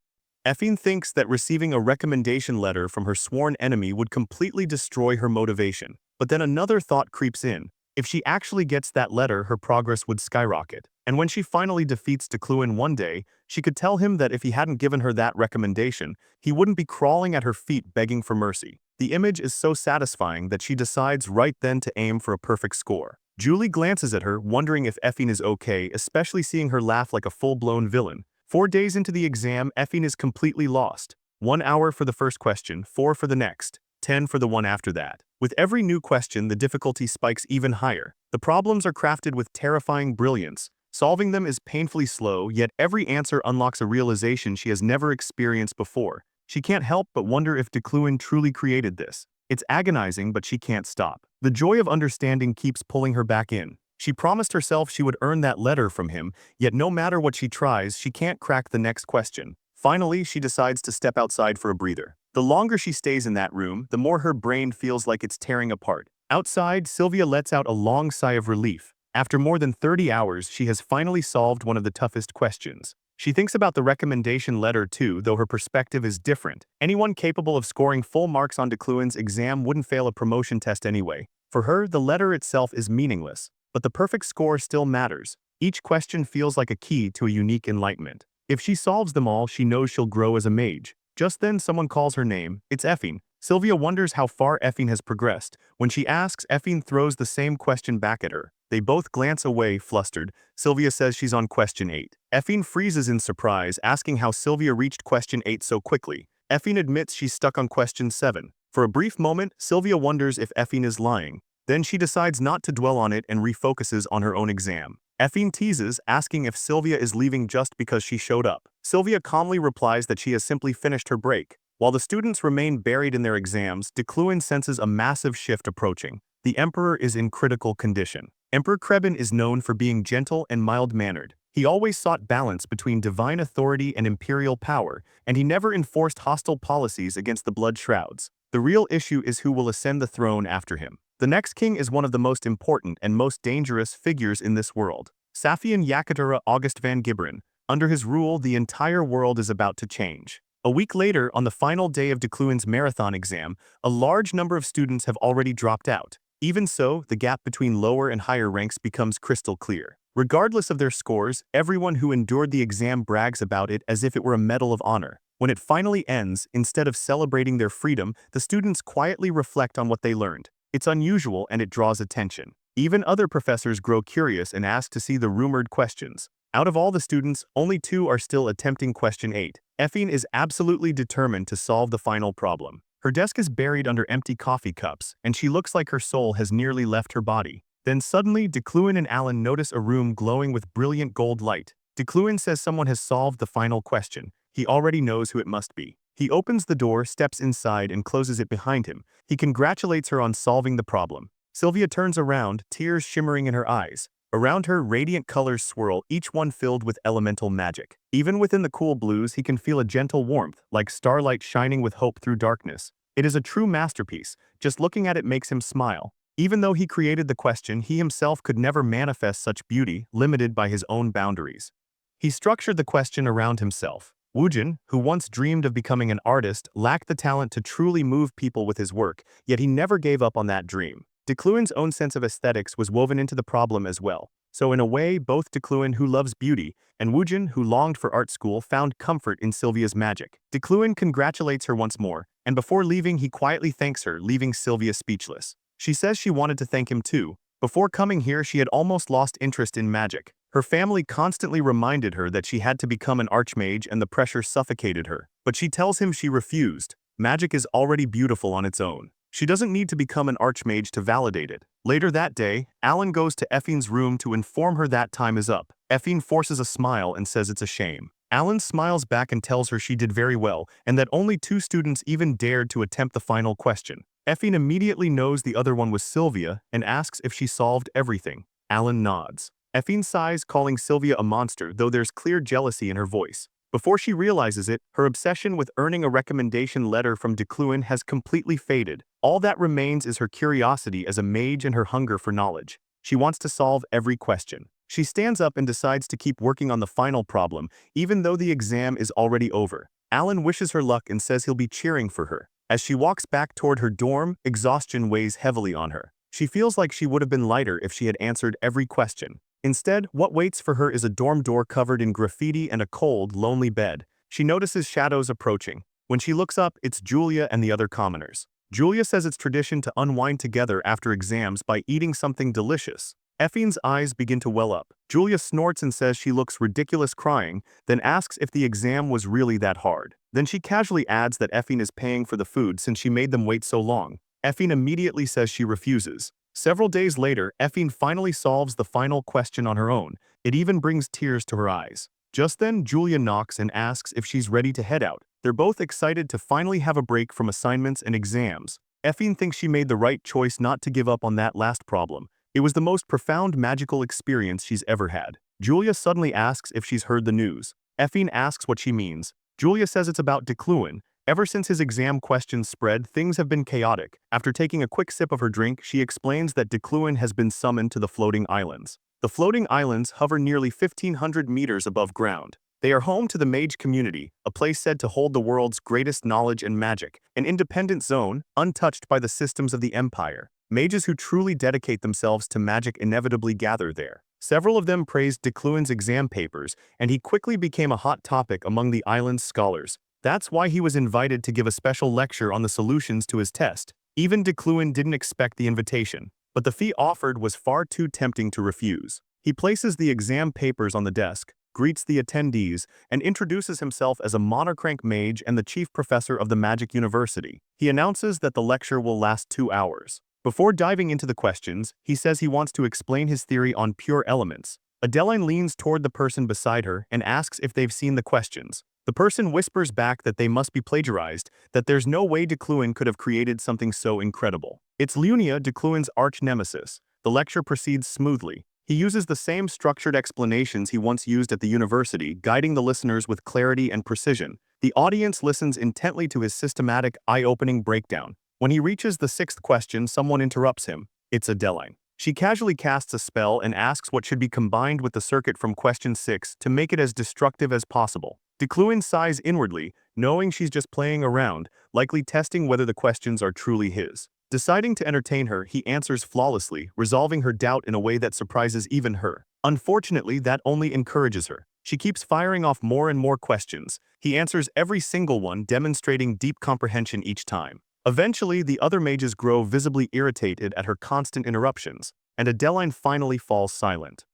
[SPEAKER 1] Effine thinks that receiving a recommendation letter from her sworn enemy would completely destroy her motivation. But then another thought creeps in. If she actually gets that letter, her progress would skyrocket. And when she finally defeats Decluin one day, she could tell him that if he hadn't given her that recommendation, he wouldn't be crawling at her feet begging for mercy. The image is so satisfying that she decides right then to aim for a perfect score. Julie glances at her, wondering if Effine is okay, especially seeing her laugh like a full-blown villain. 4 days into the exam, Effine is completely lost. 1 hour for the first question, 4 for the next, 10 for the one after that. With every new question, the difficulty spikes even higher. The problems are crafted with terrifying brilliance. Solving them is painfully slow, yet every answer unlocks a realization she has never experienced before. She can't help but wonder if Decluin truly created this. It's agonizing, but she can't stop. The joy of understanding keeps pulling her back in. She promised herself she would earn that letter from him, yet no matter what she tries, she can't crack the next question. Finally, she decides to step outside for a breather. The longer she stays in that room, the more her brain feels like it's tearing apart. Outside, Sylvia lets out a long sigh of relief. After more than 30 hours, she has finally solved one of the toughest questions. She thinks about the recommendation letter too, though her perspective is different. Anyone capable of scoring full marks on Decluin's exam wouldn't fail a promotion test anyway. For her, the letter itself is meaningless, but the perfect score still matters. Each question feels like a key to a unique enlightenment. If she solves them all, she knows she'll grow as a mage. Just then, someone calls her name. It's Effine. Sylvia wonders how far Effine has progressed. When she asks, Effine throws the same question back at her. They both glance away, flustered. Sylvia says she's on question 8. Effine freezes in surprise, asking how Sylvia reached question 8 so quickly. Effine admits she's stuck on question 7. For a brief moment, Sylvia wonders if Effine is lying. Then she decides not to dwell on it and refocuses on her own exam. Effine teases, asking if Sylvia is leaving just because she showed up. Sylvia calmly replies that she has simply finished her break. While the students remain buried in their exams, Decluin senses a massive shift approaching. The emperor is in critical condition. Emperor Krebin is known for being gentle and mild-mannered. He always sought balance between divine authority and imperial power, and he never enforced hostile policies against the blood shrouds. The real issue is who will ascend the throne after him. The next king is one of the most important and most dangerous figures in this world. Safian Yakatura August van Gibran. Under his rule, the entire world is about to change. A week later, on the final day of Decluin's marathon exam, a large number of students have already dropped out. Even so, the gap between lower and higher ranks becomes crystal clear. Regardless of their scores, everyone who endured the exam brags about it as if it were a medal of honor. When it finally ends, instead of celebrating their freedom, the students quietly reflect on what they learned. It's unusual and it draws attention. Even other professors grow curious and ask to see the rumored questions. Out of all the students, only 2 are still attempting question 8. Effine is absolutely determined to solve the final problem. Her desk is buried under empty coffee cups, and she looks like her soul has nearly left her body. Then suddenly, Decluin and Alan notice a room glowing with brilliant gold light. Decluin says someone has solved the final question. He already knows who it must be. He opens the door, steps inside, and closes it behind him. He congratulates her on solving the problem. Sylvia turns around, tears shimmering in her eyes. Around her, radiant colors swirl, each one filled with elemental magic. Even within the cool blues, he can feel a gentle warmth, like starlight shining with hope through darkness. It is a true masterpiece. Just looking at it makes him smile. Even though he created the question, he himself could never manifest such beauty, limited by his own boundaries. He structured the question around himself. Woojin, who once dreamed of becoming an artist, lacked the talent to truly move people with his work, yet he never gave up on that dream. Decluin's own sense of aesthetics was woven into the problem as well. So in a way, both Decluin, who loves beauty, and Woojin, who longed for art school, found comfort in Sylvia's magic. Decluin congratulates her once more, and before leaving he quietly thanks her, leaving Sylvia speechless. She says she wanted to thank him too. Before coming here, she had almost lost interest in magic. Her family constantly reminded her that she had to become an archmage and the pressure suffocated her. But she tells him she refused. Magic is already beautiful on its own. She doesn't need to become an archmage to validate it. Later that day, Alan goes to Effine's room to inform her that time is up. Effine forces a smile and says it's a shame. Alan smiles back and tells her she did very well and that only 2 students even dared to attempt the final question. Effine immediately knows the other one was Sylvia and asks if she solved everything. Alan nods. Effine sighs, calling Sylvia a monster, though there's clear jealousy in her voice. Before she realizes it, her obsession with earning a recommendation letter from Decluin has completely faded. All that remains is her curiosity as a mage and her hunger for knowledge. She wants to solve every question. She stands up and decides to keep working on the final problem, even though the exam is already over. Alan wishes her luck and says he'll be cheering for her. As she walks back toward her dorm, exhaustion weighs heavily on her. She feels like she would have been lighter if she had answered every question. Instead, what waits for her is a dorm door covered in graffiti and a cold, lonely bed. She notices shadows approaching. When she looks up, it's Julia and the other commoners. Julia says it's tradition to unwind together after exams by eating something delicious. Effine's eyes begin to well up. Julia snorts and says she looks ridiculous crying, then asks if the exam was really that hard. Then she casually adds that Effine is paying for the food since she made them wait so long. Effine immediately says she refuses. Several days later, Effine finally solves the final question on her own. It even brings tears to her eyes. Just then, Julia knocks and asks if she's ready to head out. They're both excited to finally have a break from assignments and exams. Effine thinks she made the right choice not to give up on that last problem. It was the most profound magical experience she's ever had. Julia suddenly asks if she's heard the news. Effine asks what she means. Julia says it's about Decluin. Ever since his exam questions spread, things have been chaotic. After taking a quick sip of her drink, she explains that Decluin has been summoned to the floating islands. The floating islands hover nearly 1,500 meters above ground. They are home to the mage community, a place said to hold the world's greatest knowledge and magic, an independent zone, untouched by the systems of the empire. Mages who truly dedicate themselves to magic inevitably gather there. Several of them praised Decluin's exam papers, and he quickly became a hot topic among the island's scholars. That's why he was invited to give a special lecture on the solutions to his test. Even Decluin didn't expect the invitation, but the fee offered was far too tempting to refuse. He places the exam papers on the desk, greets the attendees, and introduces himself as a monocrank mage and the chief professor of the Magic University. He announces that the lecture will last 2 hours. Before diving into the questions, he says he wants to explain his theory on pure elements. Adeline leans toward the person beside her and asks if they've seen the questions. The person whispers back that they must be plagiarized, that there's no way Decluin could have created something so incredible. It's Lunia, Decluin's arch-nemesis. The lecture proceeds smoothly. He uses the same structured explanations he once used at the university, guiding the listeners with clarity and precision. The audience listens intently to his systematic, eye-opening breakdown. When he reaches the sixth question, someone interrupts him. It's Adeline. She casually casts a spell and asks what should be combined with the circuit from question 6 to make it as destructive as possible. Decluin sighs inwardly, knowing she's just playing around, likely testing whether the questions are truly his. Deciding to entertain her, he answers flawlessly, resolving her doubt in a way that surprises even her. Unfortunately, that only encourages her. She keeps firing off more and more questions. He answers every single one, demonstrating deep comprehension each time. Eventually, the other mages grow visibly irritated at her constant interruptions, and Adeline finally falls silent.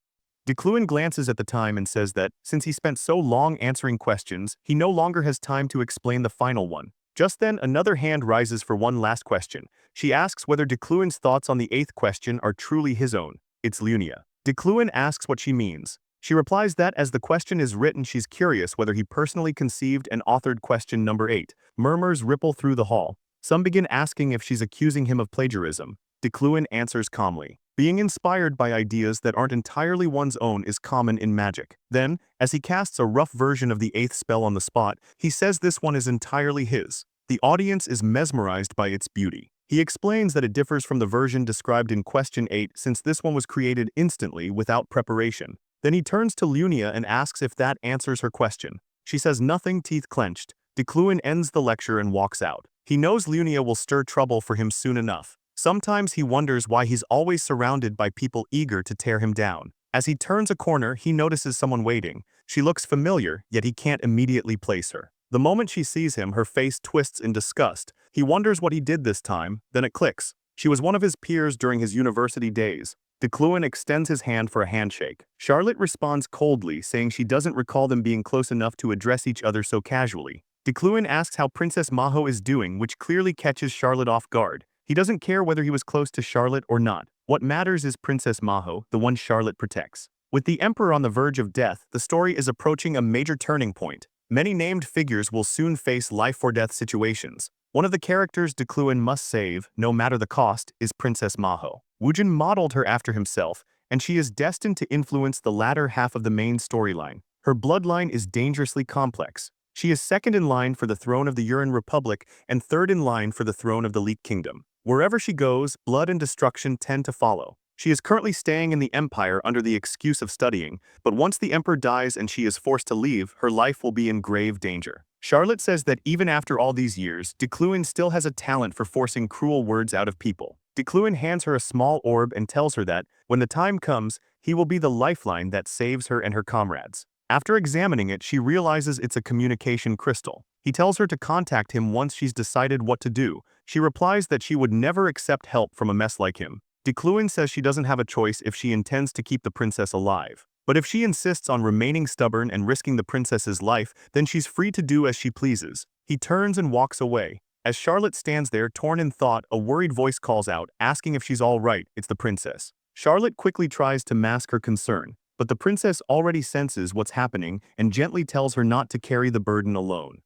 [SPEAKER 1] Decluin glances at the time and says that, since he spent so long answering questions, he no longer has time to explain the final one. Just then, another hand rises for one last question. She asks whether Decluin's thoughts on the 8th question are truly his own. It's Lunia. Decluin asks what she means. She replies that as the question is written, she's curious whether he personally conceived and authored question number 8. Murmurs ripple through the hall. Some begin asking if she's accusing him of plagiarism. Decluin answers calmly. Being inspired by ideas that aren't entirely one's own is common in magic. Then, as he casts a rough version of the 8th spell on the spot, he says this one is entirely his. The audience is mesmerized by its beauty. He explains that it differs from the version described in question 8 since this one was created instantly without preparation. Then he turns to Lunia and asks if that answers her question. She says nothing, teeth clenched. Decluin ends the lecture and walks out. He knows Lunia will stir trouble for him soon enough. Sometimes he wonders why he's always surrounded by people eager to tear him down. As he turns a corner, he notices someone waiting. She looks familiar, yet he can't immediately place her. The moment she sees him, her face twists in disgust. He wonders what he did this time, then it clicks. She was one of his peers during his university days. Decluin extends his hand for a handshake. Charlotte responds coldly, saying she doesn't recall them being close enough to address each other so casually. Decluin asks how Princess Manhwa is doing, which clearly catches Charlotte off guard. He doesn't care whether he was close to Charlotte or not. What matters is Princess Manhwa, the one Charlotte protects. With the Emperor on the verge of death, the story is approaching a major turning point. Many named figures will soon face life-or-death situations. One of the characters Decluin must save, no matter the cost, is Princess Manhwa. Woojin modeled her after himself, and she is destined to influence the latter half of the main storyline. Her bloodline is dangerously complex. She is second in line for the throne of the Yuran Republic and third in line for the throne of the Leek Kingdom. Wherever she goes, blood and destruction tend to follow. She is currently staying in the Empire under the excuse of studying, but once the Emperor dies and she is forced to leave, her life will be in grave danger. Charlotte says that even after all these years, Decluin still has a talent for forcing cruel words out of people. Decluin hands her a small orb and tells her that, when the time comes, he will be the lifeline that saves her and her comrades. After examining it, she realizes it's a communication crystal. He tells her to contact him once she's decided what to do. She replies that she would never accept help from a mess like him. Decluin says she doesn't have a choice if she intends to keep the princess alive. But if she insists on remaining stubborn and risking the princess's life, then she's free to do as she pleases. He turns and walks away. As Charlotte stands there, torn in thought, a worried voice calls out, asking if she's all right. It's the princess. Charlotte quickly tries to mask her concern, but the princess already senses what's happening and gently tells her not to carry the burden alone.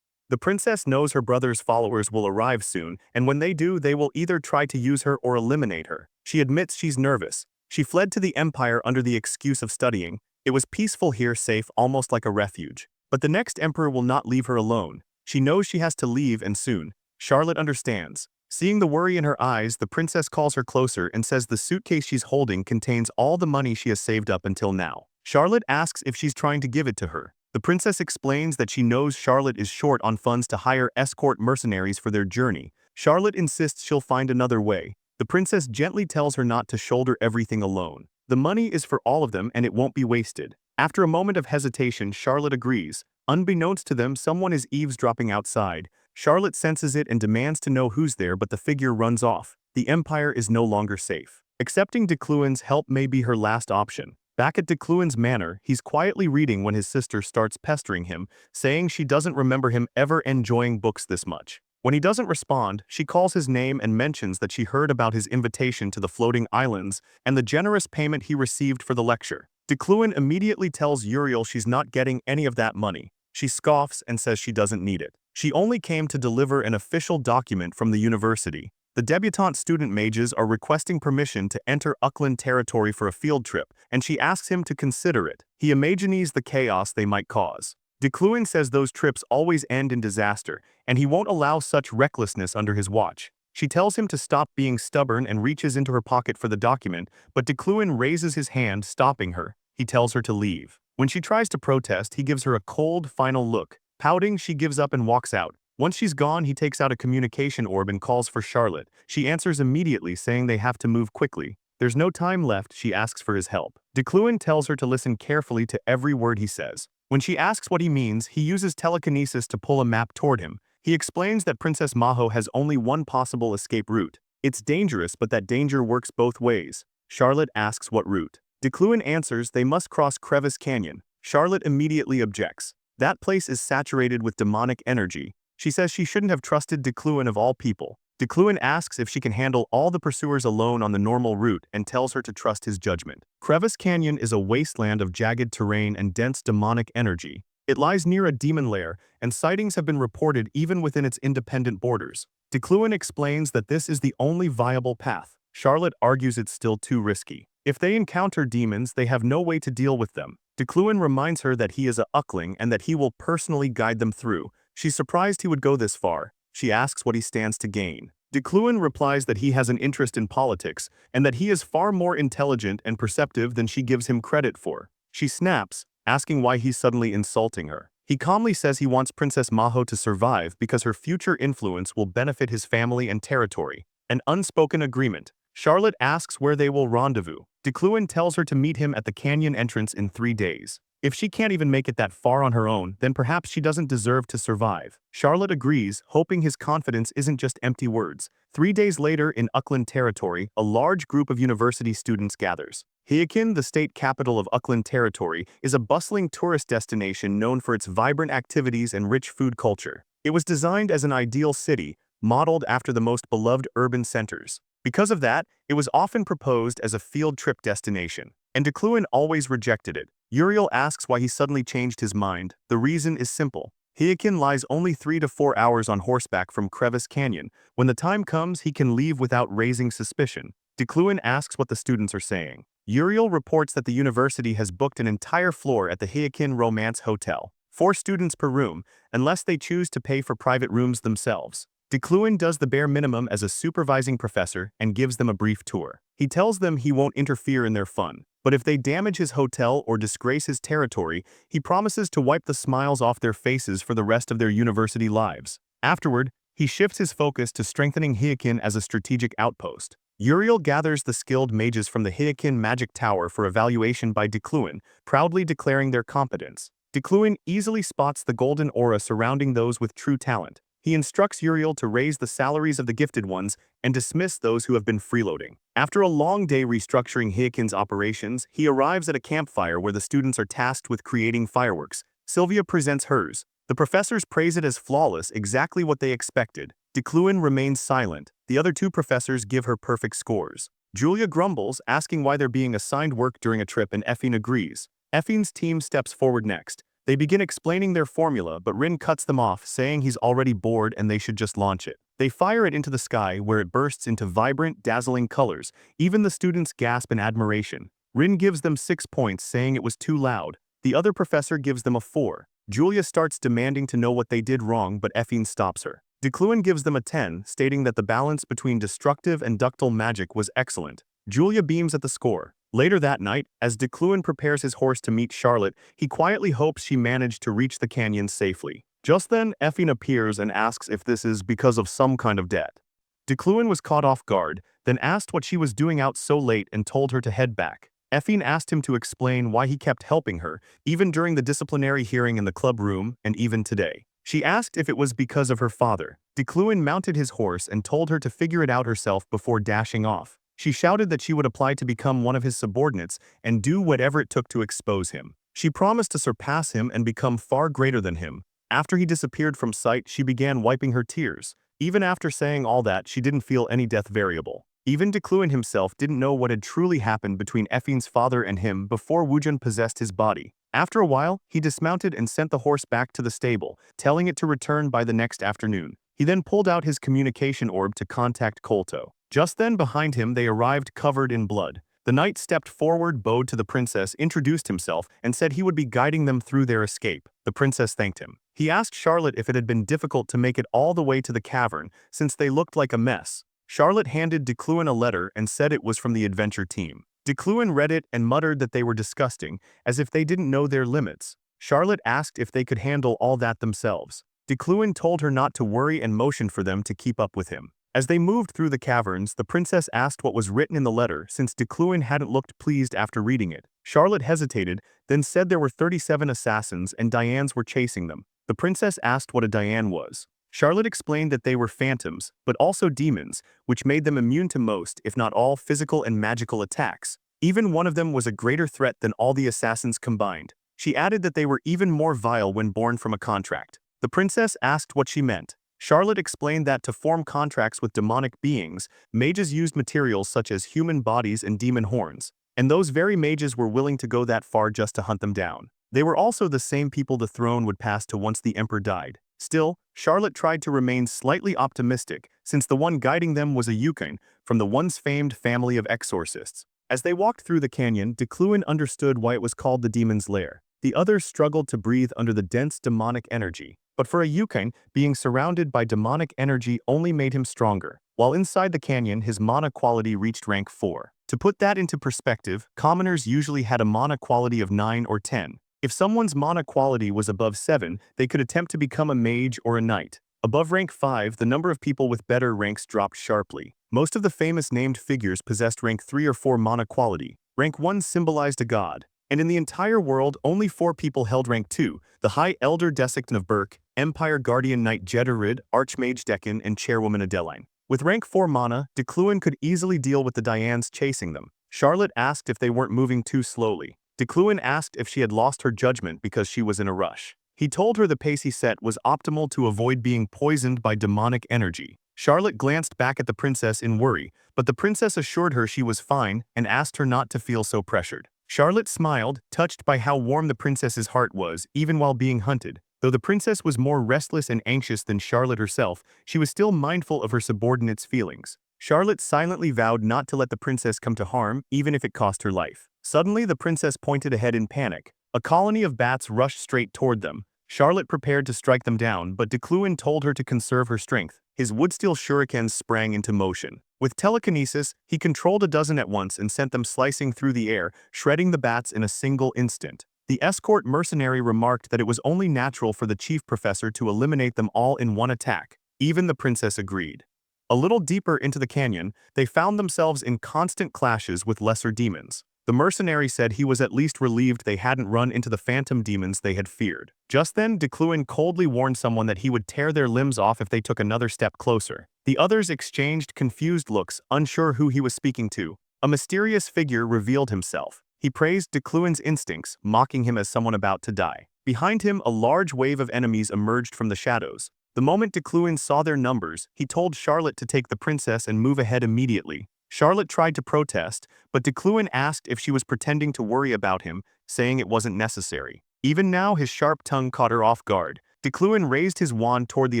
[SPEAKER 1] The princess knows her brother's followers will arrive soon, and when they do, they will either try to use her or eliminate her. She admits she's nervous. She fled to the Empire under the excuse of studying. It was peaceful here, safe, almost like a refuge. But the next emperor will not leave her alone. She knows she has to leave, and soon. Charlotte understands. Seeing the worry in her eyes, the princess calls her closer and says the suitcase she's holding contains all the money she has saved up until now. Charlotte asks if she's trying to give it to her. The princess explains that she knows Charlotte is short on funds to hire escort mercenaries for their journey. Charlotte insists she'll find another way. The princess gently tells her not to shoulder everything alone. The money is for all of them and it won't be wasted. After a moment of hesitation, Charlotte agrees. Unbeknownst to them, someone is eavesdropping outside. Charlotte senses it and demands to know who's there, but the figure runs off. The Empire is no longer safe. Accepting Decluin's help may be her last option. Back at Decluin's manor, he's quietly reading when his sister starts pestering him, saying she doesn't remember him ever enjoying books this much. When he doesn't respond, she calls his name and mentions that she heard about his invitation to the floating islands and the generous payment he received for the lecture. Decluin immediately tells Uriel she's not getting any of that money. She scoffs and says she doesn't need it. She only came to deliver an official document from the university. The debutante student mages are requesting permission to enter Ukland territory for a field trip, and she asks him to consider it. He imagines the chaos they might cause. Decluin says those trips always end in disaster, and he won't allow such recklessness under his watch. She tells him to stop being stubborn and reaches into her pocket for the document, but Decluin raises his hand, stopping her. He tells her to leave. When she tries to protest, he gives her a cold, final look. Pouting, she gives up and walks out. Once she's gone, he takes out a communication orb and calls for Charlotte. She answers immediately, saying they have to move quickly. There's no time left. She asks for his help. Decluin tells her to listen carefully to every word he says. When she asks what he means, he uses telekinesis to pull a map toward him. He explains that Princess Maho has only one possible escape route. It's dangerous, but that danger works both ways. Charlotte asks what route. Decluin answers they must cross Crevice Canyon. Charlotte immediately objects. That place is saturated with demonic energy. She says she shouldn't have trusted Decluin of all people. Decluin asks if she can handle all the pursuers alone on the normal route and tells her to trust his judgment. Crevice Canyon is a wasteland of jagged terrain and dense demonic energy. It lies near a demon lair, and sightings have been reported even within its independent borders. Decluin explains that this is the only viable path. Charlotte argues it's still too risky. If they encounter demons, they have no way to deal with them. Decluin reminds her that he is a Ukling and that he will personally guide them through. She's surprised he would go this far. She asks what he stands to gain. Decluin replies that he has an interest in politics and that he is far more intelligent and perceptive than she gives him credit for. She snaps, asking why he's suddenly insulting her. He calmly says he wants Princess Maho to survive because her future influence will benefit his family and territory. An unspoken agreement. Charlotte asks where they will rendezvous. Decluin tells her to meet him at the canyon entrance in 3 days. If she can't even make it that far on her own, then perhaps she doesn't deserve to survive. Charlotte agrees, hoping his confidence isn't just empty words. 3 days later, in Ukland territory, a large group of university students gathers. Hyekin, the state capital of Ukland territory, is a bustling tourist destination known for its vibrant activities and rich food culture. It was designed as an ideal city, modeled after the most beloved urban centers. Because of that, it was often proposed as a field trip destination, and Decluin always rejected it. Uriel asks why he suddenly changed his mind. The reason is simple. Hyekin lies only 3 to 4 hours on horseback from Crevice Canyon. When the time comes, he can leave without raising suspicion. Decluin asks what the students are saying. Uriel reports that the university has booked an entire floor at the Hyekin Romance Hotel. 4 students per room, unless they choose to pay for private rooms themselves. Decluin does the bare minimum as a supervising professor and gives them a brief tour. He tells them he won't interfere in their fun, but if they damage his hotel or disgrace his territory, he promises to wipe the smiles off their faces for the rest of their university lives. Afterward, he shifts his focus to strengthening Hyekin as a strategic outpost. Uriel gathers the skilled mages from the Hyekin Magic Tower for evaluation by Decluin, proudly declaring their competence. Decluin easily spots the golden aura surrounding those with true talent. He instructs Uriel to raise the salaries of the gifted ones and dismiss those who have been freeloading. After a long day restructuring Hyekin's operations, he arrives at a campfire where the students are tasked with creating fireworks. Sylvia presents hers. The professors praise it as flawless, exactly what they expected. Decluin remains silent. The other 2 professors give her perfect scores. Julia grumbles, asking why they're being assigned work during a trip, and Effine agrees. Effine's team steps forward next. They begin explaining their formula, but Rin cuts them off, saying he's already bored and they should just launch it. They fire it into the sky, where it bursts into vibrant, dazzling colors. Even the students gasp in admiration. Rin gives them 6 points, saying it was too loud. The other professor gives them a 4. Julia starts demanding to know what they did wrong, but Effine stops her. Decluin gives them a 10, stating that the balance between destructive and ductile magic was excellent. Julia beams at the score. Later that night, as Decluin prepares his horse to meet Charlotte, he quietly hopes she managed to reach the canyon safely. Just then, Effine appears and asks if this is because of some kind of debt. Decluin was caught off guard, then asked what she was doing out so late and told her to head back. Effine asked him to explain why he kept helping her, even during the disciplinary hearing in the club room, and even today. She asked if it was because of her father. Decluin mounted his horse and told her to figure it out herself before dashing off. She shouted that she would apply to become one of his subordinates and do whatever it took to expose him. She promised to surpass him and become far greater than him. After he disappeared from sight, she began wiping her tears. Even after saying all that, she didn't feel any death variable. Even Decluin himself didn't know what had truly happened between Effing's father and him before Wujun possessed his body. After a while, he dismounted and sent the horse back to the stable, telling it to return by the next afternoon. He then pulled out his communication orb to contact Kolto. Just then behind him they arrived covered in blood. The knight stepped forward, bowed to the princess, introduced himself, and said he would be guiding them through their escape. The princess thanked him. He asked Charlotte if it had been difficult to make it all the way to the cavern, since they looked like a mess. Charlotte handed Decluin a letter and said it was from the adventure team. Decluin read it and muttered that they were disgusting, as if they didn't know their limits. Charlotte asked if they could handle all that themselves. Decluin told her not to worry and motioned for them to keep up with him. As they moved through the caverns, the princess asked what was written in the letter since Decluin hadn't looked pleased after reading it. Charlotte hesitated, then said there were 37 assassins and Dianes were chasing them. The princess asked what a Diane was. Charlotte explained that they were phantoms, but also demons, which made them immune to most, if not all, physical and magical attacks. Even one of them was a greater threat than all the assassins combined. She added that they were even more vile when born from a contract. The princess asked what she meant. Charlotte explained that to form contracts with demonic beings, mages used materials such as human bodies and demon horns, and those very mages were willing to go that far just to hunt them down. They were also the same people the throne would pass to once the emperor died. Still, Charlotte tried to remain slightly optimistic, since the one guiding them was a Yukon from the once famed family of exorcists. As they walked through the canyon, Decluin understood why it was called the Demon's Lair. The others struggled to breathe under the dense demonic energy. But for a Yukon, being surrounded by demonic energy only made him stronger. While inside the canyon, his mana quality reached rank 4. To put that into perspective, commoners usually had a mana quality of 9 or 10. If someone's mana quality was above 7, they could attempt to become a mage or a knight. Above rank 5, the number of people with better ranks dropped sharply. Most of the famous named figures possessed rank 3 or 4 mana quality. Rank 1 symbolized a god. And in the entire world, only 4 people held rank 2, the High Elder Desiccant of Burke, Empire Guardian Knight Jeddarid, Archmage Deccan, and Chairwoman Adeline. With rank 4 mana, Decluin could easily deal with the Dianes chasing them. Charlotte asked if they weren't moving too slowly. Decluin asked if she had lost her judgment because she was in a rush. He told her the pace he set was optimal to avoid being poisoned by demonic energy. Charlotte glanced back at the princess in worry, but the princess assured her she was fine and asked her not to feel so pressured. Charlotte smiled, touched by how warm the princess's heart was, even while being hunted. Though the princess was more restless and anxious than Charlotte herself, she was still mindful of her subordinates' feelings. Charlotte silently vowed not to let the princess come to harm, even if it cost her life. Suddenly, the princess pointed ahead in panic. A colony of bats rushed straight toward them. Charlotte prepared to strike them down, but Decluin told her to conserve her strength. His wood-steel shurikens sprang into motion. With telekinesis, he controlled a dozen at once and sent them slicing through the air, shredding the bats in a single instant. The escort mercenary remarked that it was only natural for the chief professor to eliminate them all in one attack. Even the princess agreed. A little deeper into the canyon, they found themselves in constant clashes with lesser demons. The mercenary said he was at least relieved they hadn't run into the phantom demons they had feared. Just then, Decluin coldly warned someone that he would tear their limbs off if they took another step closer. The others exchanged confused looks, unsure who he was speaking to. A mysterious figure revealed himself. He praised Decluin's instincts, mocking him as someone about to die. Behind him, a large wave of enemies emerged from the shadows. The moment Decluin saw their numbers, he told Charlotte to take the princess and move ahead immediately. Charlotte tried to protest, but Decluin asked if she was pretending to worry about him, saying it wasn't necessary. Even now, his sharp tongue caught her off guard. Decluin raised his wand toward the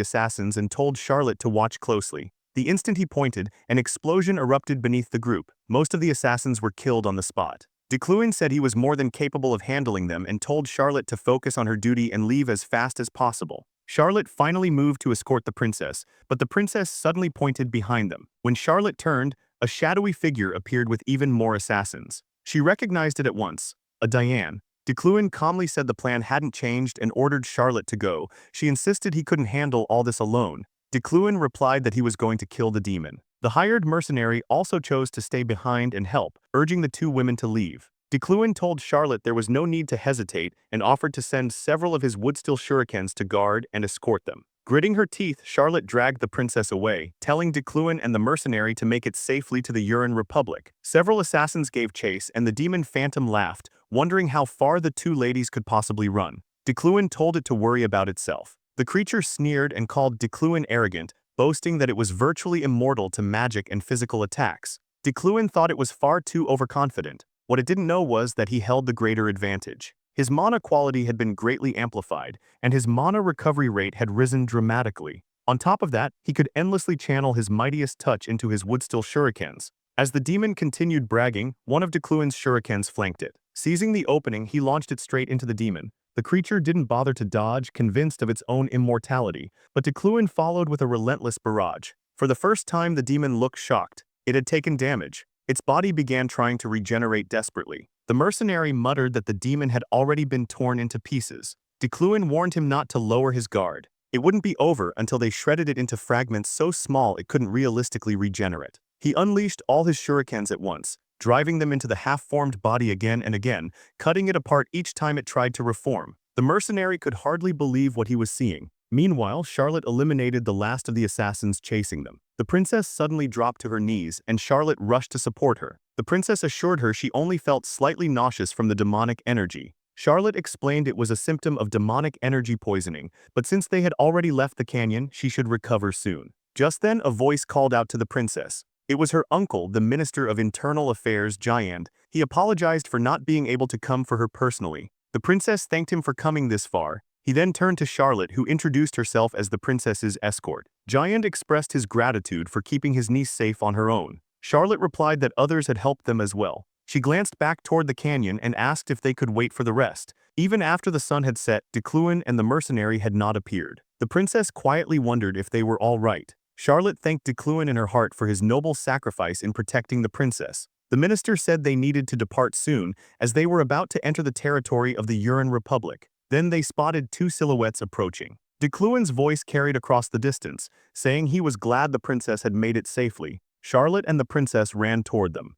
[SPEAKER 1] assassins and told Charlotte to watch closely. The instant he pointed, an explosion erupted beneath the group. Most of the assassins were killed on the spot. Decluin said he was more than capable of handling them and told Charlotte to focus on her duty and leave as fast as possible. Charlotte finally moved to escort the princess, but the princess suddenly pointed behind them. When Charlotte turned, a shadowy figure appeared with even more assassins. She recognized it at once, a Diane. Decluin calmly said the plan hadn't changed and ordered Charlotte to go. She insisted he couldn't handle all this alone. Decluin replied that he was going to kill the demon. The hired mercenary also chose to stay behind and help, urging the two women to leave. Decluin told Charlotte there was no need to hesitate and offered to send several of his wood-steel shurikens to guard and escort them. Gritting her teeth, Charlotte dragged the princess away, telling Decluin and the mercenary to make it safely to the Urin Republic. Several assassins gave chase and the demon phantom laughed, wondering how far the two ladies could possibly run. Decluin told it to worry about itself. The creature sneered and called Decluin arrogant, boasting that it was virtually immortal to magic and physical attacks. Decluin thought it was far too overconfident. What it didn't know was that he held the greater advantage. His mana quality had been greatly amplified, and his mana recovery rate had risen dramatically. On top of that, he could endlessly channel his mightiest touch into his woodsteel shurikens. As the demon continued bragging, one of Decluin's shurikens flanked it. Seizing the opening, he launched it straight into the demon. The creature didn't bother to dodge, convinced of its own immortality, but Decluin followed with a relentless barrage. For the first time, the demon looked shocked. It had taken damage. Its body began trying to regenerate desperately. The mercenary muttered that the demon had already been torn into pieces. Decluin warned him not to lower his guard. It wouldn't be over until they shredded it into fragments so small it couldn't realistically regenerate. He unleashed all his shurikens at once, driving them into the half-formed body again and again, cutting it apart each time it tried to reform. The mercenary could hardly believe what he was seeing. Meanwhile, Charlotte eliminated the last of the assassins chasing them. The princess suddenly dropped to her knees, and Charlotte rushed to support her. The princess assured her she only felt slightly nauseous from the demonic energy. Charlotte explained it was a symptom of demonic energy poisoning, but since they had already left the canyon, she should recover soon. Just then, a voice called out to the princess. It was her uncle, the Minister of Internal Affairs, Giant. He apologized for not being able to come for her personally. The princess thanked him for coming this far. He then turned to Charlotte, who introduced herself as the princess's escort. Giant expressed his gratitude for keeping his niece safe on her own. Charlotte replied that others had helped them as well. She glanced back toward the canyon and asked if they could wait for the rest. Even after the sun had set, Decluin and the mercenary had not appeared. The princess quietly wondered if they were all right. Charlotte thanked Decluin in her heart for his noble sacrifice in protecting the princess. The minister said they needed to depart soon, as they were about to enter the territory of the Veyron Republic. Then they spotted two silhouettes approaching. Decluin's voice carried across the distance, saying he was glad the princess had made it safely. Charlotte and the princess ran toward them.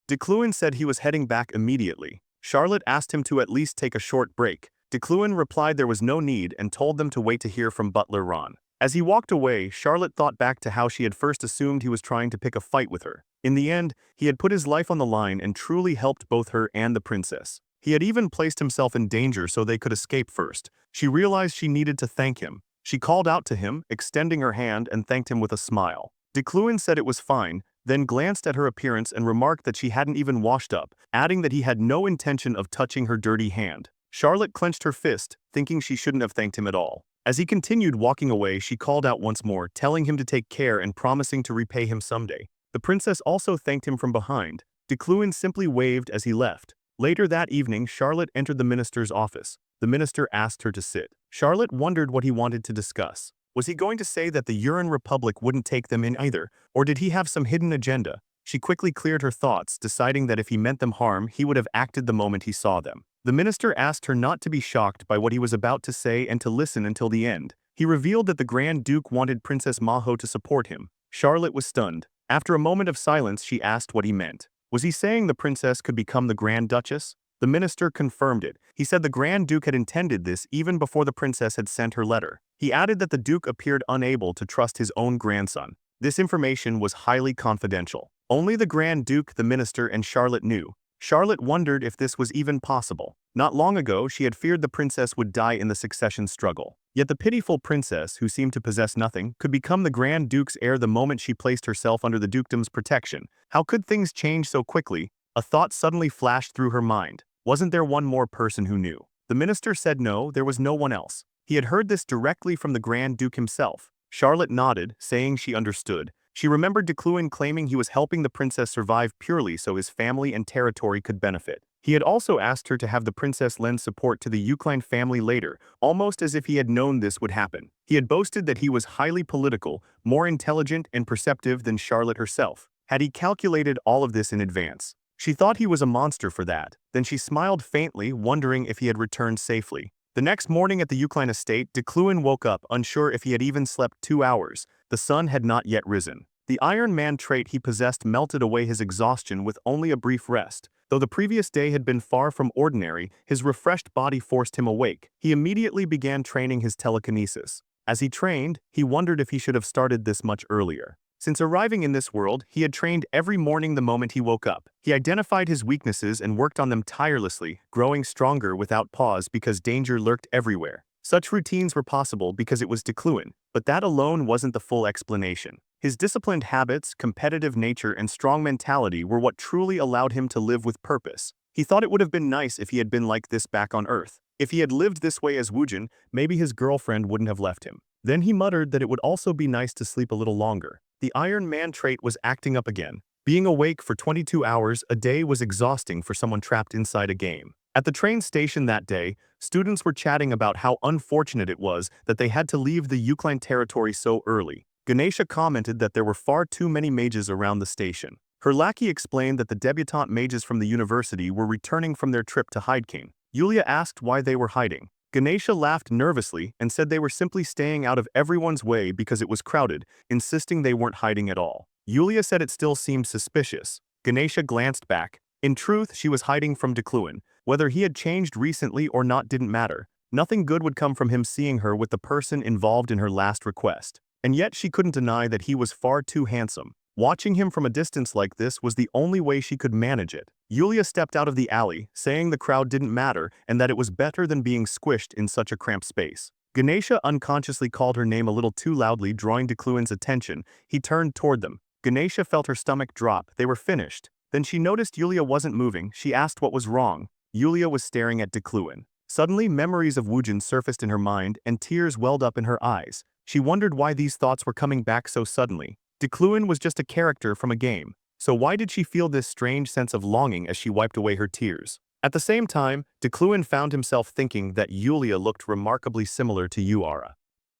[SPEAKER 1] Decluin said he was heading back immediately. Charlotte asked him to at least take a short break. Decluin replied there was no need and told them to wait to hear from Butler Ron. As he walked away, Charlotte thought back to how she had first assumed he was trying to pick a fight with her. In the end, he had put his life on the line and truly helped both her and the princess. He had even placed himself in danger so they could escape first. She realized she needed to thank him. She called out to him, extending her hand, and thanked him with a smile. Decluin said it was fine, then glanced at her appearance and remarked that she hadn't even washed up, adding that he had no intention of touching her dirty hand. Charlotte clenched her fist, thinking she shouldn't have thanked him at all. As he continued walking away, she called out once more, telling him to take care and promising to repay him someday. The princess also thanked him from behind. Decluin simply waved as he left. Later that evening, Charlotte entered the minister's office. The minister asked her to sit. Charlotte wondered what he wanted to discuss. Was he going to say that the Veyron Republic wouldn't take them in either, or did he have some hidden agenda? She quickly cleared her thoughts, deciding that if he meant them harm, he would have acted the moment he saw them. The minister asked her not to be shocked by what he was about to say and to listen until the end. He revealed that the Grand Duke wanted Princess Maho to support him. Charlotte was stunned. After a moment of silence, she asked what he meant. Was he saying the princess could become the Grand Duchess? The minister confirmed it. He said the Grand Duke had intended this even before the princess had sent her letter. He added that the Duke appeared unable to trust his own grandson. This information was highly confidential. Only the Grand Duke, the minister, and Charlotte knew. Charlotte wondered if this was even possible. Not long ago, she had feared the princess would die in the succession struggle. Yet the pitiful princess, who seemed to possess nothing, could become the Grand Duke's heir the moment she placed herself under the dukedom's protection. How could things change so quickly? A thought suddenly flashed through her mind. Wasn't there one more person who knew? The minister said no, there was no one else. He had heard this directly from the Grand Duke himself. Charlotte nodded, saying she understood. She remembered Decluin claiming he was helping the princess survive purely so his family and territory could benefit. He had also asked her to have the princess lend support to the Eucline family later, almost as if he had known this would happen. He had boasted that he was highly political, more intelligent and perceptive than Charlotte herself. Had he calculated all of this in advance? She thought he was a monster for that. Then she smiled faintly, wondering if he had returned safely. The next morning at the Eucline estate, Decluin woke up, unsure if he had even slept 2 hours. The sun had not yet risen. The Iron Man trait he possessed melted away his exhaustion with only a brief rest. Though the previous day had been far from ordinary, his refreshed body forced him awake. He immediately began training his telekinesis. As he trained, he wondered if he should have started this much earlier. Since arriving in this world, he had trained every morning the moment he woke up. He identified his weaknesses and worked on them tirelessly, growing stronger without pause because danger lurked everywhere. Such routines were possible because it was Decluin, but that alone wasn't the full explanation. His disciplined habits, competitive nature, and strong mentality were what truly allowed him to live with purpose. He thought it would have been nice if he had been like this back on Earth. If he had lived this way as Woojin, maybe his girlfriend wouldn't have left him. Then he muttered that it would also be nice to sleep a little longer. The Iron Man trait was acting up again. Being awake for 22 hours a day was exhausting for someone trapped inside a game. At the train station that day, students were chatting about how unfortunate it was that they had to leave the Euclid territory so early. Ganesha commented that there were far too many mages around the station. Her lackey explained that the debutante mages from the university were returning from their trip to Hydeking. Yulia asked why they were hiding. Ganesha laughed nervously and said they were simply staying out of everyone's way because it was crowded, insisting they weren't hiding at all. Yulia said it still seemed suspicious. Ganesha glanced back. In truth, she was hiding from Decluin. Whether he had changed recently or not didn't matter. Nothing good would come from him seeing her with the person involved in her last request. And yet she couldn't deny that he was far too handsome. Watching him from a distance like this was the only way she could manage it. Yulia stepped out of the alley, saying the crowd didn't matter and that it was better than being squished in such a cramped space. Ganesha unconsciously called her name a little too loudly, drawing Decluin's attention. He turned toward them. Ganesha felt her stomach drop. They were finished. Then she noticed Yulia wasn't moving. She asked what was wrong. Yulia was staring at Decluin. Suddenly, memories of Woojin surfaced in her mind and tears welled up in her eyes. She wondered why these thoughts were coming back so suddenly. Decluin was just a character from a game. So why did she feel this strange sense of longing as she wiped away her tears? At the same time, Decluin found himself thinking that Yulia looked remarkably similar to Yuara.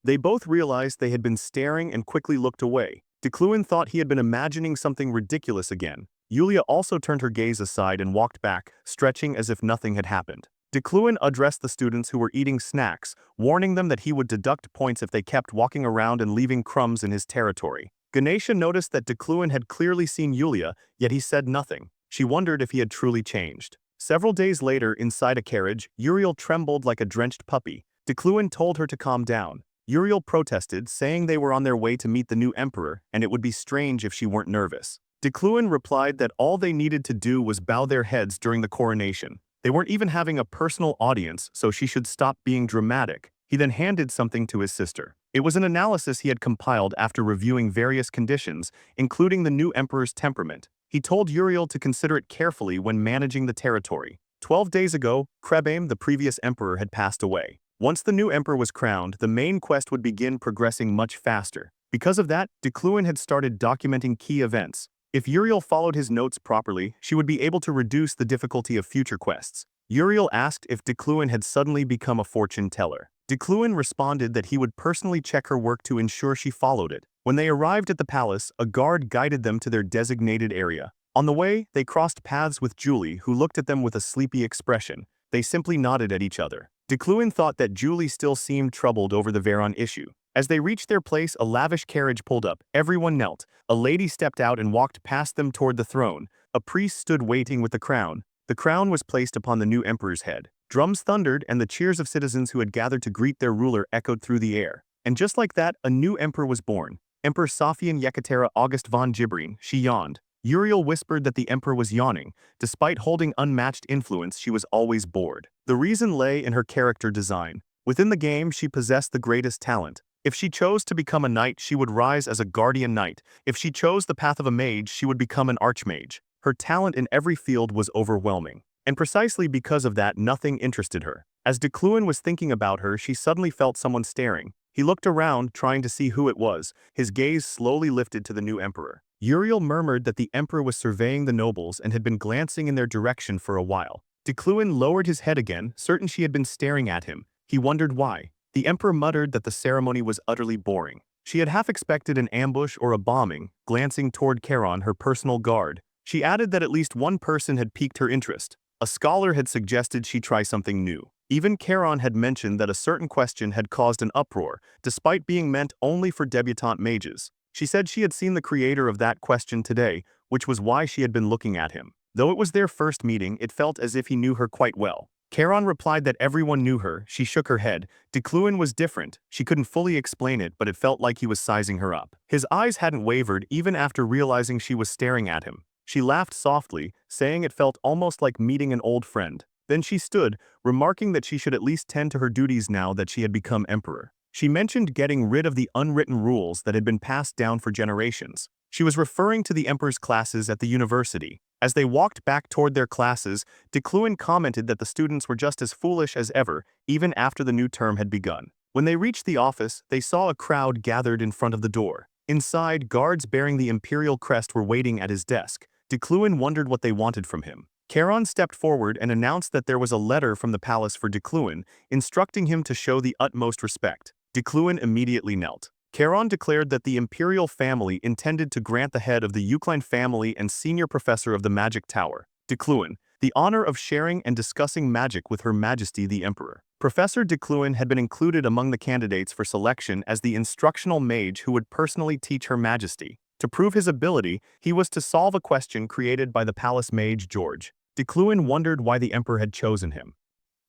[SPEAKER 1] They both realized they had been staring and quickly looked away. Decluin thought he had been imagining something ridiculous again. Yulia also turned her gaze aside and walked back, stretching as if nothing had happened. Decluin addressed the students who were eating snacks, warning them that he would deduct points if they kept walking around and leaving crumbs in his territory. Ganesha noticed that Decluin had clearly seen Yulia, yet he said nothing. She wondered if he had truly changed. Several days later, inside a carriage, Uriel trembled like a drenched puppy. Decluin told her to calm down. Uriel protested, saying they were on their way to meet the new emperor, and it would be strange if she weren't nervous. Decluin replied that all they needed to do was bow their heads during the coronation. They weren't even having a personal audience, so she should stop being dramatic. He then handed something to his sister. It was an analysis he had compiled after reviewing various conditions, including the new emperor's temperament. He told Uriel to consider it carefully when managing the territory. 12 days ago, Krebame, the previous emperor, had passed away. Once the new emperor was crowned, the main quest would begin progressing much faster. Because of that, Decluin had started documenting key events. If Uriel followed his notes properly, she would be able to reduce the difficulty of future quests. Uriel asked if Decluin had suddenly become a fortune teller. Decluin responded that he would personally check her work to ensure she followed it. When they arrived at the palace, a guard guided them to their designated area. On the way, they crossed paths with Julie, who looked at them with a sleepy expression. They simply nodded at each other. Decluin thought that Julie still seemed troubled over the Veyron issue. As they reached their place, a lavish carriage pulled up. Everyone knelt. A lady stepped out and walked past them toward the throne. A priest stood waiting with the crown. The crown was placed upon the new emperor's head. Drums thundered, and the cheers of citizens who had gathered to greet their ruler echoed through the air. And just like that, a new emperor was born. Emperor Sofian Yekatera August von Jibrin. She yawned. Uriel whispered that the emperor was yawning. Despite holding unmatched influence, she was always bored. The reason lay in her character design. Within the game, she possessed the greatest talent. If she chose to become a knight, she would rise as a guardian knight. If she chose the path of a mage, she would become an archmage. Her talent in every field was overwhelming. And precisely because of that, nothing interested her. As Decluin was thinking about her, she suddenly felt someone staring. He looked around, trying to see who it was. His gaze slowly lifted to the new emperor. Uriel murmured that the emperor was surveying the nobles and had been glancing in their direction for a while. Decluin lowered his head again, certain she had been staring at him. He wondered why. The emperor muttered that the ceremony was utterly boring. She had half expected an ambush or a bombing, glancing toward Charon, her personal guard. She added that at least one person had piqued her interest. A scholar had suggested she try something new. Even Charon had mentioned that a certain question had caused an uproar, despite being meant only for debutante mages. She said she had seen the creator of that question today, which was why she had been looking at him. Though it was their first meeting, it felt as if he knew her quite well. Charon replied that everyone knew her. She shook her head. Decluin was different. She couldn't fully explain it, but it felt like he was sizing her up. His eyes hadn't wavered even after realizing she was staring at him. She laughed softly, saying it felt almost like meeting an old friend. Then she stood, remarking that she should at least tend to her duties now that she had become emperor. She mentioned getting rid of the unwritten rules that had been passed down for generations. She was referring to the emperor's classes at the university. As they walked back toward their classes, Decluin commented that the students were just as foolish as ever, even after the new term had begun. When they reached the office, they saw a crowd gathered in front of the door. Inside, guards bearing the imperial crest were waiting at his desk. Decluin wondered what they wanted from him. Charon stepped forward and announced that there was a letter from the palace for Decluin, instructing him to show the utmost respect. Decluin immediately knelt. Charon declared that the imperial family intended to grant the head of the Eucline family and senior professor of the magic tower, Decluin, the honor of sharing and discussing magic with Her Majesty the Emperor. Professor Decluin had been included among the candidates for selection as the instructional mage who would personally teach Her Majesty. To prove his ability, he was to solve a question created by the palace mage George. Decluin wondered why the emperor had chosen him.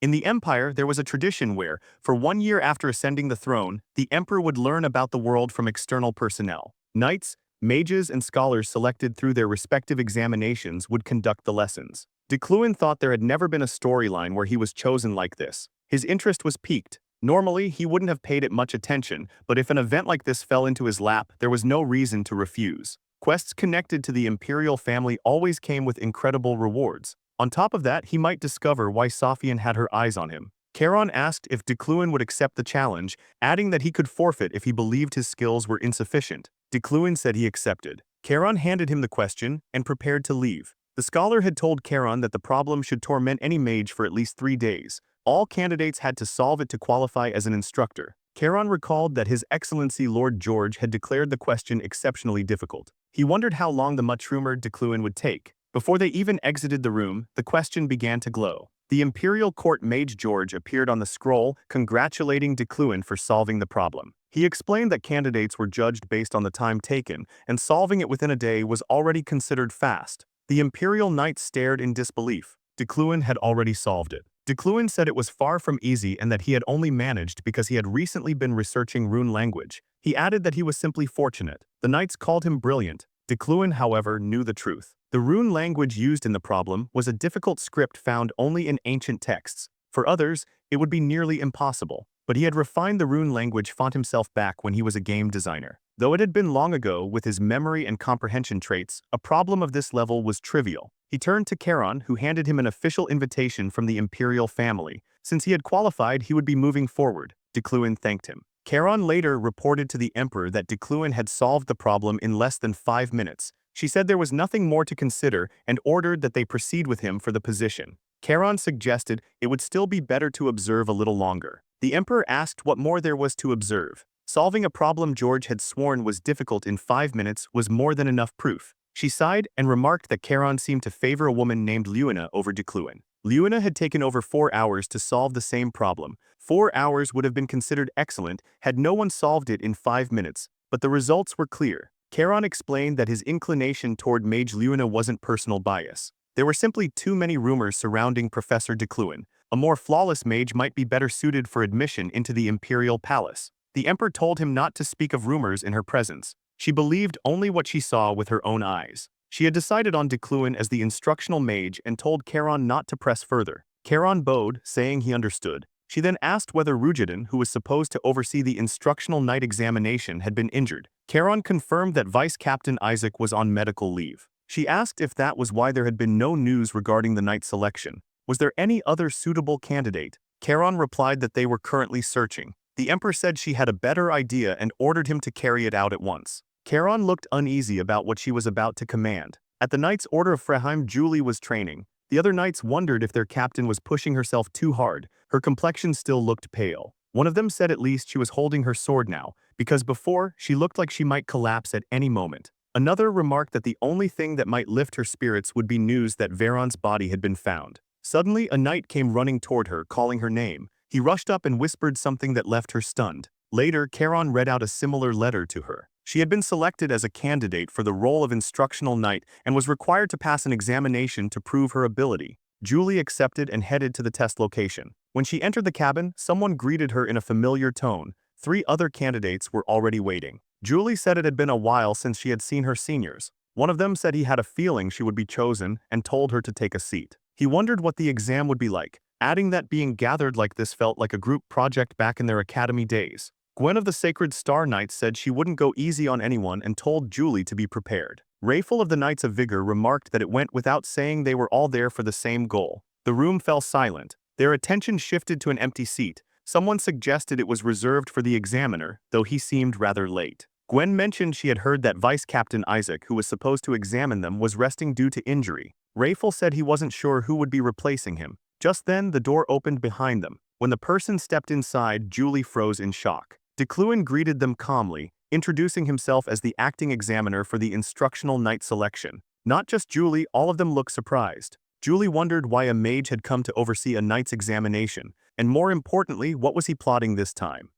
[SPEAKER 1] In the Empire, there was a tradition where, for 1 year after ascending the throne, the emperor would learn about the world from external personnel. Knights, mages, and scholars selected through their respective examinations would conduct the lessons. Decluin thought there had never been a storyline where he was chosen like this. His interest was piqued. Normally, he wouldn't have paid it much attention, but if an event like this fell into his lap, there was no reason to refuse. Quests connected to the imperial family always came with incredible rewards. On top of that, he might discover why Sophian had her eyes on him. Charon asked if Decluin would accept the challenge, adding that he could forfeit if he believed his skills were insufficient. Decluin said he accepted. Charon handed him the question and prepared to leave. The scholar had told Charon that the problem should torment any mage for at least 3 days. All candidates had to solve it to qualify as an instructor. Charon recalled that His Excellency Lord George had declared the question exceptionally difficult. He wondered how long the much-rumored Decluin would take. Before they even exited the room, the question began to glow. The imperial court mage George appeared on the scroll, congratulating Decluin for solving the problem. He explained that candidates were judged based on the time taken, and solving it within a day was already considered fast. The imperial knight stared in disbelief. Decluin had already solved it. Decluin said it was far from easy and that he had only managed because he had recently been researching rune language. He added that he was simply fortunate. The knights called him brilliant. Decluin, however, knew the truth. The rune language used in the problem was a difficult script found only in ancient texts. For others, it would be nearly impossible. But he had refined the rune language font himself back when he was a game designer. Though it had been long ago, with his memory and comprehension traits, a problem of this level was trivial. He turned to Charon, who handed him an official invitation from the imperial family. Since he had qualified, he would be moving forward. Decluin thanked him. Charon later reported to the emperor that Decluin had solved the problem in less than 5 minutes. She said there was nothing more to consider and ordered that they proceed with him for the position. Charon suggested it would still be better to observe a little longer. The emperor asked what more there was to observe. Solving a problem George had sworn was difficult in 5 minutes was more than enough proof. She sighed and remarked that Charon seemed to favor a woman named Luina over Decluin. Luina had taken over 4 hours to solve the same problem. 4 hours would have been considered excellent had no one solved it in 5 minutes, but the results were clear. Charon explained that his inclination toward Mage Luina wasn't personal bias. There were simply too many rumors surrounding Professor Decluin. A more flawless mage might be better suited for admission into the imperial palace. The emperor told him not to speak of rumors in her presence. She believed only what she saw with her own eyes. She had decided on Decluin as the instructional mage and told Charon not to press further. Charon bowed, saying he understood. She then asked whether Rujidin, who was supposed to oversee the instructional night examination, had been injured. Charon confirmed that Vice Captain Isaac was on medical leave. She asked if that was why there had been no news regarding the night selection. Was there any other suitable candidate? Charon replied that they were currently searching. The emperor said she had a better idea and ordered him to carry it out at once. Charon looked uneasy about what she was about to command. At the Knight's Order of Freheim, Julie was training. The other knights wondered if their captain was pushing herself too hard. Her complexion still looked pale. One of them said at least she was holding her sword now, because before, she looked like she might collapse at any moment. Another remarked that the only thing that might lift her spirits would be news that Veyron's body had been found. Suddenly, a knight came running toward her, calling her name. He rushed up and whispered something that left her stunned. Later, Charon read out a similar letter to her. She had been selected as a candidate for the role of instructional knight and was required to pass an examination to prove her ability. Julie accepted and headed to the test location. When she entered the cabin, someone greeted her in a familiar tone. 3 other candidates were already waiting. Julie said it had been a while since she had seen her seniors. One of them said he had a feeling she would be chosen and told her to take a seat. He wondered what the exam would be like, adding that being gathered like this felt like a group project back in their academy days. Gwen of the Sacred Star Knights said she wouldn't go easy on anyone and told Julie to be prepared. Rayful of the Knights of Vigor remarked that it went without saying they were all there for the same goal. The room fell silent. Their attention shifted to an empty seat. Someone suggested it was reserved for the examiner, though he seemed rather late. Gwen mentioned she had heard that Vice Captain Isaac, who was supposed to examine them, was resting due to injury. Rayful said he wasn't sure who would be replacing him. Just then, the door opened behind them. When the person stepped inside, Julie froze in shock. DeCluan greeted them calmly, introducing himself as the acting examiner for the instructional night selection. Not just Julie, all of them looked surprised. Julie wondered why a mage had come to oversee a knight's examination, and more importantly, what was he plotting this time?